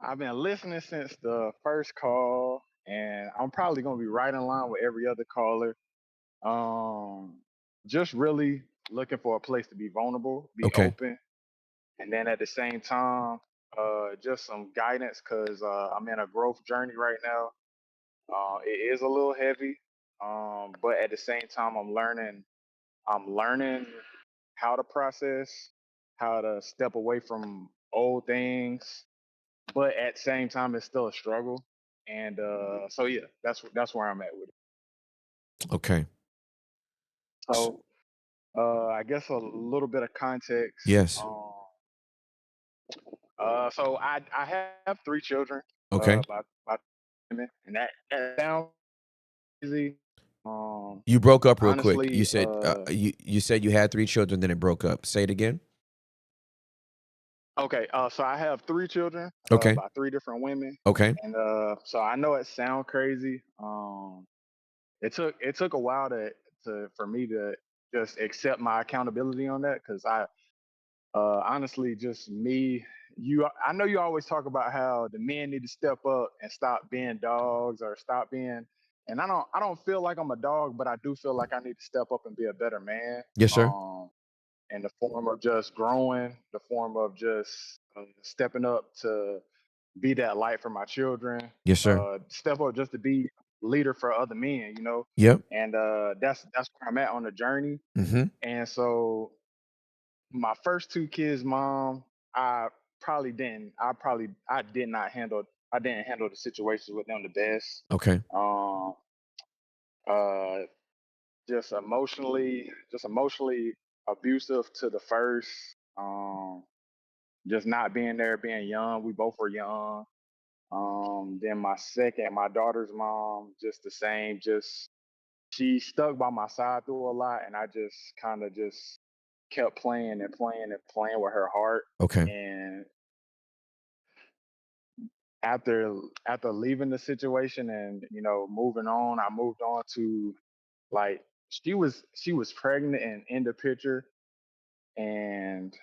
I've been listening since the first call, and I'm probably gonna be right in line with every other caller. Um, just really looking for a place to be vulnerable, be Okay. open, and then at the same time, just some guidance because I'm in a growth journey right now. It is a little heavy, but at the same time, I'm learning. I'm learning how to process, how to step away from old things, but at the same time, it's still a struggle. And so yeah, that's where I'm at with it. Okay. S- So, I guess a little bit of context. Yes. So I have three children. Okay. By women, and that sounds easy. Um, You broke up real quick. You honestly, said you said you had three children, then it broke up. Say it again. okay. So I have three children Okay. by three different women, Okay. and so I know it sounds crazy. It took a while for me to just accept my accountability on that because honestly, just me. I know you always talk about how the men need to step up and stop being dogs or stop being. And I don't feel like I'm a dog, but I do feel like I need to step up and be a better man. Yes, sir. In the form of just growing, the form of just stepping up to be that light for my children, Yes, sir. step up just to be leader for other men, Yep. and that's where I'm at on the journey. Mm-hmm. And so my first two kids, mom, I I didn't handle the situations with them the best. Okay. Um, uh, just emotionally abusive to the first. Just not being there, being young. We both were young. Then my daughter's mom, just the same. Just she stuck by my side through a lot, and I just kind of just kept playing and playing and playing with her heart. Okay. And after after leaving the situation and moving on, I moved on to like she was pregnant and in the picture, and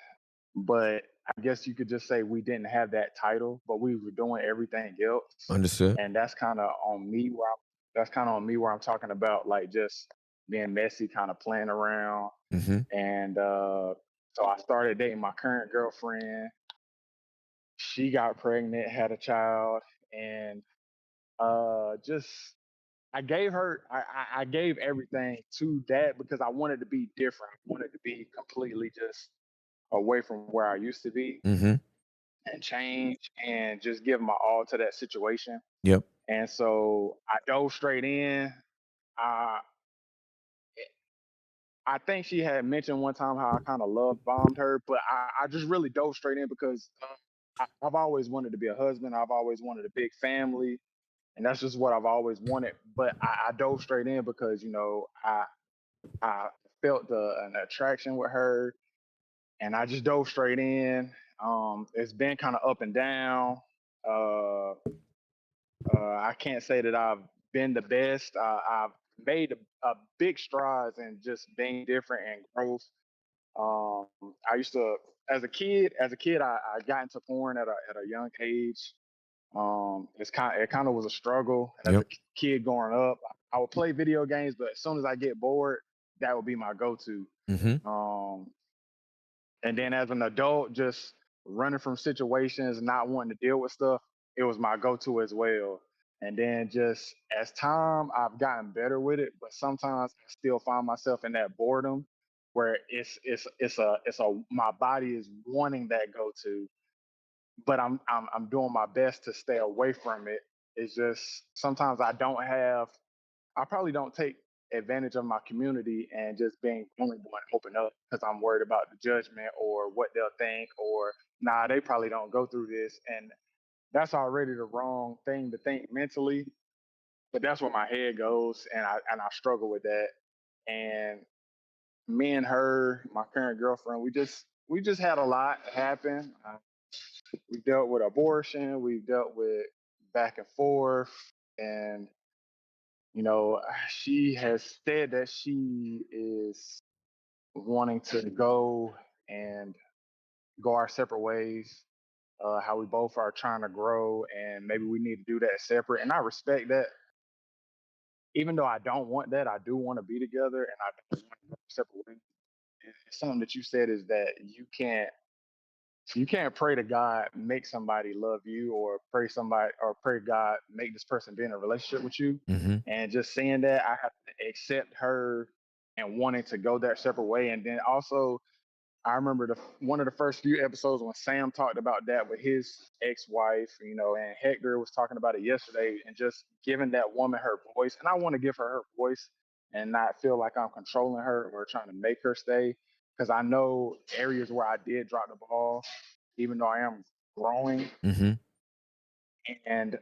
but I guess you could just say we didn't have that title, but we were doing everything else, Understood. and that's kind of on me where I'm talking about like just being messy, kind of playing around, Mm-hmm. and so I started dating my current girlfriend. She got pregnant, had a child, and just I gave everything to that because I wanted to be different. I wanted to be completely just away from where I used to be Mm-hmm. and change and just give my all to that situation. Yep. And so I dove straight in. I I think she had mentioned one time how I kind of love bombed her, but I just really dove straight in because I've always wanted to be a husband. I've always wanted a big family, and that's just what I've always wanted. But I dove straight in because I felt an attraction with her, and I just dove straight in. It's been kind of up and down. Uh, I can't say that I've been the best. I've made a big strides in just being different and growth. Um, I used to, as a kid, I got into porn at a young age. It kind of was a struggle. And as a Yep. kid growing up, I would play video games, but as soon as I get bored, that would be my go-to. Mm-hmm. Um, and then as an adult, just running from situations, not wanting to deal with stuff, it was my go-to as well. And then just as time, I've gotten better with it, but sometimes I still find myself in that boredom where it's a my body is wanting that go-to, but I'm doing my best to stay away from it. It's just sometimes I probably don't take advantage of my community and just being vulnerable and open up because I'm worried about the judgment or what they'll think or nah, they probably don't go through this. And that's already the wrong thing to think mentally. But that's where my head goes and I struggle with that. And me and her, my current girlfriend, we just had a lot happen. We dealt with abortion, we dealt with back and forth, and she has said that she is wanting to go and go our separate ways. How we both are trying to grow, and maybe we need to do that separate. And I respect that. Even though I don't want that, I do want to be together, and I don't want to go separate ways. And something that you said is that you can't pray to God make somebody love you or pray God make this person be in a relationship with you. Mm-hmm. And just saying that I have to accept her and wanting to go that separate way. And then also I remember one of the first few episodes when Sam talked about that with his ex-wife, and Hector was talking about it yesterday and just giving that woman her voice. And I want to give her voice, and not feel like I'm controlling her or trying to make her stay. Because I know areas where I did drop the ball, even though I am growing, Mm-hmm. and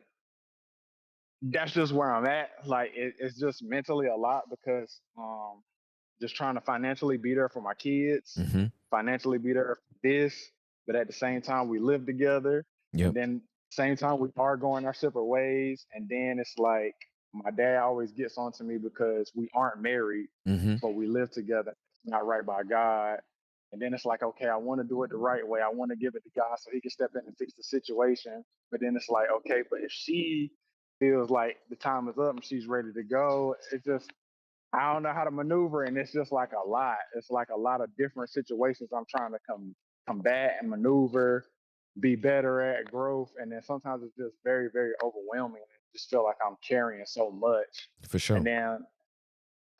that's just where I'm at. Like it's just mentally a lot because just trying to financially be there for my kids, Mm-hmm. financially be there for this, but at the same time we live together, and Yep. then same time we are going our separate ways, and then it's like my dad always gets on to me because we aren't married, Mm-hmm. but we live together. It's not right by God. And then it's like, okay, I want to do it the right way. I want to give it to God so he can step in and fix the situation. But then it's like, okay, but if she feels like the time is up and she's ready to go, it's just I don't know how to maneuver, and it's just like a lot. It's like a lot of different situations I'm trying to combat and maneuver, be better at growth, and then sometimes it's just very, very overwhelming. I just feel like I'm carrying so much, For and sure. then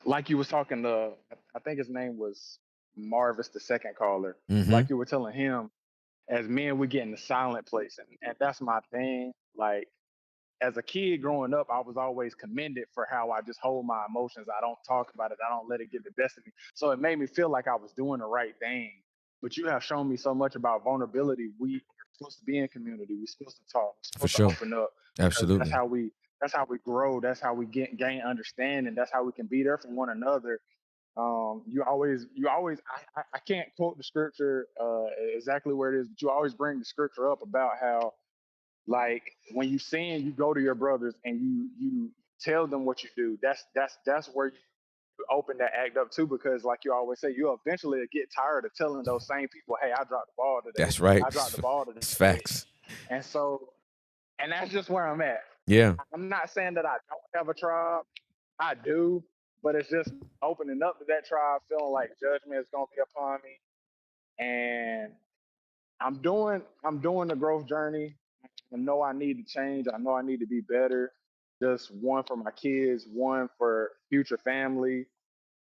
like you was talking to, I think his name was Marvis, the second caller. Mm-hmm. Like you were telling him, as men, we get in the silent place, and that's my thing. Like as a kid growing up, I was always commended for how I just hold my emotions. I don't talk about it. I don't let it get the best of me. So it made me feel like I was doing the right thing. But you have shown me so much about vulnerability. We are supposed to be in community. We're supposed to talk. We're For supposed to sure. open up because Absolutely. that's how we grow. That's how we gain understanding. That's how we can be there for one another. I can't quote the scripture exactly where it is, but you always bring the scripture up about how like when you sin, you go to your brothers and you tell them what you do. That's where you open that act up too, because like you always say, you eventually get tired of telling those same people, "Hey, I dropped the ball today. That's right. I dropped the ball It's today," facts. and so and that's just where I'm at. Yeah. I'm not saying that I don't have a tribe. I do, but it's just opening up to that tribe, feeling like judgment is gonna be upon me, and I'm doing the growth journey. I know I need to change. I know I need to be better. Just one for my kids, one for future family.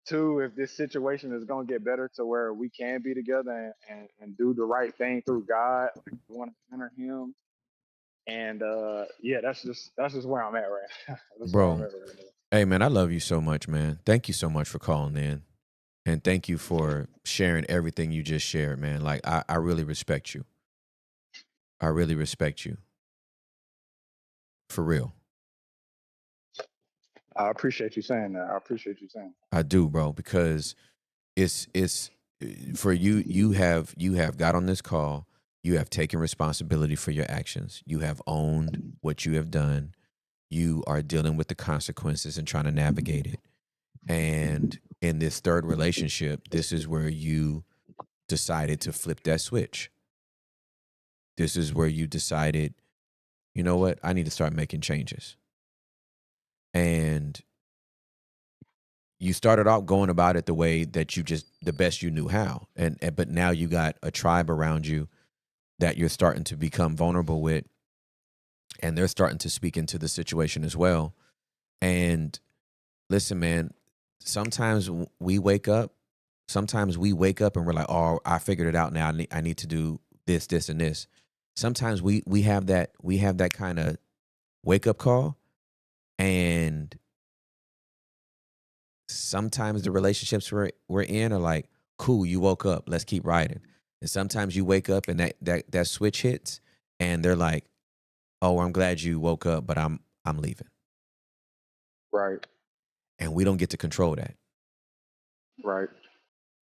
Two, if this situation is gonna get better to where we can be together and do the right thing through God, like I want to honor Him. And yeah, that's just where I'm at right now. That's where I'm Bro. at right now. Hey man, I love you so much, man. Thank you so much for calling in. And thank you for sharing everything you just shared, man. Like I really respect you. I really respect you. For real. I appreciate you saying that. I appreciate you saying I do, bro, because it's for you you have got on this call, you have taken responsibility for your actions. You have owned what you have done. You are dealing with the consequences and trying to navigate it. And in this third relationship, this is where you decided to flip that switch. This is where you decided, you know what? I need to start making changes. And you started out going about it the way that you just the best you knew how. And but now you got a tribe around you that you're starting to become vulnerable with, and they're starting to speak into the situation as well. And listen, man, sometimes we wake up and we're like, oh, I figured it out now. I need to do this, this, and this. Sometimes we have that kind of wake up call, and sometimes the relationships we're in are like, cool, you woke up, let's keep riding. And sometimes you wake up and that switch hits, and they're like, oh, I'm glad you woke up, but I'm leaving. right, And we don't get to control that. right,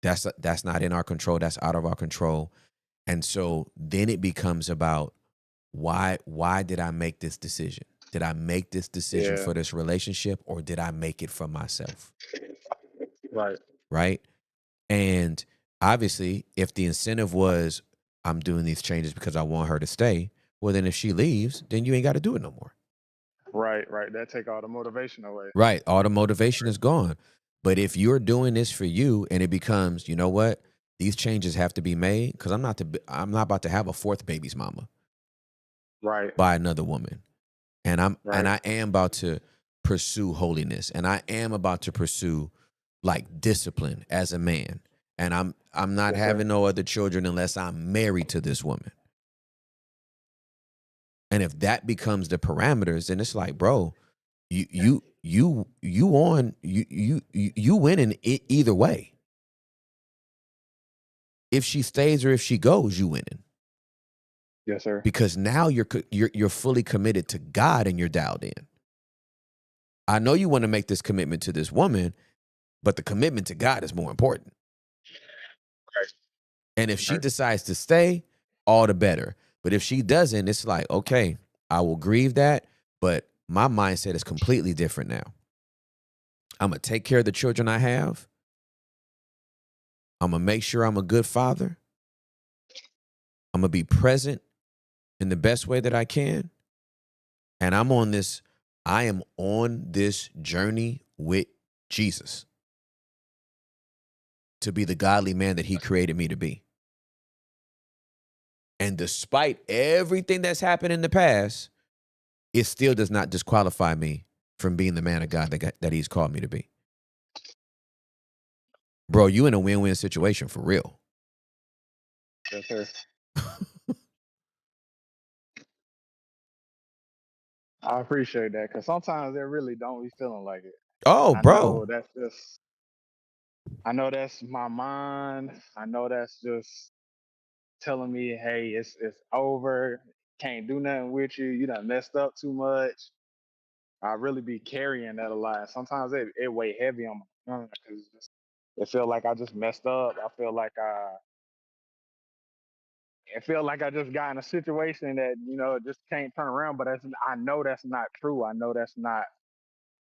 That's not in our control. That's out of our control. And so then it becomes about why did I make this decision? Did I make this decision yeah, for this relationship, or did I make it for myself? right, Right? And obviously, if the incentive was I'm doing these changes because I want her to stay, well then if she leaves, then you ain't got to do it no more. right. That take all the motivation away. Right? All the motivation is gone. But if you're doing this for you and it becomes, you know what? These changes have to be made because I'm not about to have a fourth baby's mama Right, by another woman. And right, I am about to pursue holiness, and I am about to pursue like discipline as a man. And I'm not yes, sir. having no other children unless I'm married to this woman. And if that becomes the parameters, then it's like, bro, you winning either way. If she stays or if she goes, you winning. Yes, sir. Because now you're fully committed to God and you're dialed in. I know you want to make this commitment to this woman, but the commitment to God is more important. Right. And if she decides to stay, all the better. But if she doesn't, it's like, okay, I will grieve that, but my mindset is completely different now. I'm going to take care of the children I have. I'm going to make sure I'm a good father. I'm going to be present in the best way that I can. And I am on this journey with Jesus to be the godly man that he created me to be. And despite everything that's happened in the past, it still does not disqualify me from being the man of God that he's called me to be. Bro, you in a win-win situation for real. Yes, sir. I appreciate that because sometimes it really don't be feeling like it. Oh, I bro. know that's my mind. I know that's just telling me, hey, it's over. Can't do nothing with you. You done messed up too much. I really be carrying that a lot. Sometimes it weigh heavy on my mind because it feel like I just messed up. I feel like I just got in a situation that just can't turn around. But I know that's not true. I know that's not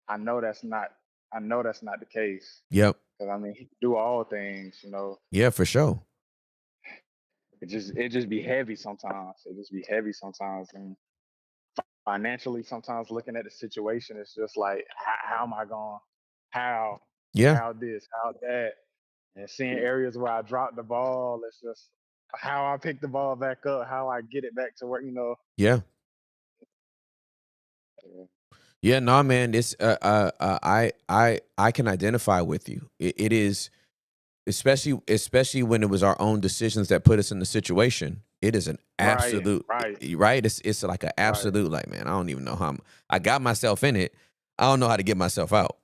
the case. Yep. Because I mean, he can do all things. Yeah, for sure. It just be heavy sometimes. And financially, sometimes looking at the situation, it's just like, how am I going? How? Yeah. How this? How that? And seeing areas where I dropped the ball, it's just how I pick the ball back up, how I get it back to where Yeah. Yeah, no, man. This I can identify with you. It is especially when it was our own decisions that put us in the situation. It is an absolute right. It's like an absolute like, man, I don't even know how I got myself in it. I don't know how to get myself out.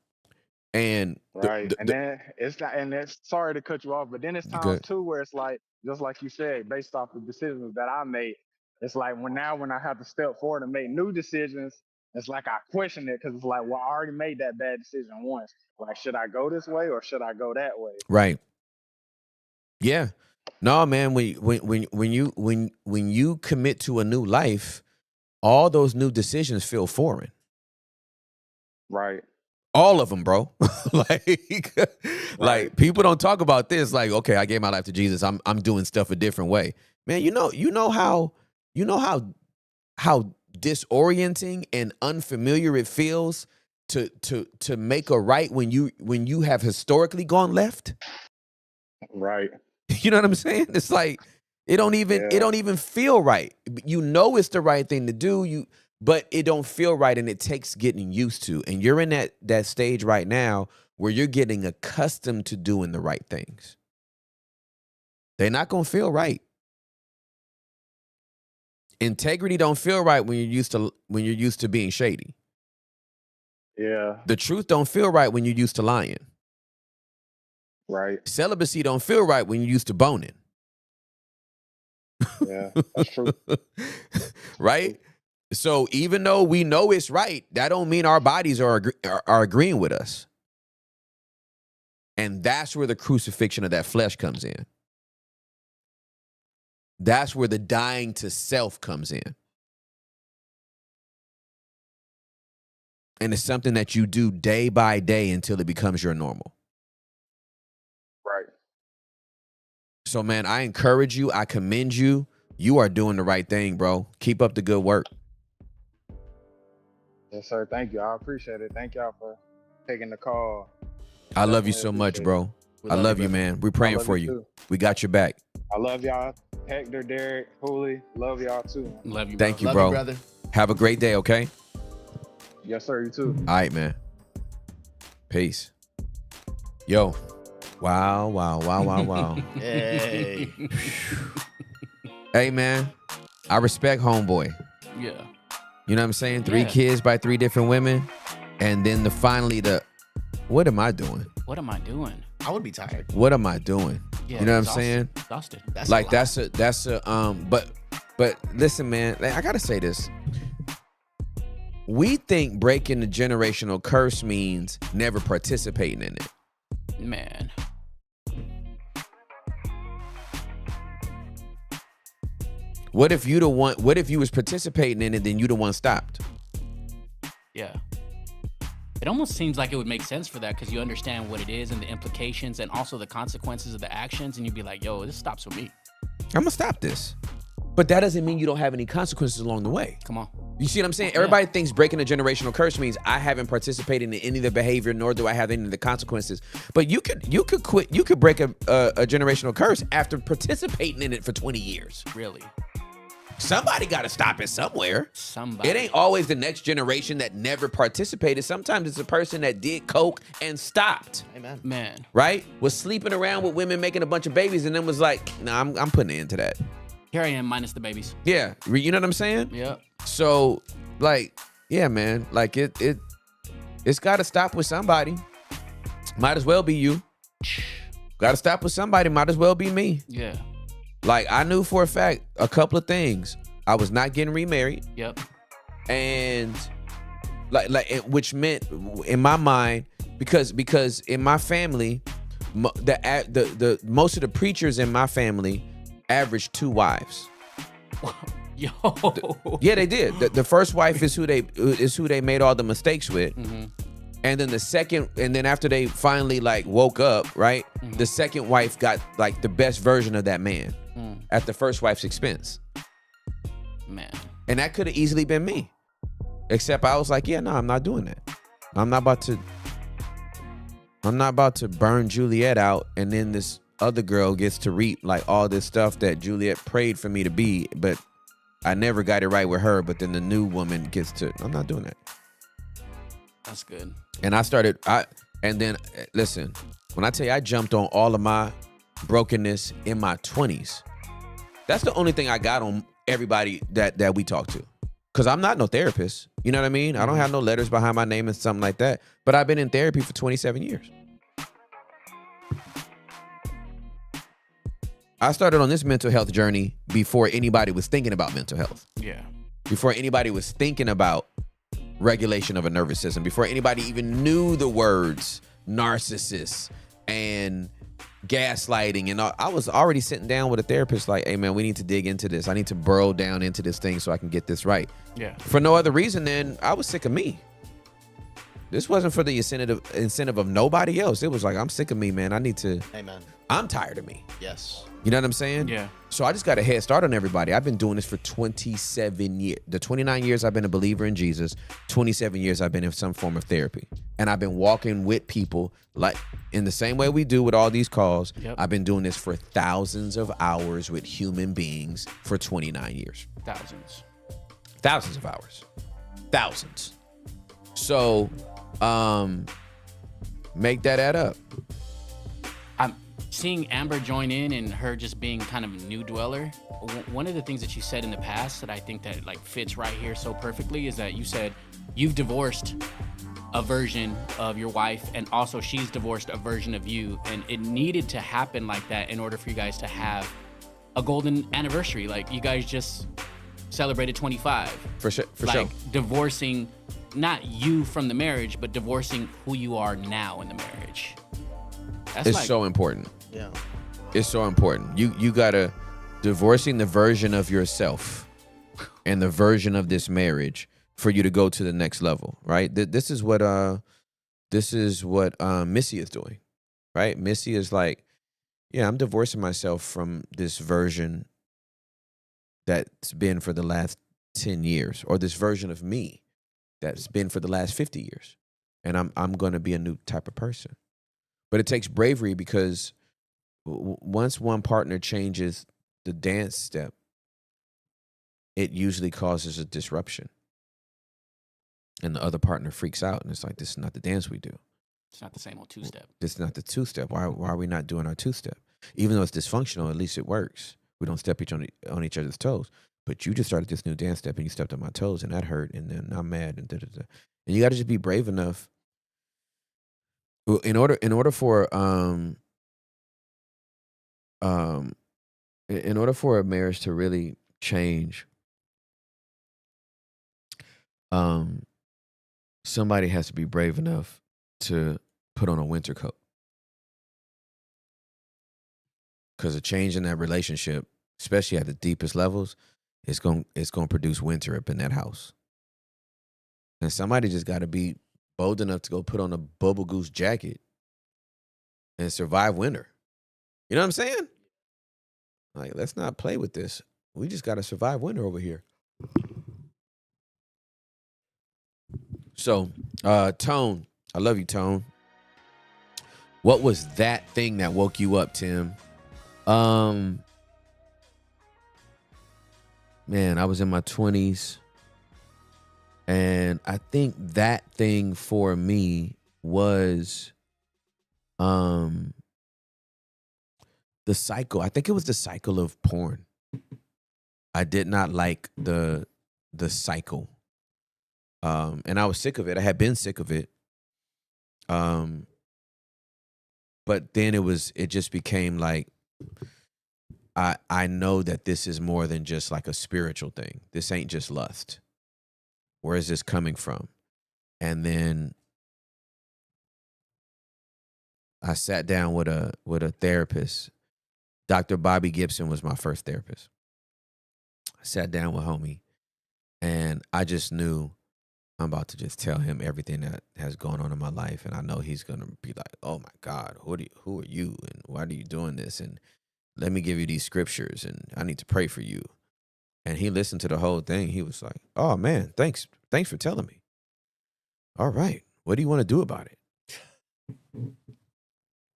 And then it's not, and it's sorry to cut you off, but then it's times too where it's like, just like you said, based off the decisions that I made, it's like when I have to step forward and make new decisions, it's like I question it because it's like, well, I already made that bad decision once. Like, should I go this way or should I go that way? Right. Yeah. No, man, when you commit to a new life, all those new decisions feel foreign. Right. All of them, bro. Like people don't talk about this. Like, okay, I gave my life to Jesus. I'm doing stuff a different way. Man, you know how disorienting and unfamiliar it feels to make a right when you have historically gone left. Right. You know what I'm saying? It's like it don't even feel right. You know it's the right thing to do. But it don't feel right, and it takes getting used to. And you're in that stage right now where you're getting accustomed to doing the right things. They're not gonna feel right. Integrity don't feel right when you're used to being shady. Yeah. The truth don't feel right when you're used to lying. Right. Celibacy don't feel right when you're used to boning. Yeah, that's true. Right? So even though we know it's right, that don't mean our bodies are agreeing with us. And that's where the crucifixion of that flesh comes in. That's where the dying to self comes in. And it's something that you do day by day until it becomes your normal. Right. So, man, I encourage you. I commend you. You are doing the right thing, bro. Keep up the good work. Yes, sir. Thank you. I appreciate it. Thank y'all for taking the call. I love you so much, bro. I love you, man. We're praying for you. We got your back. I love y'all. Hector, Derek, Hooley, love y'all too. Love you, bro. Thank you, bro. Love you, brother. Have a great day, okay? Yes, sir. You too. All right, man. Peace. Yo. Wow. Hey. Hey, man. I respect homeboy. Yeah. You know what I'm saying? 3 Yeah. kids by 3 different women. And then what am I doing? What am I doing? I would be tired. What am I doing? Yeah, you know what I'm exhausted, saying? Exhausted. That's Like a lot. that's a but listen, man, like, I gotta say this. We think breaking the generational curse means never participating in it. Man. What if you was participating in it, then you the one stopped? Yeah. It almost seems like it would make sense for that because you understand what it is and the implications and also the consequences of the actions, and you'd be like, yo, this stops with me. I'm gonna stop this. But that doesn't mean you don't have any consequences along the way. Come on. You see what I'm saying? Everybody thinks breaking a generational curse means I haven't participated in any of the behavior, nor do I have any of the consequences. But you could quit. You could break a generational curse after participating in it for 20 years. Really? Somebody got to stop it somewhere. Somebody. It ain't always the next generation that never participated. Sometimes it's a person that did coke and stopped. Amen. Man. Right? Was sleeping around with women, making a bunch of babies, and then was like, "Nah, I'm putting an end to that." Here I am, minus the babies. Yeah, you know what I'm saying? Yeah. So, like, yeah, man, like it's got to stop with somebody. Might as well be you. Got to stop with somebody. Might as well be me. Yeah. Like, I knew for a fact a couple of things. I was not getting remarried. Yep. And which meant in my mind, because in my family, the most of the preachers in my family averaged 2 wives. Yo. Yeah, they did. The first wife is who they made all the mistakes with. Mm-hmm. And then the second, and then after they finally like woke up, right? Mm-hmm. The second wife got like the best version of that man at the first wife's expense. Man. And that could have easily been me. Except I was like, yeah, no, I'm not doing that. I'm not about to burn Juliet out, and then this other girl gets to reap like all this stuff that Juliet prayed for me to be, but I never got it right with her, but then the new woman gets to, I'm not doing that. That's good. And listen, when I tell you I jumped on all of my brokenness in my 20s, that's the only thing I got on everybody that we talk to. Because I'm not no therapist. You know what I mean? I don't have no letters behind my name and something like that. But I've been in therapy for 27 years. I started on this mental health journey before anybody was thinking about mental health. Yeah. Before anybody was thinking about regulation of a nervous system, before anybody even knew the words narcissist and gaslighting and all. I was already sitting down with a therapist like, hey man, we need to dig into this. I need to burrow down into this thing so I can get this right. Yeah. For no other reason than I was sick of me. This wasn't for the incentive of nobody else. It was like, I'm sick of me, man. Amen. I'm tired of me. Yes. You know what I'm saying? Yeah. So I just got a head start on everybody. I've been doing this for 27 years. The 29 years I've been a believer in Jesus, 27 years I've been in some form of therapy. And I've been walking with people like in the same way we do with all these calls. Yep. I've been doing this for thousands of hours with human beings for 29 years. Thousands of hours. Thousands. So, make that add up. I'm seeing Amber join in and her just being kind of a new dweller. One of the things that you said in the past that I think that like fits right here so perfectly is that you said you've divorced a version of your wife and also she's divorced a version of you, and it needed to happen like that in order for you guys to have a golden anniversary. Like you guys just celebrated 25. For sure. Divorcing not you from the marriage, but divorcing who you are now in the marriage. It's so important. Yeah. It's so important. You gotta divorcing the version of yourself and the version of this marriage for you to go to the next level, right? This is what Missy is doing, right? Missy is like, yeah, I'm divorcing myself from this version that's been for the last 10 years, or this version of me that's been for the last 50 years, and I'm going to be a new type of person. But it takes bravery because once one partner changes the dance step, it usually causes a disruption. And the other partner freaks out and it's like, this is not the dance we do. It's not the same old two-step. This is not the two-step. Why are we not doing our two-step? Even though it's dysfunctional, at least it works. We don't step on each other's toes. but you just started this new dance step and you stepped on my toes and that hurt and then I'm mad and da-da-da. And you got to just be brave enough. Well, in order for in order for a marriage to really change, somebody has to be brave enough to put on a winter coat. Because a change in that relationship, especially at the deepest levels, it's going to produce winter up in that house. And somebody just got to be bold enough to go put on a bubble goose jacket and survive winter. You know what I'm saying? Like, let's not play with this. We just got to survive winter over here. So, Tone, I love you, Tone. What was that thing that woke you up, Tim? Man, I was in my 20s. And I think that thing for me was the cycle. I think it was the cycle of porn. I did not like the cycle. And I was sick of it. I had been sick of it. But then it just became like, I know that this is more than just like a spiritual thing. This ain't just lust. Where is this coming from? And then I sat down with a therapist. Dr. Bobby Gibson was my first therapist. I sat down with homie, and I just knew I'm about to just tell him everything that has gone on in my life, and I know he's gonna be like, "Oh my God, who are you, and why are you doing this? And let me give you these scriptures, and I need to pray for you." And he listened to the whole thing. He was like, "Oh man, thanks for telling me. All right, what do you want to do about it?"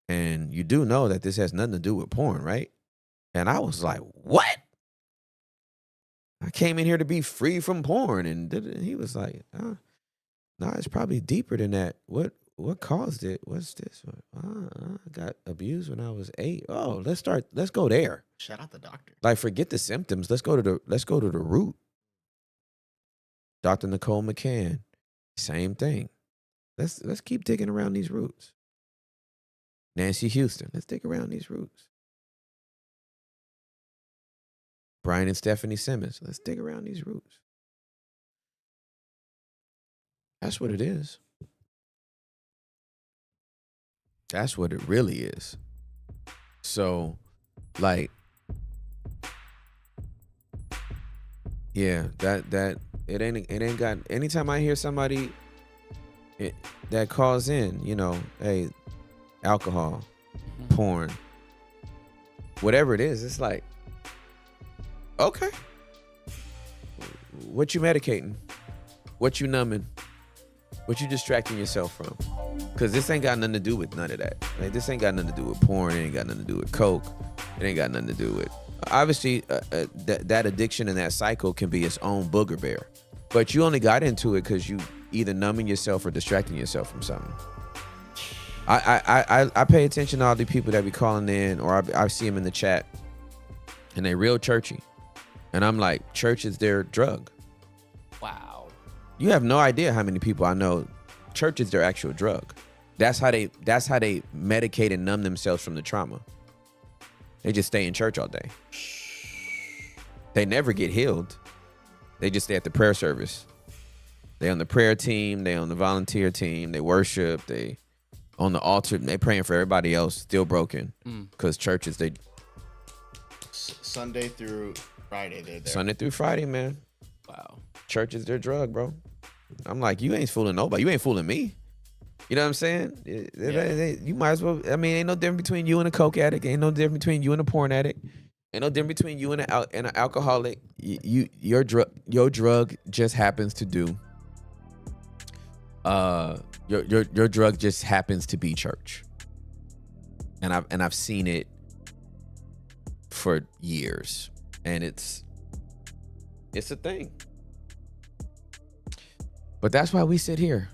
And you do know that this has nothing to do with porn, right? And I was like, "What? I came in here to be free from porn." And he was like, "No, it's probably deeper than that. What caused it? What's this? I got abused when I was 8. Oh, let's go there. Shout out the doctor. Like, forget the symptoms. Let's go to the root." Dr. Nicole McCann, same thing. Let's keep digging around these roots. Nancy Houston, let's dig around these roots. Brian and Stephanie Simmons, let's dig around these roots. That's what it is. That's what it really is. So, like, yeah, that it ain't got. Anytime I hear somebody that calls in, hey, alcohol, porn, whatever it is, it's like, okay, what you medicating? What you numbing? What you distracting yourself from? Because this ain't got nothing to do with none of that. Like, this ain't got nothing to do with porn. It ain't got nothing to do with coke. It ain't got nothing to do with... Obviously, that addiction and that cycle can be its own booger bear. But you only got into it because you either numbing yourself or distracting yourself from something. I pay attention to all the people that be calling in, or I see them in the chat, and they real churchy. And I'm like, church is their drug. Wow. You have no idea how many people I know. Church is their actual drug. That's how they medicate and numb themselves from the trauma. They just stay in church all day. They never get healed. They just stay at the prayer service. They on the prayer team. They on the volunteer team. They worship. They on the altar. They praying for everybody else still broken. Because churches, they Sunday through Friday, they're there. Sunday through Friday, man. Wow. Church is their drug, bro. I'm like, you ain't fooling nobody. You ain't fooling me. You know what I'm saying? You might as well. I mean, ain't no difference between you and a coke addict. Ain't no difference between you and a porn addict. Ain't no difference between you and an alcoholic. Your drug just happens to do. Your drug just happens to be church. And I've seen it for years, and it's a thing. But that's why we sit here.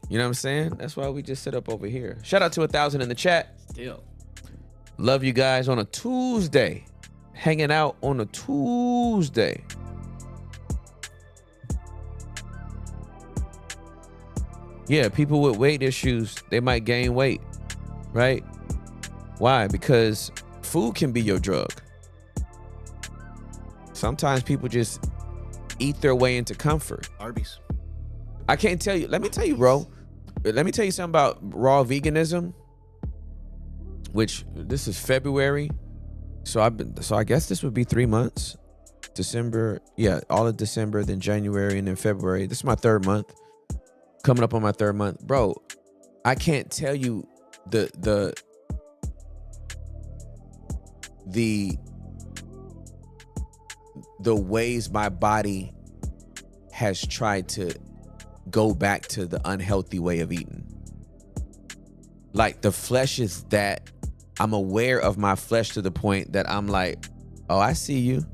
You know what I'm saying? That's why we just sit up over here. Shout out to 1,000 in the chat. Still. Love you guys on a Tuesday. hanging out on a Tuesday. Yeah, people with weight issues, they might gain weight, right? Why? Because food can be your drug. Sometimes people just eat their way into comfort. Arby's. I can't tell you. Let me tell you, bro. Let me tell you something about raw veganism, which this is February. So I guess this would be 3 months. December. Yeah, all of December, then January, and then February. This is my 3rd month. Coming up on my 3rd month. Bro, I can't tell you the ways my body has tried to go back to the unhealthy way of eating. Like, the flesh is that I'm aware of my flesh to the point that I'm like, oh, I see you.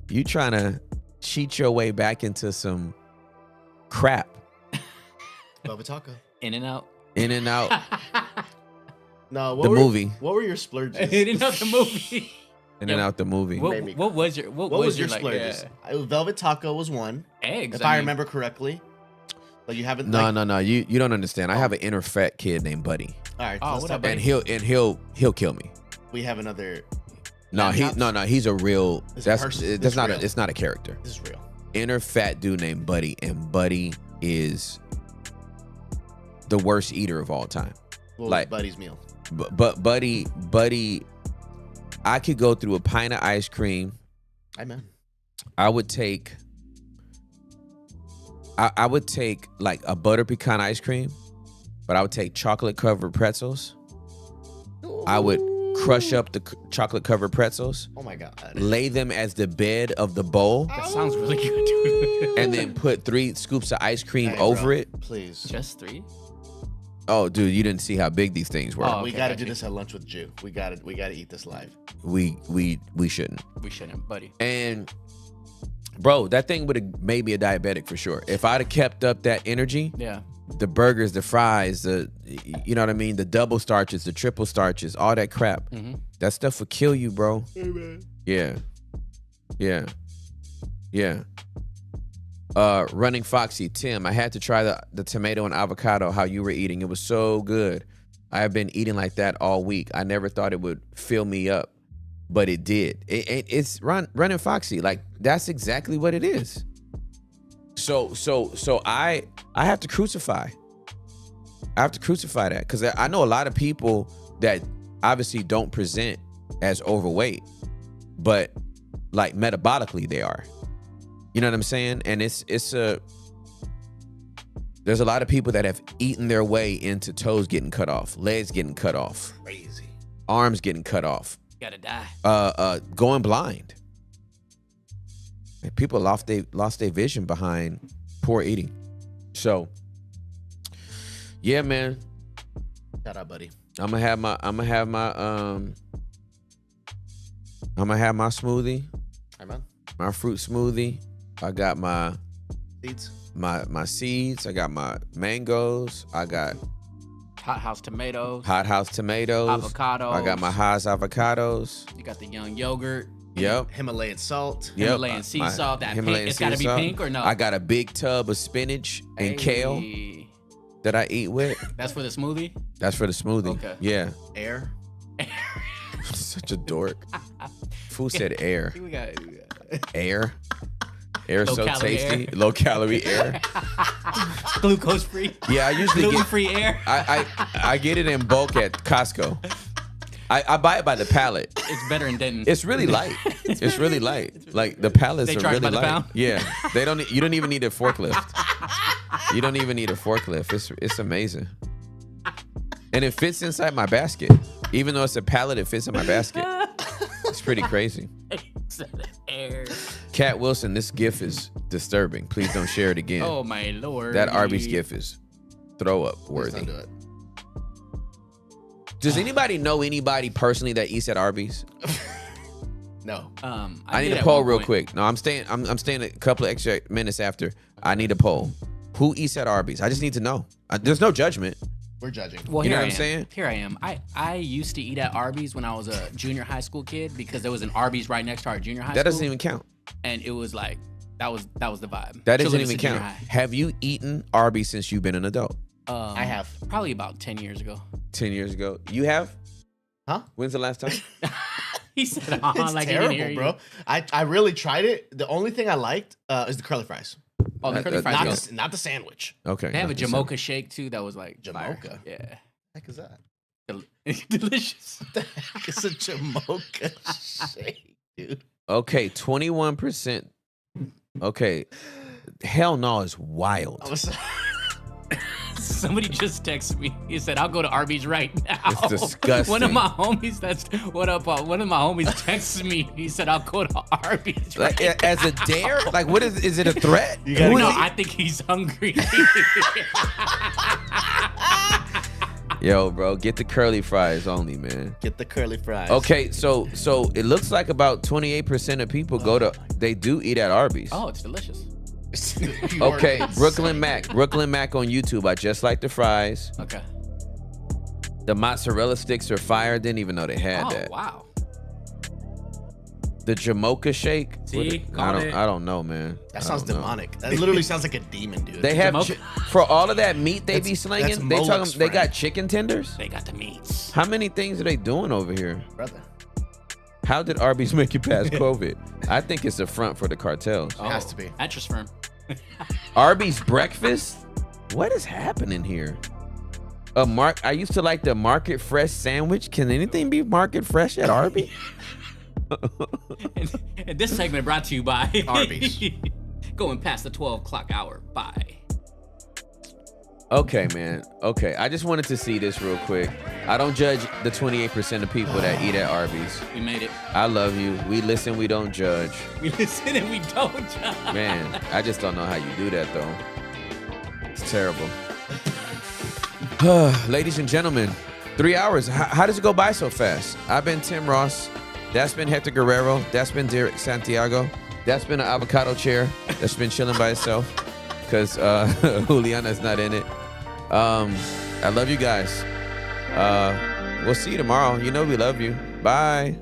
You trying to cheat your way back into some crap. Bubba Taco. In and out. In and out. No, The movie. What were your splurges? In and out the movie. In and out the movie. What was your What was your like, splurges? Velvet Taco was one, eggs? if I remember correctly. But you haven't. No. You don't understand. I have an inner fat kid named Buddy, All right, Oh, let's what talk up, about and he'll kill me. We have another. No, he's a real. It's a That's person. that's It's not real. it's not a character. This is real. Inner fat dude named Buddy, and Buddy is the worst eater of all time. What was Like- Buddy's meal? But Buddy, I could go through a pint of ice cream. Amen. I would take like a butter pecan ice cream, but I would take chocolate covered pretzels. I would crush up the chocolate covered pretzels, Oh my god. lay them as the bed of the bowl, That sounds really good, dude. and then put 3 scoops of ice cream Hey, over bro, it. Please. Just 3? Oh, dude, you didn't see how big these things were. Oh, We okay, got to gotcha. do this at lunch with Jew. We got to eat this live. We shouldn't. We shouldn't, buddy. And bro, that thing would have made me a diabetic for sure. If I'd have kept up that energy, Yeah. the burgers, the fries, you know what I mean, the double starches, the triple starches, all that crap. Mhm. That stuff would kill you, bro. Amen. Yeah. Running Foxy, Tim, I had to try the tomato and avocado, how you were eating. It was so good. I have been eating like that all week. I never thought it would fill me up, but it did. It's Running Foxy. Like, that's exactly what it is. So I have to crucify. I have to crucify that, because I know a lot of people that obviously don't present as overweight, but like metabolically they are. You know what I'm saying? And there's a lot of people that have eaten their way into toes getting cut off, legs getting cut off, Crazy. arms getting cut off, Gotta die. going blind. And people lost their vision behind poor eating. So yeah, man, Shout out, buddy. I'm gonna have my smoothie, Amen. my fruit smoothie. I got my Seeds. my seeds. I got my mangoes. I got Hothouse tomatoes. hothouse tomatoes. Avocados. I got my Haas avocados. You got the young yogurt. Yep. Himalayan salt. Yep. Himalayan sea My salt. That Himalayan pink. It's gotta sea be salt. pink or no? I got a big tub of spinach and kale Hey. that I eat with. That's for the smoothie? That's for the smoothie. Okay. Yeah. Air. Such a dork. Food said air. We got Air. Air Low so calorie tasty. air. Low calorie air. glucose free. Yeah, I usually Gluten get free air. I get it in bulk at Costco. I buy it by the pallet. It's better in Denton. It's really light. It's really light. Like, the pallets They are charge really by the light. pound? Yeah. You don't even need a forklift. You don't even need a forklift. It's amazing. And it fits inside my basket. Even though it's a pallet, it fits in my basket. It's pretty crazy. air. Cat Wilson, this gif is disturbing. Please don't share it again. Oh my lord. That Arby's gif is throw up Let's worthy. not do it. Does anybody know anybody personally that eats at Arby's? No. I need did a at poll one real point. quick. No, I'm staying a couple of extra minutes after. I need a poll. Who eats at Arby's? I just need to know. There's no judgment. We're judging. Well, You know here what I I'm am. saying? Here I am. I used to eat at Arby's when I was a junior high school kid because there was an Arby's right next to our junior high That school. doesn't even count. And it was like that was the vibe. That doesn't Children even at junior count. high. Have you eaten Arby's since you've been an adult? I have. Probably about 10 years ago. 10 years ago. You have? Huh? When's the last time? He said, It's like he didn't hear terrible, you. bro. I really tried it. The only thing I liked is the curly fries. Oh, the curly That- fries. Not go. the, not the sandwich. Okay. They have a not the same. Jamocha shake too that was like fire. Jamocha? Yeah. Heck is that? Delicious. It's a Jamocha shake, dude. Okay, 21%. Okay. Hell no is wild. I was Somebody just texted me. He said, "I'll go to Arby's right now." It's disgusting. One of my homies. One of my homies texted me. He said, "I'll go to Arby's." Like, Right as a dare? Like, what is it a threat? You gotta Who no, is he? I think he's hungry. Yo, bro, get the curly fries only, man. get the curly fries. Okay, so it looks like about 28% of people they do eat at Arby's. Oh, it's delicious. You are Okay, insane. Brooklyn Mac on YouTube. I just like the fries. Okay. The mozzarella sticks are fire. Didn't even know they had Oh that. wow. The Jamocha shake. See? I Called don't. it. I don't know, man. That I sounds don't know. demonic. That literally sounds like a demon, dude. They have Jamocha? for all of that meat they That's- be slinging. that's They Moloch's talking. They got friend. chicken tenders. They got the meats. How many things are they doing over here? brother. How did Arby's make it past COVID? I think it's a front for the cartels. It has to be. Mattress Firm. Arby's breakfast? What is happening here? I used to like the Market Fresh sandwich. Can anything be Market Fresh at Arby's? And this segment brought to you by Arby's. Going past the 12 o'clock hour. Bye. Okay, man. Okay, I just wanted to see this real quick. I don't judge the 28% of people that eat at Arby's. We made it. I love you. We listen, we don't judge. We listen and we don't judge. Man, I just don't know how you do that, though. It's terrible. Ladies and gentlemen, 3 hours. How does it go by so fast? I've been Tim Ross. That's been Hector Guerrero. That's been Derek Santiago. That's been an avocado chair that's been chilling by itself because Juliana's not in it. I love you guys. We'll see you tomorrow. You know we love you. Bye.